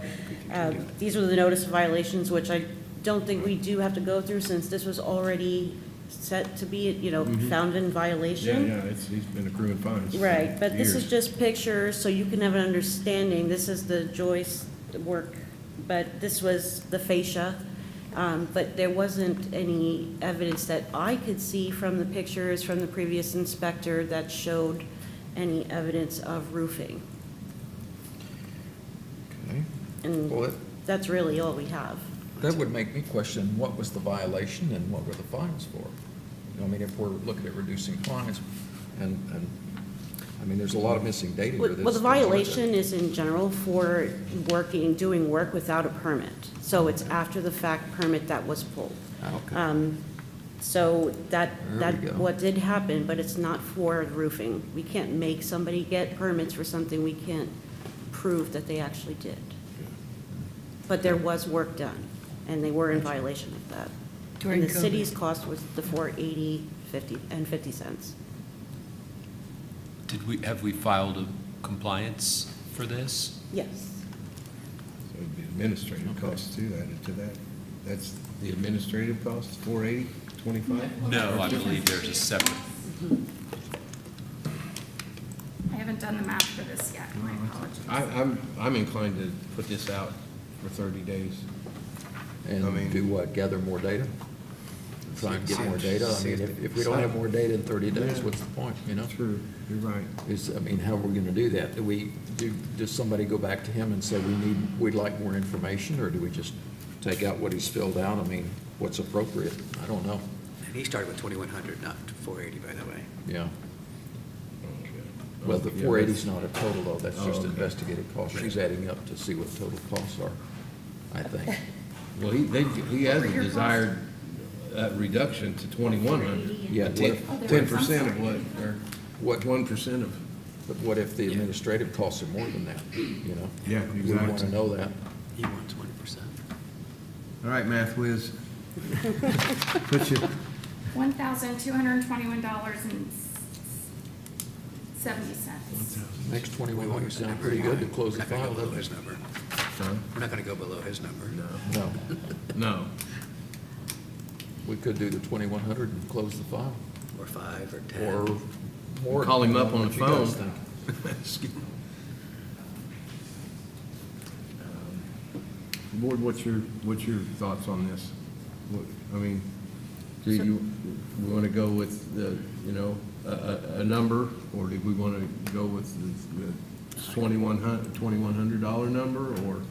these are the notice of violations, which I don't think we do have to go through since this was already set to be, found in violation. Yeah, he's been accruing fines. Right, but this is Years. just pictures, so you can have an understanding. This is the joist work, but this was the fascia. But there wasn't any evidence that I could see from the pictures from the previous inspector that showed any evidence of roofing. Okay. And Well, that's really all we have. that would make me question what was the violation and what were the fines for? I mean, if we're looking at reducing fines, and I mean, there's a lot of missing data here. Well, the violation is in general for doing work without a permit. So it's after the fact permit that was pulled. Okay. So that There we go. what did happen, but it's not for roofing. We can't make somebody get permits for something we can't prove that they actually did. But there was work done, and they were in violation of that. During And the COVID. city's cost was the $480, 50 cents. Have we filed a compliance for this? Yes. So it'd be administrative costs too, added to that. That's the administrative cost, 480, 25? No, I believe there's a separate. I haven't done the math for this yet, my apologies. I'm inclined to put this out for 30 days. And I mean- do what, gather more data? Try and get more data? I mean, if we don't have more data in 30 days, Yeah. what's the point, you know? True, you're right. I mean, how are we gonna do that? Does somebody go back to him and say, we'd like more information, or do we just take out what he's filled out? I mean, what's appropriate? I don't know. And he started with 2,100, not 480, by the way. Yeah. Well, the Yeah, 480 is not a total, though, that's just okay. investigative costs. She's adding up to see what total costs are, I think. Well, he has a desired reduction to 2,100. Yeah, what if- 10% of what, or What- 1% of, But what if the administrative costs are more than that, you know? Yeah, We want to exactly. know that. He wants 20%. all right, math whiz. Put you, $1,221.70. Next 21 sound pretty good to close the We're not file, gonna go below doesn't his it? number. huh? We're not gonna go below his number. No. No. We could do the 2,100 and close the file. Or 5 or 10. Or more. Call him up on the What you guys phone. think. Board, what's your thoughts on this? I mean, do you, we want to go with the, a number, or do we want to go with the $2,100 number, or,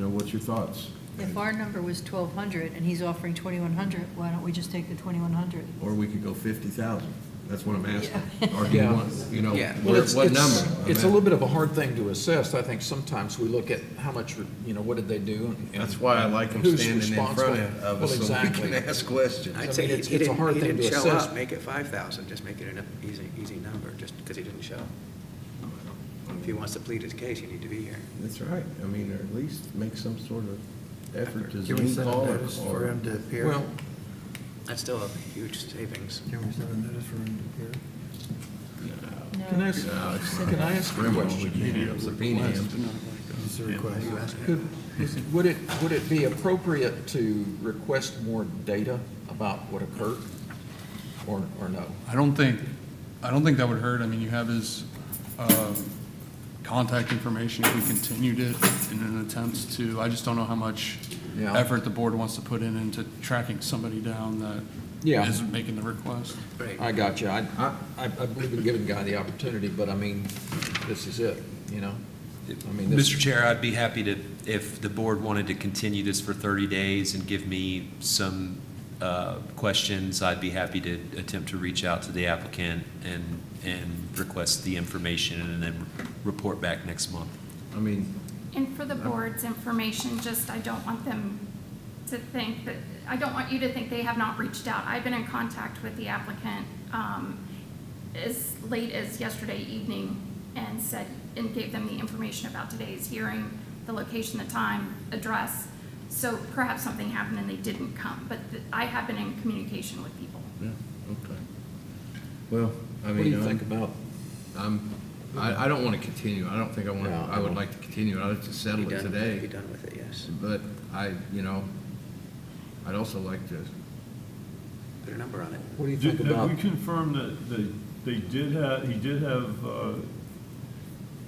what's your thoughts? If our number was 1,200 and he's offering 2,100, why don't we just take the 2,100? Or we could go 50,000. That's what I'm asking. Or do you Yeah. want, Yeah. Well, what number? It's a little bit of a hard thing to assess. I think sometimes we look at how much, what did they do? and That's why I like them who's standing in front responsible. of Well, us so we exactly. can ask questions. I'd I say mean, he it's a didn't, hard he thing didn't to show assess. up, make it 5,000, just make it an easy number, just because he didn't show. If he wants to plead his case, you need to be here. That's right. I mean, or at least make some sort of effort to Can we Zoom send a call notice for or. him to appear? Well, That's still a huge savings. Can we send a notice for him to appear? can I ask a question? Subpoena him. Just a request. Would it be appropriate to request more data about what occurred, or no? I don't think that would hurt. I mean, you have his contact information if we continued it in an attempt to, I just don't know how much Yeah. effort the board wants to put into tracking somebody down that Yeah. isn't making the request. Right. I got you. I believe in giving the guy the opportunity, but I mean, this is it, I mean, this. Mr. Chair, I'd be happy to, if the board wanted to continue this for 30 days and give me some questions, I'd be happy to attempt to reach out to the applicant and request the information and then report back next month. I mean, And for the board's information, I don't want them to think that, I don't want you to think they have not reached out. I've been in contact with the applicant as late as yesterday evening and gave them the information about today's hearing, the location, the time, address. So perhaps something happened and they didn't come, but I have been in communication with people. yeah, okay. Well, I mean. What do you think about? I don't want to continue. I don't think I want, No, I would like to continue. I'd like to settle Be it done- Be today. done with it, yes. But I'd also like to, Put a number on it. What do you think Have about? we confirmed that he did have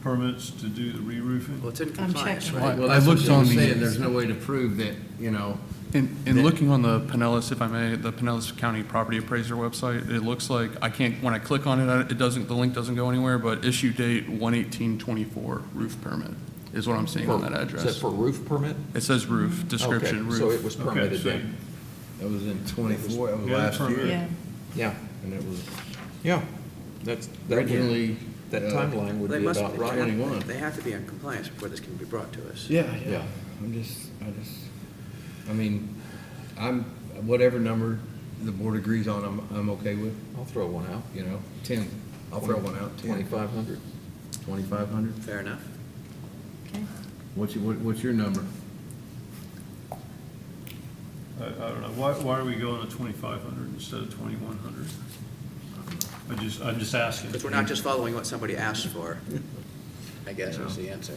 permits to do the re-roofing? Well, it's in I'm compliance, checking. right? Well, I that's what looked she was on the- saying, there's no way to prove that, you know. In looking on the Pinellas, if I may, the Pinellas County Property Appraiser website, it looks like I can't, when I click on it, it doesn't, the link doesn't go anywhere, but issue date 1/18/24 roof permit is what I'm seeing on that address. Is that for roof permit? It says roof, description, Okay, roof. so it was Okay, permitted so then. That was in 24, that was Yeah, last permit. year. Yeah. Yeah, And it was yeah. That would- originally. That timeline would They be must, about right. 21. they have to be in compliance before this can be brought to us. Yeah, Yeah. yeah. I mean, whatever number the board agrees on, I'm okay with, I'll throw one out. you know, 10. I'll throw one out, 10. 2,500. 2,500? Fair enough. Okay. What's your number? I don't know, why are we going to 2,500 instead of 2,100? I'm just asking. Because we're not just following what somebody asked for, I guess is the answer.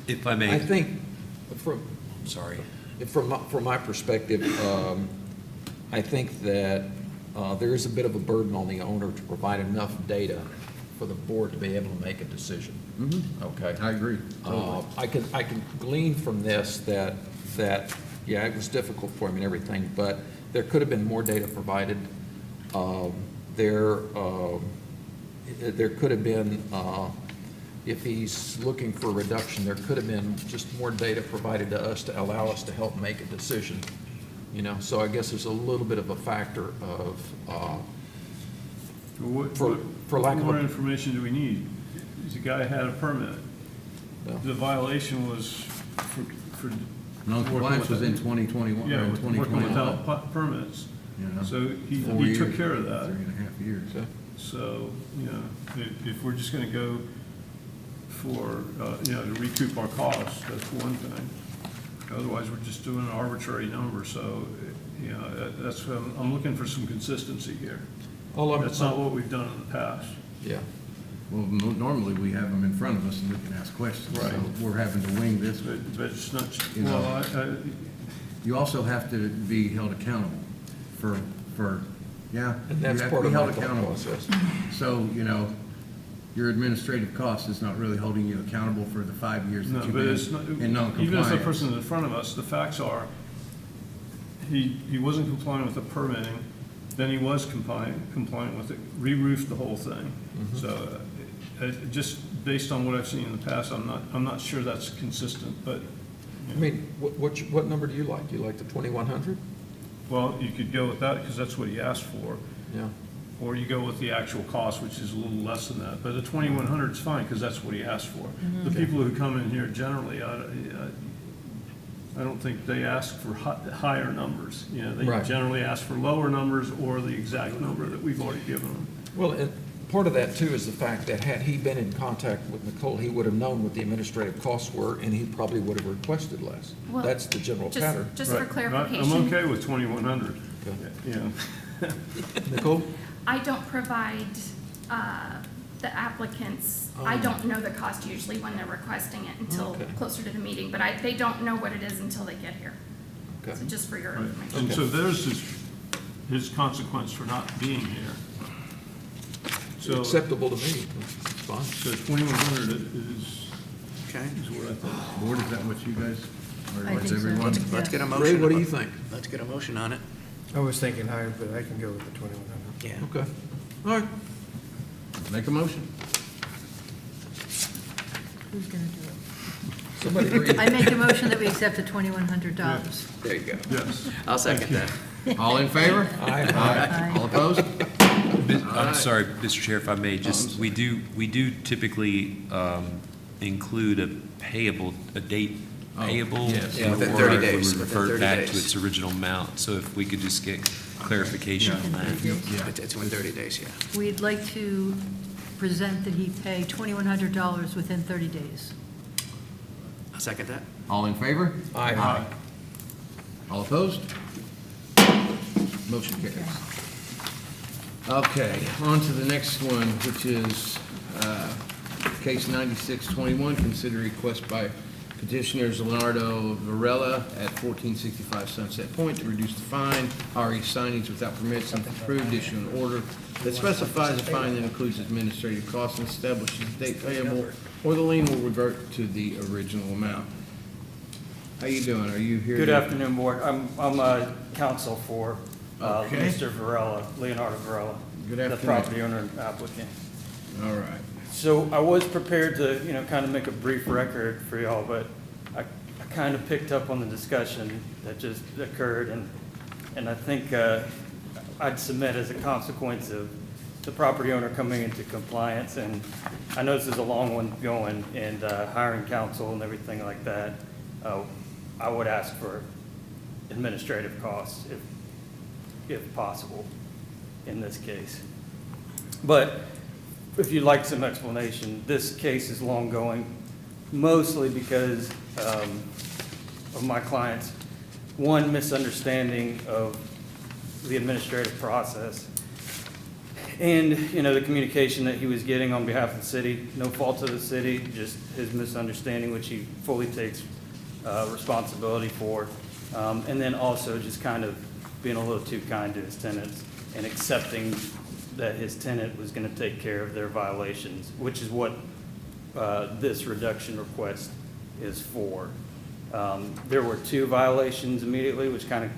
If I may. I think, Sorry. from my perspective, I think that there is a bit of a burden on the owner to provide enough data for the board to be able to make a decision. Okay? I agree. Totally. I can glean from this that, yeah, it was difficult for him and everything, but there could have been more data provided. There could have been, if he's looking for a reduction, there could have been just more data provided to us to allow us to help make a decision, you know? So I guess there's a little bit of a factor of, for lack of What more a. information do we need? The guy had a permit. No. The violation was for. Non-compliance was in 2021, or Yeah, in working 2021. without permits. You know, So 4 he took years, care of that. 3.5 years. So, you know, if we're just gonna go for, you know, to recoup our costs, that's one thing. Otherwise, we're just doing an arbitrary number, so, you know, that's, I'm looking for some consistency here. That's not what we've done in the past. Yeah. Well, normally we have them in front of us and we can ask questions. Right. So we're having to wing this. But it's not, You know. well, You also have to be held accountable for, yeah. And that's you have to part be of held my thought accountable. process. So, you know, your administrative cost is not really holding you accountable for the 5 years no, that you've but it's been not, in even if the non-compliance. person in front of us, the facts are, he wasn't complying with the permitting, then he was complying with it, re-roofed the whole thing. So, just based on what I've seen in the past, I'm not sure that's consistent, but. I mean, what number do you like? Do you like the 2,100? Well, you could go with that, because that's what he asked for. Yeah. Or you go with the actual cost, which is a little less than that. But the 2,100 is fine, because that's what he asked for. The people who come in here generally, I don't think they ask for higher numbers. You know, they Right. generally ask for lower numbers or the exact number that we've already given them. Well, and part of that too is the fact that had he been in contact with Nicole, he would have known what the administrative costs were, and he probably would have requested less. Well, That's the general just- pattern. Just for Right. clarification. I'm okay with 2,100. Okay. Yeah. Nicole? I don't provide the applicants, I don't know the cost usually when they're requesting it until Okay. closer to the meeting, but they don't know what it is until they get here. Okay. So just for your Right. information. And so there's his consequence for not being here. So, Acceptable to me. It's fine. so 2,100 is Okay. what I think. Board, is that what you guys, or I what's think so. everyone? Let's get a motion. Ray, what do you think? Let's get a motion on it. I was thinking higher, but I can go with the 2,100. Yeah. Okay. All right. Make a motion. Who's going to do it? Somebody read. I make a motion that we accept the $2,100. There you go. Yes. I'll second that. All in favor? Aye. Aye. All opposed? I'm sorry, Mr. Chair, if I may, just, we do typically include a date payable. yes. Yeah, within or 30 it would days, within Revert 30 back to days. its original amount, so if we could just get clarification on that. It's within 30 days, yeah. We'd like to present that he pay $2,100 within 30 days. I'll second that. All in favor? Aye. All opposed? Motion carries. Okay, on to the next one, which is case 9621, consider request by Petitioners Leonardo Varela at 1465 Sunset Point to reduce the fine, RE signings without permits, and approved, issue an order that specifies a fine that includes administrative costs and establishes a date payable, or the lien will revert to the original amount. How you doing? Are you here? Good to- afternoon, Board. I'm counsel for Okay. Mr. Varela, Leonardo Varela. Good The afternoon. property owner and applicant. All right. So I was prepared to, kind of make a brief record for y'all, but I kind of picked up on the discussion that just occurred, and I think I'd submit as a consequence of the property owner coming into compliance, and I know this is a long one going, and hiring counsel and everything like that, I would ask for administrative costs if possible in this case. But if you'd like some explanation, this case is long going, mostly because of my client's, one, misunderstanding of the administrative process, and, the communication that he was getting on behalf of the city, no fault of the city, just his misunderstanding, which he fully takes responsibility for. And then also just kind of being a little too kind to his tenants and accepting that his tenant was going to take care of their violations, which is what this reduction request is for. There were 2 violations immediately, which kind of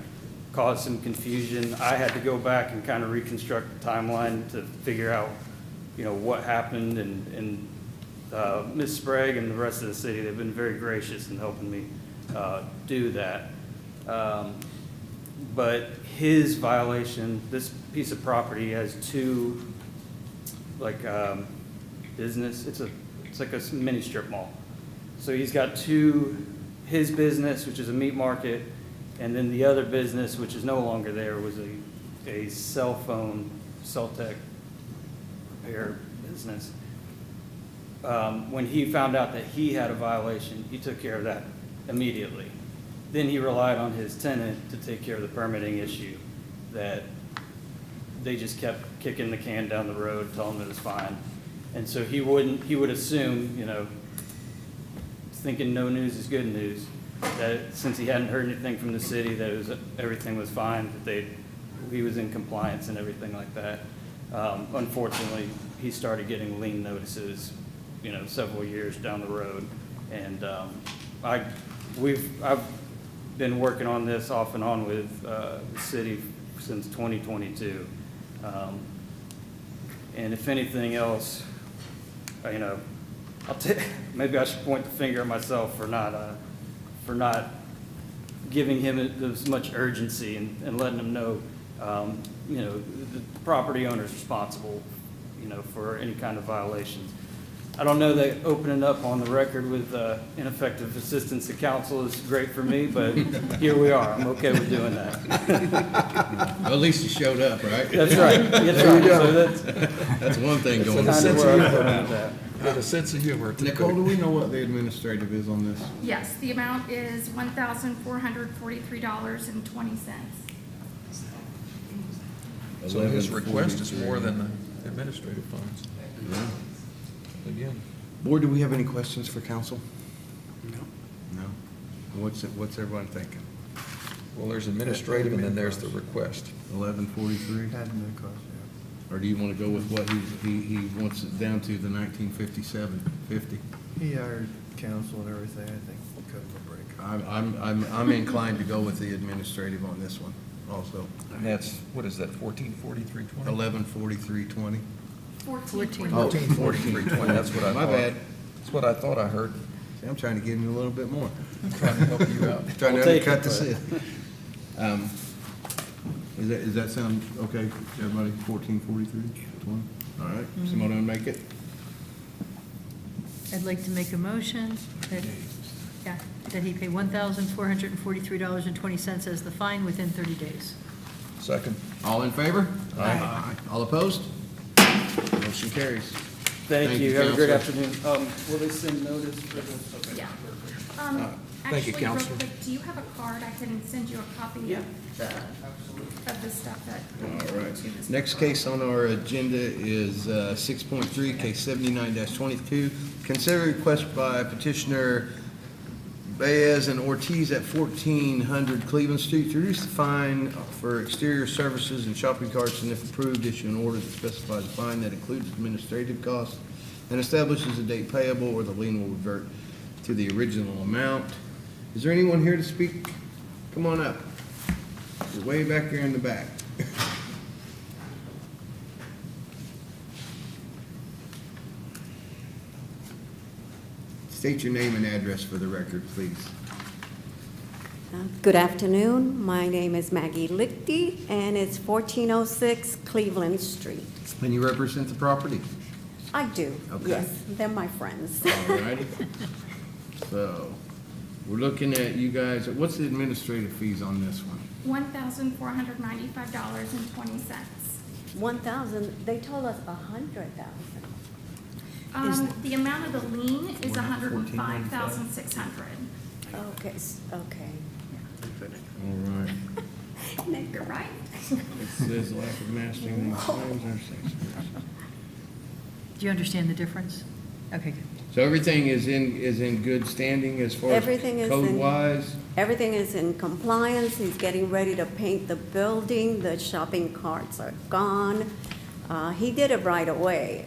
caused some confusion. I had to go back and kind of reconstruct the timeline to figure out, what happened, and Ms. Sprague and the rest of the city, they've been very gracious in helping me do that. But his violation, this piece of property has 2, business, it's like a mini strip mall. So he's got 2, his business, which is a meat market, and then the other business, which is no longer there, was a cell tech repair business. When he found out that he had a violation, he took care of that immediately. Then he relied on his tenant to take care of the permitting issue, that they just kept kicking the can down the road, telling him it was fine. And so he would assume, thinking no news is good news, that since he hadn't heard anything from the city, that everything was fine, that he was in compliance and everything like that. Unfortunately, he started getting lien notices, several years down the road. And I've been working on this off and on with the city since 2022. And if anything else, maybe I should point the finger at myself for not giving him as much urgency and letting him know, the property owner's responsible, for any kind of violations. I don't know that opening up on the record with ineffective assistance to counsel is great for me, but here we are. I'm okay with doing that. Well, at least you showed up, right? That's right. That's There you right. go. So That's one thing going on. That's kind of where I'm going with that. Got a sense of humor. Nicole, do we know what the administrative is on this? Yes, the amount is $1,443.20. So his request is more than the administrative fines. Yeah. Again. Board, do we have any questions for council? No. No? What's everyone thinking? Well, there's administrative, and then there's the request. 1143? Admin cost, yeah. Or do you want to go with what he wants it down to, the 1957.50? He hired counsel and everything, I think we'll cut him a break. I'm inclined to go with the administrative on this one also. And that's, what is that, 1443.20? 1143.20. 14. Oh, 1443.20, that's what I thought. My bad. That's what I thought I heard. See, I'm trying to give him a little bit more. I'm trying to help you out. Trying to We'll take undercut it, the city. Does that sound okay, everybody? 1443.20? All right, somebody want to make it? I'd like to make a motion that he pay $1,443.20 as the fine within 30 days. Second. All in favor? Aye. All opposed? Motion carries. Thank you. Have a great Counselor. afternoon. Will they send notice for this? Okay. Yeah. Thank you, Actually, real Counselor. quick, do you have a card? I can send you a copy of the stuff that. All right. Next case on our agenda is 6.3, case 79-22. Consider request by petitioner Baez and Ortiz at 1400 Cleveland Street to reduce the fine for exterior services and shopping carts, and if approved, issue an order that specifies a fine that includes administrative costs and establishes a date payable, or the lien will revert to the original amount. Is there anyone here to speak? Come on up. You're way back here in the back. State your name and address for the record, please. Good afternoon. My name is Maggie Lichty, and it's 1406 Cleveland Street. And you represent the property? I do, Okay. yes. They're my friends. All righty. So, we're looking at you guys, what's the administrative fees on this one? $1,495.20. 1,000, they told us 100,000. The amount of the lien is $105,600. Okay, okay. All right. Nick, You're right. It says lack of mastering the claims or sex. Do you understand the difference? Okay, good. So everything is in good standing as far as Everything is in- code-wise? Everything is in compliance. He's getting ready to paint the building. The shopping carts are gone. He did it right away.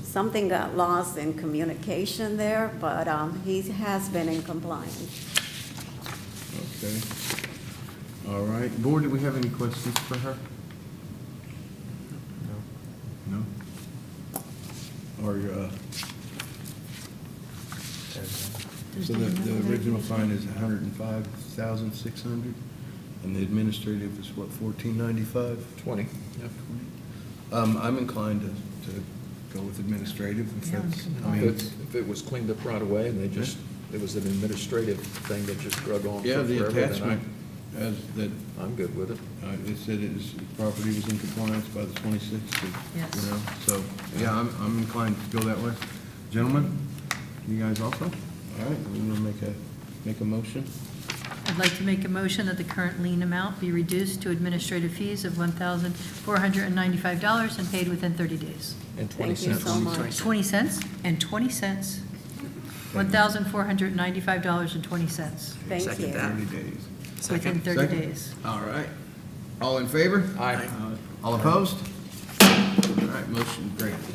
Something got lost in communication there, but he has been in compliance. Okay. All right. Board, do we have any questions for her? No? Or, so the original fine is 105,600, and the administrative is what, 1495? 20. Yep. I'm inclined to go with administrative if that's, I mean, If it was cleaned up right away and they just, it was an administrative thing that just drug on yeah, for the forever, then attachment as that, I'm good with it. it said the property was in compliance by the 26th, Yes. you know, so, yeah, I'm inclined to go that way. Gentlemen, you guys also? All right, we will make a motion. I'd like to make a motion that the current lien amount be reduced to administrative fees of $1,495 and paid within 30 days. And 20 Thank you cents. so much. 20 cents and 20 cents. $1,495.20 Thank Second you. that. 30 days. within 30 Second. days. All right. All in favor? Aye. All opposed? All right, motion granted.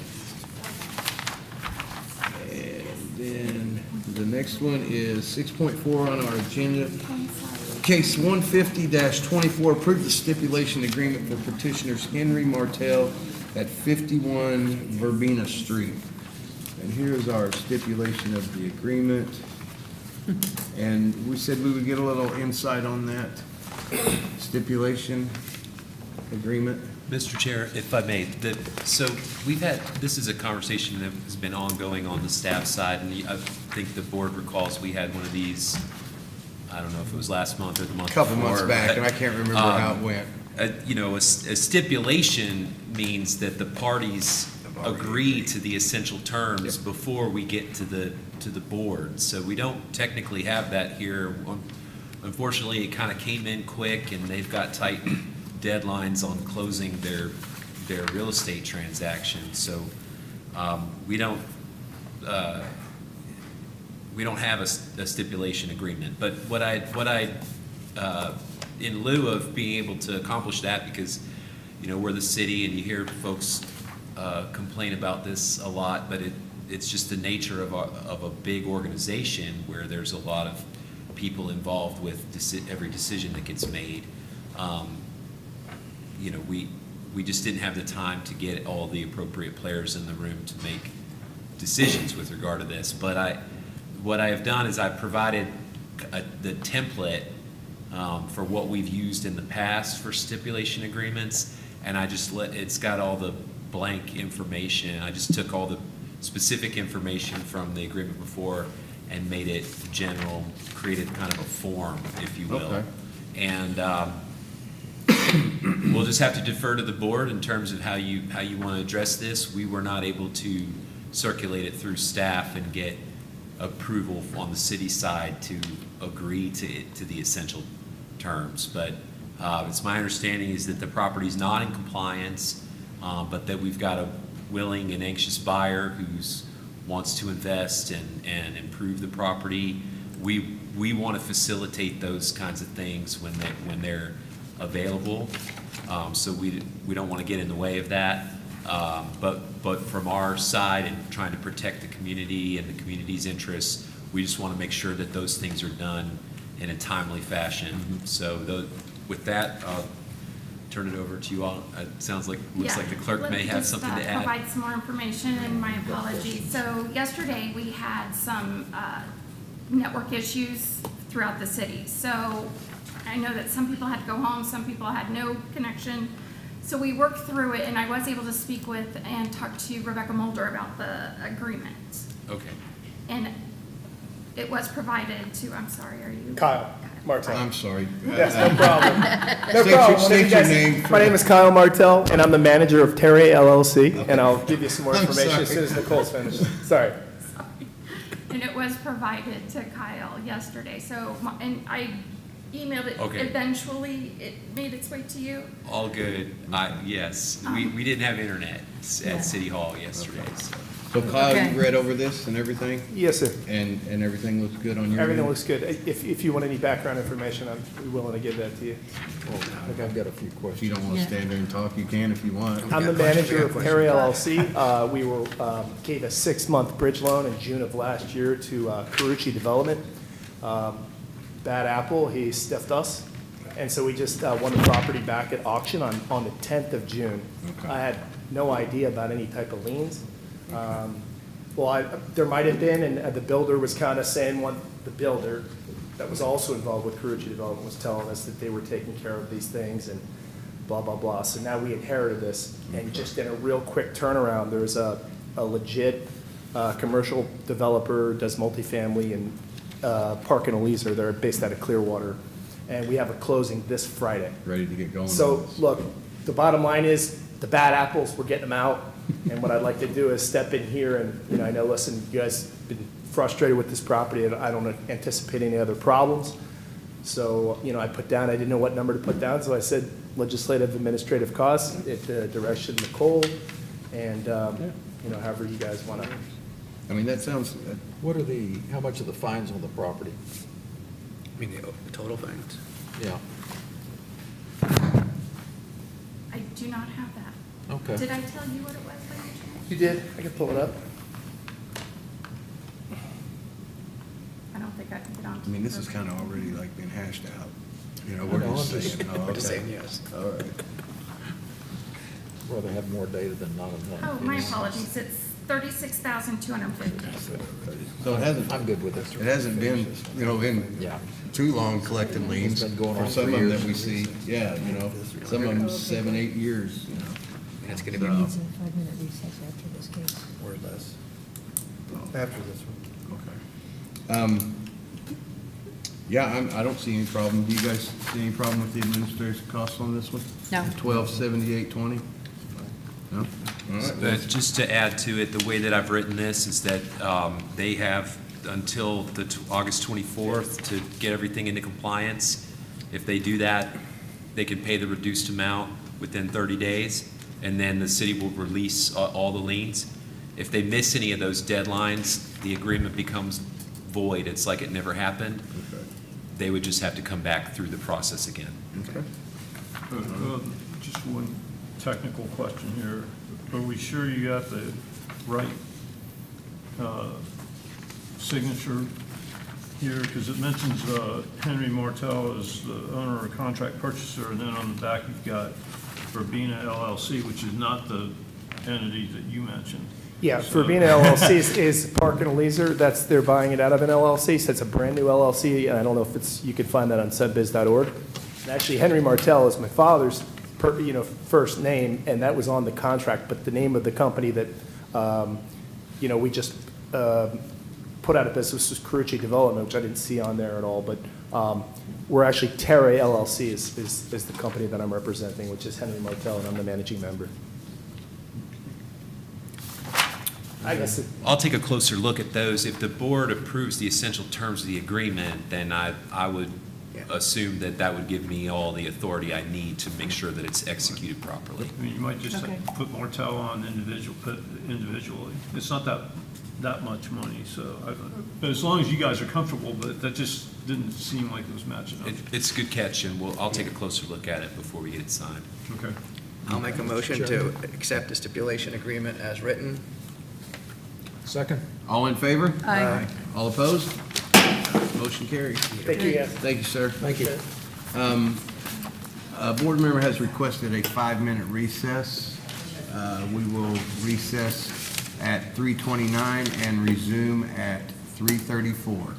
And then the next one is 6.4 on our agenda. Case 150-24, approve the stipulation agreement for petitioners Henry Martell at 51 Verbena Street. And here's our stipulation of the agreement. And we said we would get a little insight on that stipulation agreement. Mr. Chair, if I may, so we've had, this is a conversation that has been ongoing on the staff side, and I think the board recalls we had one of these, I don't know if it was last month or the month before. Couple months back, but, and I can't remember how it went. You know, a stipulation means that the parties agree to the essential terms before we get to the board. So we don't technically have that here. Unfortunately, it kind of came in quick, and they've got tight deadlines on closing their real estate transactions. So we don't have a stipulation agreement. But what I in lieu of being able to accomplish that, because you know we're the city, and you hear folks complain about this a lot, but it's just the nature of a big organization where there's a lot of people involved with every decision that gets made. You know, we just didn't have the time to get all the appropriate players in the room to make decisions with regard to this. But what I have done is I've provided the template for what we've used in the past for stipulation agreements, and I just it's got all the blank information. I just took all the specific information from the agreement before and made it general, created kind of a form, if you will. Okay. And we'll just have to defer to the board in terms of how you want to address this. We were not able to circulate it through staff and get approval on the city side to agree to the essential terms. But it's my understanding is that the property's not in compliance, but that we've got a willing and anxious buyer who wants to invest and improve the property. we want to facilitate those kinds of things when they're available. So we don't want to get in the way of that. But from our side and trying to protect the community and the community's interests, we just want to make sure that those things are done in a timely fashion. So with that, I'll turn it over to you all. It looks like the clerk may have something to Let me add. just provide some more information, and my apologies. So yesterday, we had some network issues throughout the city. So I know that some people had to go home, some people had no connection. So we worked through it, and I was able to speak with and talk to Rebecca Mulder about the agreement. Okay. And it was provided to, I'm sorry, are you? Kyle Martell. I'm sorry. Yes, no problem. No State your- problem. state You your guys- name for My name the- is Kyle Martell, and I'm the manager of Terry LLC, and I'll give you some more I'm information as sorry. soon as Nicole's finished. Sorry. And it was provided to Kyle yesterday, so, and I emailed it. Okay. Eventually, it made its way to you. All good. Yes, we didn't have internet at City Hall yesterday, so. So Kyle, Okay. you read over this and everything? Yes, sir. And everything looks good on your end? Everything looks good. If you want any background information, I'm willing to give that to you. I've got a few If you questions. don't want to stand there and talk, you can if you want. I'm the manager of Terry LLC. We gave a 6-month bridge loan in June of last year to Carucci Development. Bad apple, he stiffed us. And so we just won the property back at auction on the 10th of June. Okay. I had no idea about any type of liens. There might have been, and the builder was kind of saying, the builder that was also involved with Carucci Development was telling us that they were taking care of these things and blah, blah, blah. So now we inherited this, and just in a real quick turnaround, there's a legit commercial developer, does multifamily and Park and Eliezer. They're based out of Clearwater, and we have a closing this Friday. Ready to get going on So, this. look, the bottom line is, the bad apples, we're getting them out, and what I'd like to do is step in here and, I know, listen, you guys have been frustrated with this property, and I don't anticipate any other problems. So, I put down, I didn't know what number to put down, so I said legislative administrative costs at the direction of Nicole, and, however you guys want to. I mean, that sounds, How much are the fines on the property? I mean, the total things. Yeah, I do not have that. okay. Did I tell you what it was by any chance? You did, I can pull it up. I don't think I can get on. I mean, this is kind of already like been hashed out. I We're know, just I'm just- saying, oh, We're just okay. saying yes. All right. Rather have more data than not enough. Oh, my apologies, it's 36,250. So it hasn't, I'm good with this. it hasn't been, in Yeah. too long collecting liens. It's been going For on some for of them years. that we see, yeah, some of them 7, 8 years, And it's gonna be, So- Needs a 5-minute recess after this case. Or less. After this one. Okay. Yeah, I don't see any problem. Do you guys see any problem with the administrative costs on this one? No. 1278.20? No? All right. But just to add to it, the way that I've written this is that they have until August 24th to get everything into compliance. If they do that, they can pay the reduced amount within 30 days, and then the city will release all the liens. If they miss any of those deadlines, the agreement becomes void. It's like it never happened. Okay. They would just have to come back through the process again. Okay. Just one technical question here. Are we sure you got the right signature here? Because it mentions Henry Martell as the owner or contract purchaser, and then on the back you've got Verbena LLC, which is not the entity that you mentioned. Yeah, So- Verbena LLC is Park and Eliezer. They're buying it out of an LLC, so it's a brand-new LLC. And I don't know if you can find that on subbiz.org. And actually, Henry Martell is my father's, first name, and that was on the contract. But the name of the company that, we just put out of business was Carucci Development, which I didn't see on there at all. But we're actually, Terry LLC is the company that I'm representing, which is Henry Martell, and I'm the managing member. I guess I'll take a closer look at those. If the board approves the essential terms of the agreement, then I would assume that would give me all the authority I need to make sure that it's executed properly. I mean, you might just Okay. put Martell on individually. It's not that that much money, so, but as long as you guys are comfortable, but that just didn't seem like it was matching up. It's a good catch, and I'll take a closer look at it before we get it signed. Okay. I'll make a motion to accept the stipulation agreement as written. Second? All in favor? Aye. All opposed? Motion carries. Thank you, guys. Thank you, sir. Thank you. A board member has requested a 5-minute recess. We will recess at 3:29 and resume at 3:34.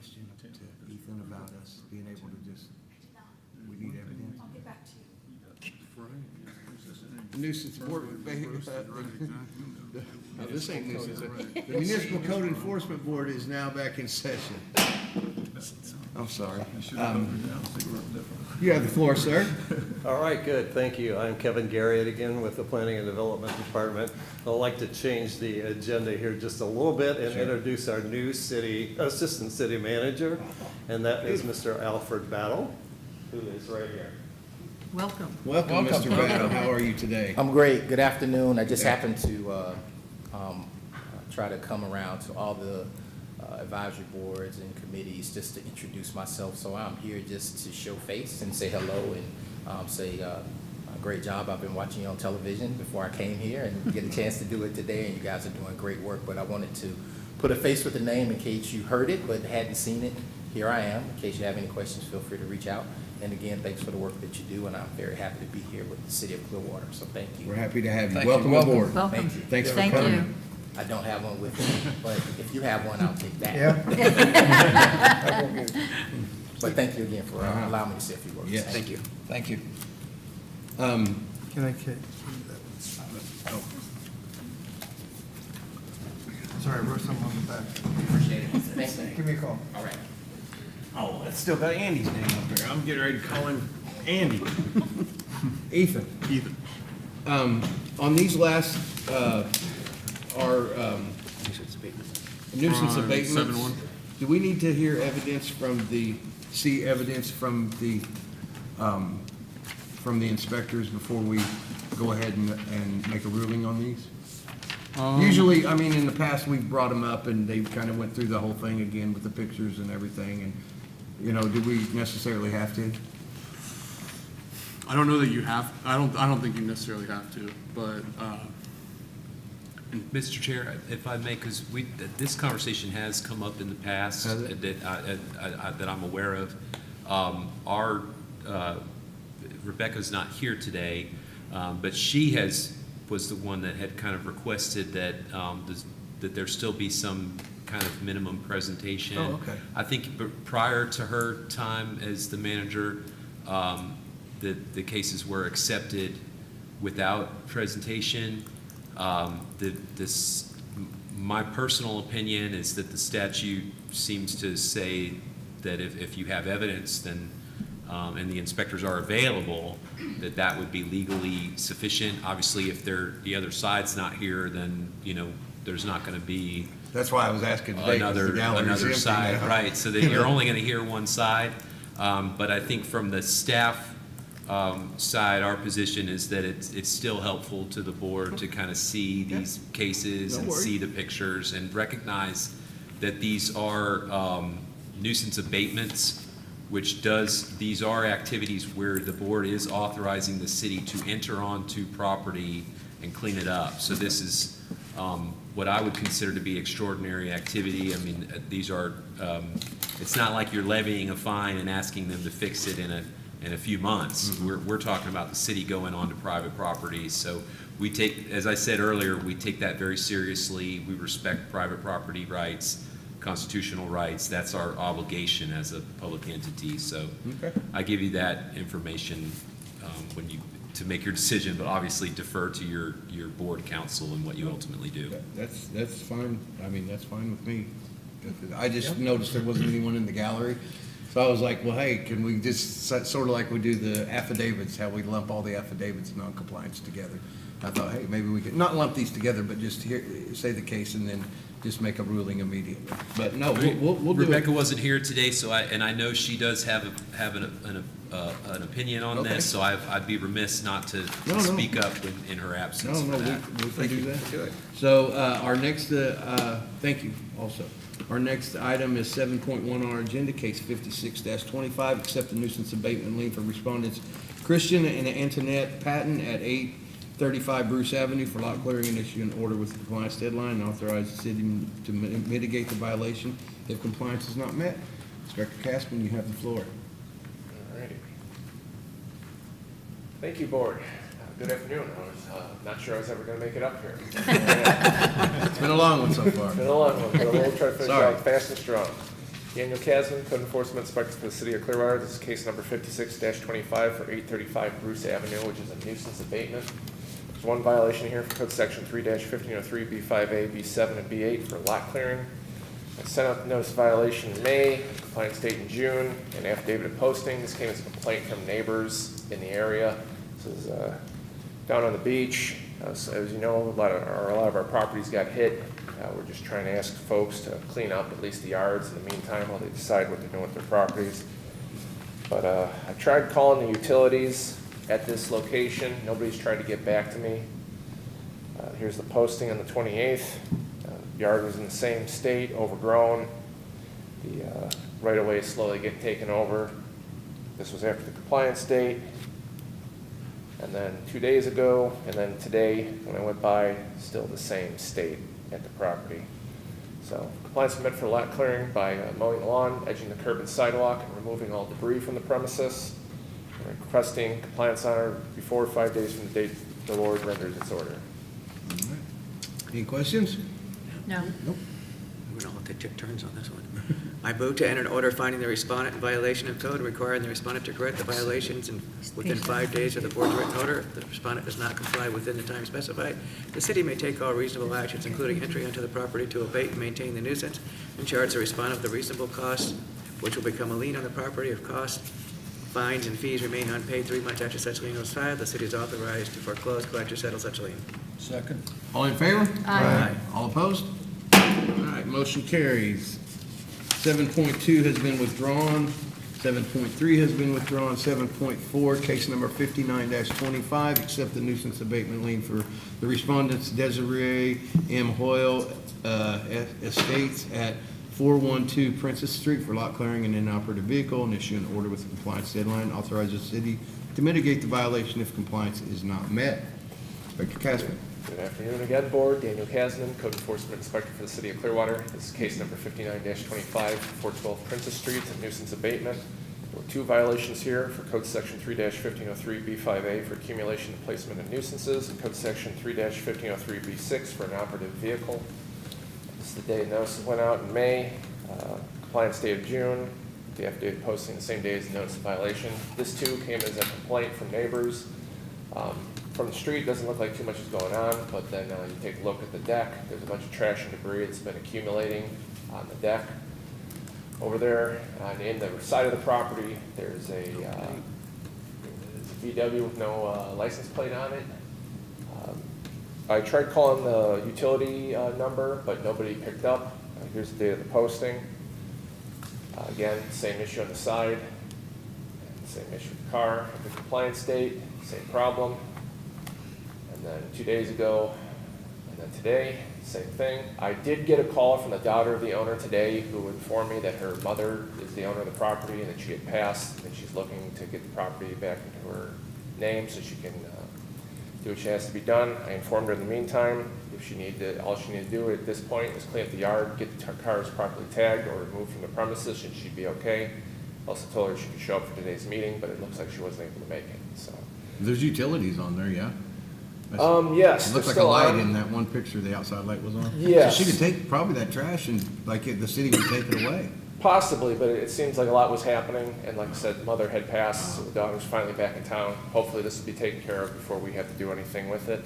question to Ethan about us being able to just, we need evidence? I'll get back to you. Nuisance board, no, this ain't nuisance. The Municipal Code Enforcement Board is now back in session. I'm sorry. You have the floor, sir. All right, good, thank you. I'm Kevin Garrett again with the Planning and Development Department. I'd like to change the agenda here just a little bit and introduce our new Assistant City Manager, and that is Mr. Alfred Battle, who is right here. Welcome. Welcome, Mr. Battle. How are you today? I'm great. Good afternoon. I just happened to try to come around to all the advisory boards and committees just to introduce myself. So I'm here just to show face and say hello and say great job. I've been watching you on television before I came here and get a chance to do it today, and you guys are doing great work. But I wanted to put a face with the name in case you heard it but hadn't seen it. Here I am. In case you have any questions, feel free to reach out. And again, thanks for the work that you do, and I'm very happy to be here with the City of Clearwater, so thank you. We're happy to have you. Welcome aboard. Welcome. Thank you. Thanks for Thank coming. you. I don't have one with me, but if you have one, I'll take that. But thank you again for allowing me to say a few words. Yes. Thank you. Thank you. Can I get, sorry, I wrote something on the back. Appreciate it. Thanks. Give me a call. All right. Oh, it's still got Andy's name up there. I'm getting ready to call him Andy. Ethan. Ethan. On these last, our nuisance abatements, 7-1. do we need to hear evidence from the inspectors before we go ahead and make a ruling on these? Usually, I mean, in the past, we've brought them up and they kind of went through the whole thing again with the pictures and everything. And, you know, do we necessarily have to? I don't know that you have, I don't think you necessarily have to, but, Mr. Chair, if I may, because this conversation has come up in the past Has it? that I'm aware of. Rebecca's not here today, but she was the one that had kind of requested that that there still be some kind of minimum presentation. Oh, okay. I think prior to her time as the manager, the cases were accepted without presentation. My personal opinion is that the statute seems to say that if you have evidence, then and the inspectors are available, that would be legally sufficient. Obviously, if the other side's not here, then there's not going to be. That's why I was asking today, 'cause the gallery's another empty side, now. right? So that you're only going to hear one side. But I think from the staff side, our position is that it's still helpful to the board to kind of see these cases and see the pictures and recognize that these are nuisance abatements, these are activities where the board is authorizing the city to enter onto property and clean it up. So this is what I would consider to be extraordinary activity. I mean, these are, it's not like you're levying a fine and asking them to fix it in a few months. Mm-hmm. We're talking about the city going onto private properties. So we take, as I said earlier, we take that very seriously. We respect private property rights, constitutional rights. That's our obligation as a public entity. So I give you that information to make your decision, but obviously defer to your board counsel and what you ultimately do. That's fine. I mean, that's fine with me. I just noticed there wasn't anyone in the gallery. So I was like, well, hey, can we just, sort of like we do the affidavits, how we lump all the affidavits and non-compliance together. I thought, hey, maybe we could, not lump these together, but just say the case and then just make a ruling immediately. But no, we'll do it. Rebecca wasn't here today, so I know she does have an opinion on this, so I'd be remiss not to speak up in her absence for that. We can do that. So our next, thank you also. Our next item is 7.1 on our agenda, case 56-25, accept the nuisance abatement lien for respondents Christian and Antoinette Patton at 835 Bruce Avenue for lot clearing and issue an order with the compliance deadline and authorize the city to mitigate the violation if compliance is not met. Inspector Caspin, you have the floor. All righty. Thank you, board. Good afternoon. I was not sure I was ever going to make it up here. It's been a long one so far. It's been a long one, but we'll try to finish Sorry. out fast and strong. Daniel Kasman, Code Enforcement Inspector for the City of Clearwater. This is case number 56-25 for 835 Bruce Avenue, which is a nuisance abatement. There's one violation here for Code Section 3-1503, B5A, B7, and B8 for lot clearing. I sent out the notice of violation in May, compliance date in June, and affidavit of posting. This came as a complaint from neighbors in the area. This is down on the beach. As you know, a lot of our properties got hit. We're just trying to ask folks to clean up at least the yards in the meantime while they decide what they're doing with their properties. But I tried calling the utilities at this location. Nobody's tried to get back to me. Here's the posting on the 28th. Yard was in the same state, overgrown. The right-of-way is slowly getting taken over. This was after the compliance date. And then 2 days ago, and then today, when I went by, still the same state at the property. So compliance met for lot clearing by mowing the lawn, edging the curb and sidewalk, and removing all debris from the premises. And requesting compliance on or before 5 days from the date the Lord renders its order. Any questions? No. Nope. We're gonna all take turns on this one. I move to enter an order finding the respondent in violation of code and requiring the respondent to correct the violations within 5 days of the board's written order. If the respondent does not comply within the time specified, the city may take all reasonable actions, including entry onto the property to abate and maintain the nuisance, and charge the respondent with the reasonable costs, which will become a lien on the property. If costs, fines, and fees remain unpaid 3 months after such lien was filed, the city is authorized to foreclose, collect, or settle such lien. Second. All in favor? Aye. All opposed? All right, motion carries. 7.2 has been withdrawn. 7.3 has been withdrawn. 7.4, case number 59-25, accept the nuisance abatement lien for the respondents Desiree M. Hoyle Estates at 412 Princess Street for lot clearing and inoperative vehicle, and issue an order with a compliance deadline. Authorize the city to mitigate the violation if compliance is not met. Inspector Casper. Good afternoon again, Board. Daniel Kasman, Code Enforcement Inspector for the City of Clearwater. This is case number 59-25, 412 Princess Street, it's a nuisance abatement. There were two violations here for Code Section 3-1503 B5A for accumulation and placement of nuisances, and Code Section 3-1503 B6 for an operative vehicle. This is the day notice went out in May, compliance date of June, the affidavit posting the same day as the notice of violation. This too came as a complaint from neighbors. From the street, doesn't look like too much is going on, but then you take a look at the deck, there's a bunch of trash and debris that's been accumulating on the deck. Over there, in the side of the property, there's a VW with no license plate on it. I tried calling the utility number, but nobody picked up. Here's the date of the posting. Again, same issue on the side, and same issue with the car. The compliance date, same problem. And then 2 days ago, and then today, same thing. I did get a call from the daughter of the owner today who informed me that her mother is the owner of the property and that she had passed and she's looking to get the property back into her name so she can do what she has to be done. I informed her in the meantime, if she needed all she needed to do at this point is clean up the yard, get the cars properly tagged or removed from the premises, and she'd be okay. Also told her she could show up for today's meeting, but it looks like she wasn't able to make it, so. There's utilities on there, yeah? Yes. It looks like a still light on. in that one picture, the outside light was on. Yes. So she could take probably that trash and, like, the city would take it away. Possibly, but it seems like a lot was happening, and like I said, mother had passed, so the daughter's finally back in town. Hopefully this will be taken care of before we have to do anything with it.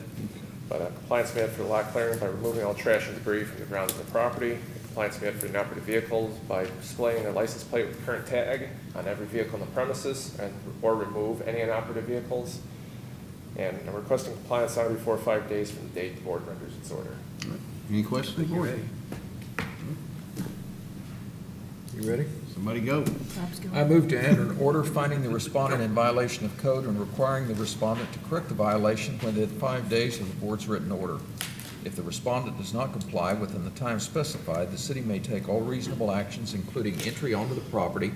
But compliance made for the lot clearing by removing all trash and debris from the grounds of the property. Compliance made for inoperative vehicles by displaying their license plate with current tag on every vehicle on the premises, or remove any inoperative vehicles. And I'm requesting compliance on or before 5 days from the date the board renders its order. Any questions, board? You ready? Somebody go. Bob's going. I move to enter an order finding the respondent in violation of code and requiring the respondent to correct the violation within 5 days of the board's written order. If the respondent does not comply within the time specified, the city may take all reasonable actions, including entry onto the property,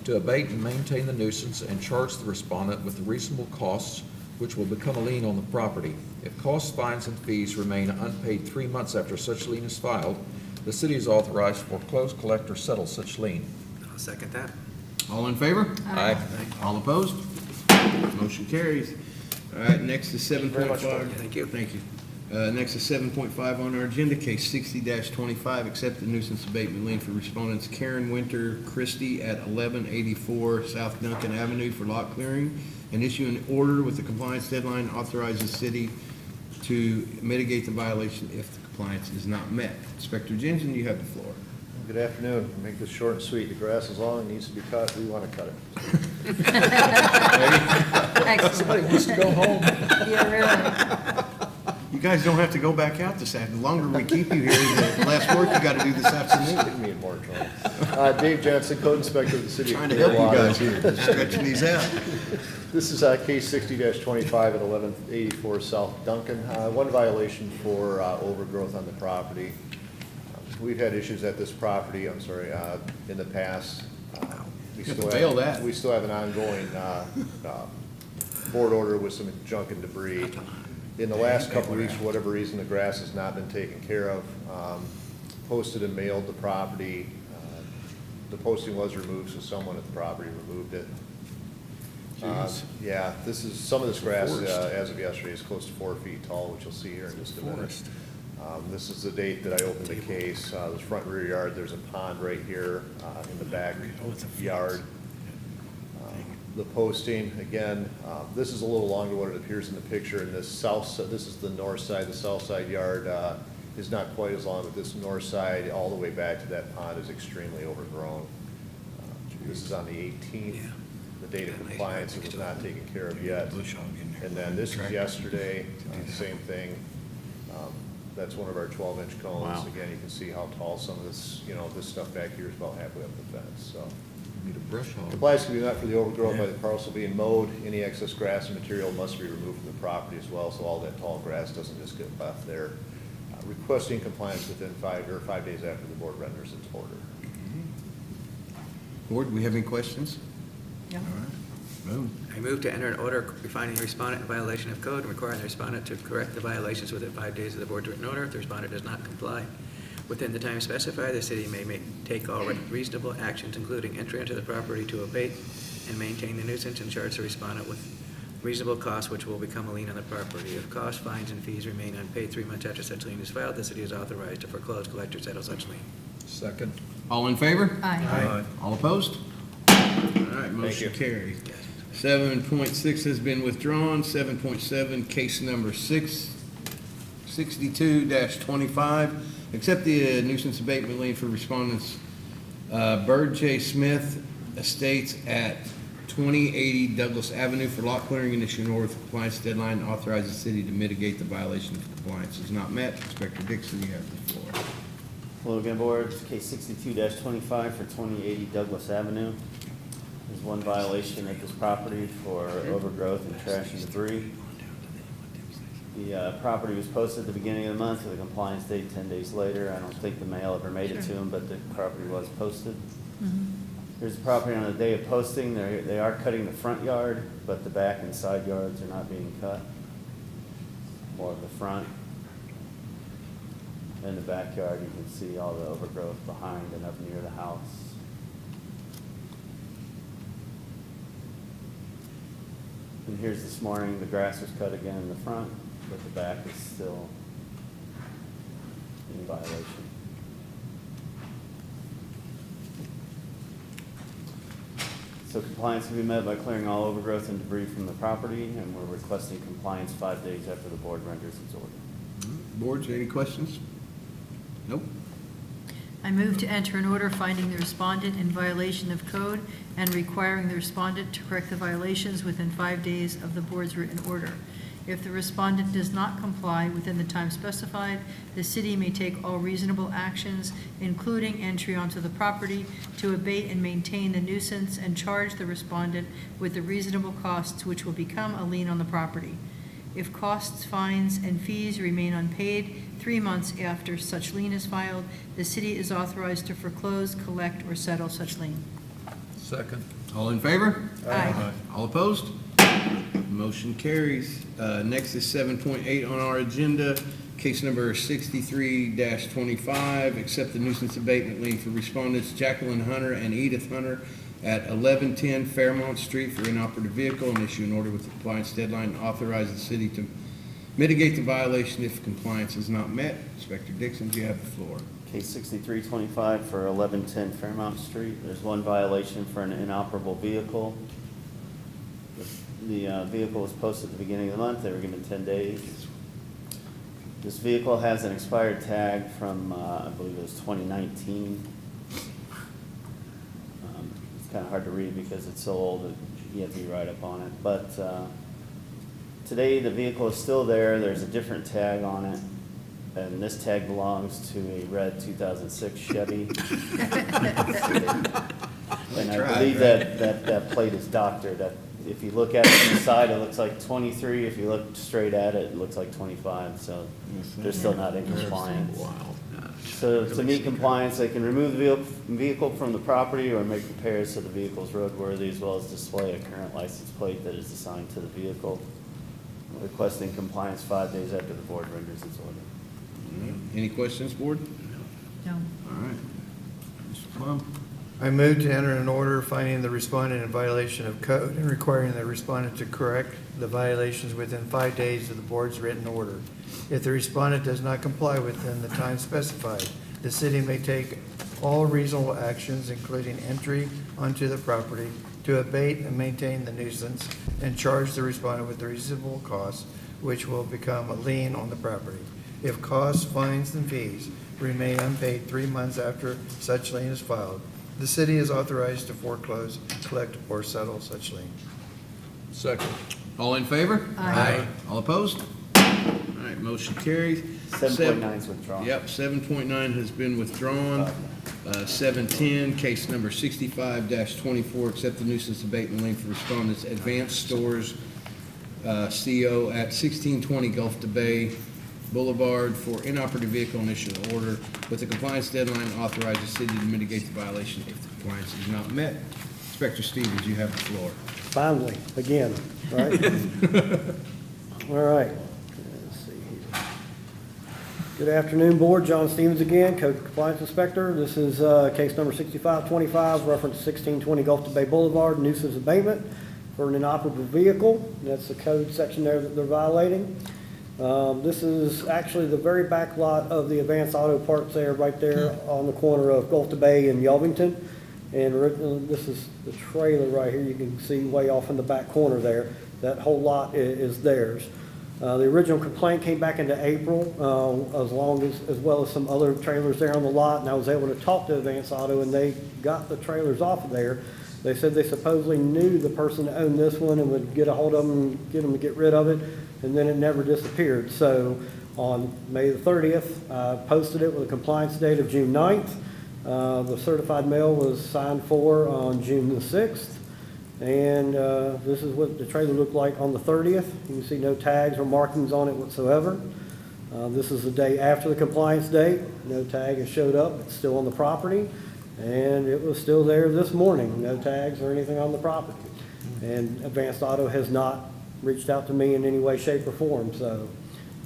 to abate and maintain the nuisance and charge the respondent with the reasonable costs, which will become a lien on the property. If costs, fines, and fees remain unpaid 3 months after such lien is filed, the city is authorized to foreclose, collect, or settle such lien. I'll second that. All in favor? Aye. All opposed? Motion carries. All right, next is 7.5. Thank you. Thank you. Next is 7.5 on our agenda, case 60-25, accept the nuisance abatement lien for respondents Karen Winter Christie at 1184 South Duncan Avenue for lot clearing, and issue an order with the compliance deadline, authorize the city to mitigate the violation if the compliance is not met. Inspector Jensen, you have the floor. Good afternoon. Make this short and sweet. The grass is long, needs to be cut. We want to cut it. Excellent. Somebody wants to go home. Yeah, really. You guys don't have to go back out this afternoon. The longer we keep you here, the less work you got to do this afternoon. Getting me in more trouble. Dave Johnson, Code Inspector of the City of Trying to help you Clearwater. guys here, just stretching these out. This is case 60-25 at 1184 South Duncan. One violation for overgrowth on the property. We've had issues at this property, in the past. We You have to bail that. We still have an ongoing board order with some junk and debris. In the last couple of weeks, for whatever reason, the grass has not been taken care of. Posted and mailed the property. The posting was removed, so someone at the property removed it. Yeah, some of this grass, as of yesterday, is close to 4 feet tall, which you'll see here in just a minute. This is the date that I opened the case. This front rear yard, there's a pond right here in the back yard. The posting, again, this is a little longer what it appears in the picture. In this this is the north side. The south side yard is not quite as long, but this north side, all the way back to that pond, is extremely overgrown. This is on the 18th. The date of compliance was not taken care of yet. And then this is yesterday, same thing. That's one of our 12-inch cones. Wow. Again, you can see how tall some of this, this stuff back here is about halfway up the fence, so. Need a brush hog. Compliance can be met for the overgrowth by the parcel being mowed. Any excess grass and material must be removed from the property as well, so all that tall grass doesn't just get left there. Requesting compliance within 5 days after the board renders its order. Board, do we have any questions? Yeah. All right. Move. I move to enter an order finding the respondent in violation of code and requiring the respondent to correct the violations within 5 days of the board's written order. If the respondent does not comply within the time specified, the city may take all reasonable actions, including entry into the property to abate and maintain the nuisance and charge the respondent with reasonable costs, which will become a lien on the property. If costs, fines, and fees remain unpaid 3 months after such lien is filed, the city is authorized to foreclose, collect, or settle such lien. Second. All in favor? Aye. All opposed? All right, motion you. carries. 7.6 has been withdrawn. 7.7, case number 62-25. Accept the nuisance abatement lien for respondents Bird J. Smith Estates at 2080 Douglas Avenue for lot clearing and issue an order with compliance deadline and authorize the city to mitigate the violation if compliance is not met. Inspector Dixon, you have the floor. Hello again, board. It's case 62-25 for 2080 Douglas Avenue. There's one violation at this property for overgrowth and trash and debris. The property was posted at the beginning of the month with a compliance date 10 days later. I don't think the mail ever made it to them, but the property was posted. Here's the property on the day of posting. They are cutting the front yard, but the back and side yards are not being cut. More of the front. In the backyard, you can see all the overgrowth behind and up near the house. And here's this morning, the grass was cut again in the front, but the back is still in violation. So compliance can be met by clearing all overgrowth and debris from the property, and we're requesting compliance 5 days after the board renders its order. Boards, any questions? Nope. I move to enter an order finding the respondent in violation of code and requiring the respondent to correct the violations within 5 days of the board's written order. If the respondent does not comply within the time specified, the city may take all reasonable actions, including entry onto the property, to abate and maintain the nuisance and charge the respondent with the reasonable costs which will become a lien on the property. If costs, fines, and fees remain unpaid 3 months after such lien is filed, the city is authorized to foreclose, collect, or settle such lien. Second. All in favor? Aye. All opposed? Motion carries. Next is 7.8 on our agenda, case number 63-25. Accept the nuisance abatement lien for respondents Jacqueline Hunter and Edith Hunter at 1110 Fairmont Street for inoperative vehicle and issue an order with the compliance deadline and authorize the city to Mitigate the violation if compliance is not met. Inspector Dixon, you have the floor. Case 6325 for 1110 Fairmount Street. There's one violation for an inoperable vehicle. The vehicle was posted at the beginning of the month. They were given 10 days. This vehicle has an expired tag from, I believe it was 2019. It's kind of hard to read because it's so old that you have to be right up on it. But today, the vehicle is still there. There's a different tag on it. And this tag belongs to a red 2006 Chevy. And I believe that plate is doctored. If you look at it from the side, it looks like 23. If you look straight at it, it looks like 25. So they're still not in compliance. So to meet compliance, they can remove the vehicle from the property or make repairs so the vehicle is roadworthy, as well as display a current license plate that is assigned to the vehicle. Requesting compliance 5 days after the board renders its order. Any questions, board? No. All right. Mr. Plum? I move to enter an order finding the respondent in violation of code and requiring the respondent to correct the violations within 5 days of the board's written order. If the respondent does not comply within the time specified, the city may take all reasonable actions, including entry onto the property, to abate and maintain the nuisance and charge the respondent with the reasonable costs, which will become a lien on the property. If costs, fines, and fees remain unpaid 3 months after such lien is filed, the city is authorized to foreclose, collect, or settle such lien. Second. All in favor? Aye. All opposed? All right, motion carries. 7.9 is withdrawn. Yep, 7.9 has been withdrawn. 710, case number 65-24, accept the nuisance abatement lien for respondents Advanced Stores, CO at 1620 Gulf to Bay Boulevard for inoperative vehicle and issue an order with a compliance deadline to authorize the city to mitigate the violation if the compliance is not met. Inspector Stevens, you have the floor. Finally, again, right? All right. Let's see here. Good afternoon, Board. John Stevens again, Code Compliance Inspector. This is case number 6525, reference 1620 Gulf to Bay Boulevard, nuisance abatement for an inoperable vehicle. That's the code section there that they're violating. This is actually the very back lot of the Advanced Auto Parts there, right there on the corner of Gulf to Bay and Yelvington. And this is the trailer right here. You can see way off in the back corner there. That whole lot is theirs. The original complaint came back into April, as well as some other trailers there on the lot. And I was able to talk to Advanced Auto, and they got the trailers off of there. They said they supposedly knew the person that owned this one and would get a hold of them and get them to get rid of it. And then it never disappeared. So on May the 30th, I posted it with a compliance date of June 9th. The certified mail was signed for on June the 6th. And this is what the trailer looked like on the 30th. You can see no tags or markings on it whatsoever. This is the day after the compliance date. No tag has showed up. It's still on the property. And it was still there this morning. No tags or anything on the property. And Advanced Auto has not reached out to me in any way, shape, or form, so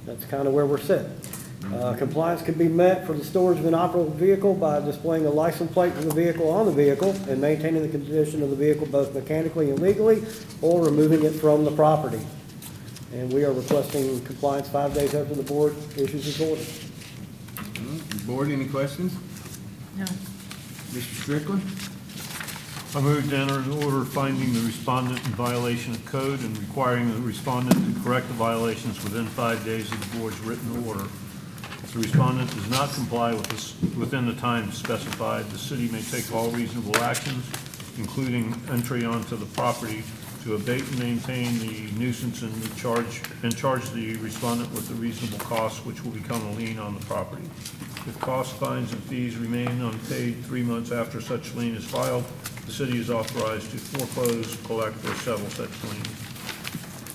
that's kind of where we're sitting. Compliance can be met for the storage of an operable vehicle by displaying a license plate of the vehicle on the vehicle and maintaining the condition of the vehicle both mechanically and legally, or removing it from the property. And we are requesting compliance 5 days after the board issues its order. Board, any questions? No. Mr. Strickland? I move to enter an order finding the respondent in violation of code and requiring the respondent to correct the violations within 5 days of the board's written order. If the respondent does not comply with this within the time specified, the city may take all reasonable actions, including entry onto the property, to abate and maintain the nuisance and charge the respondent with the reasonable costs, which will become a lien on the property. If costs, fines, and fees remain unpaid 3 months after such lien is filed, the city is authorized to foreclose, collect, or settle such lien.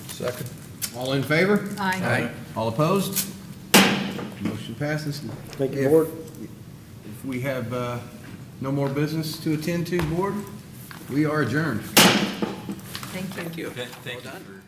Second. All in favor? Aye. All opposed? Motion passes. Thank you, Board. If we have no more business to attend to, Board, we are adjourned. Thank you. Thank you for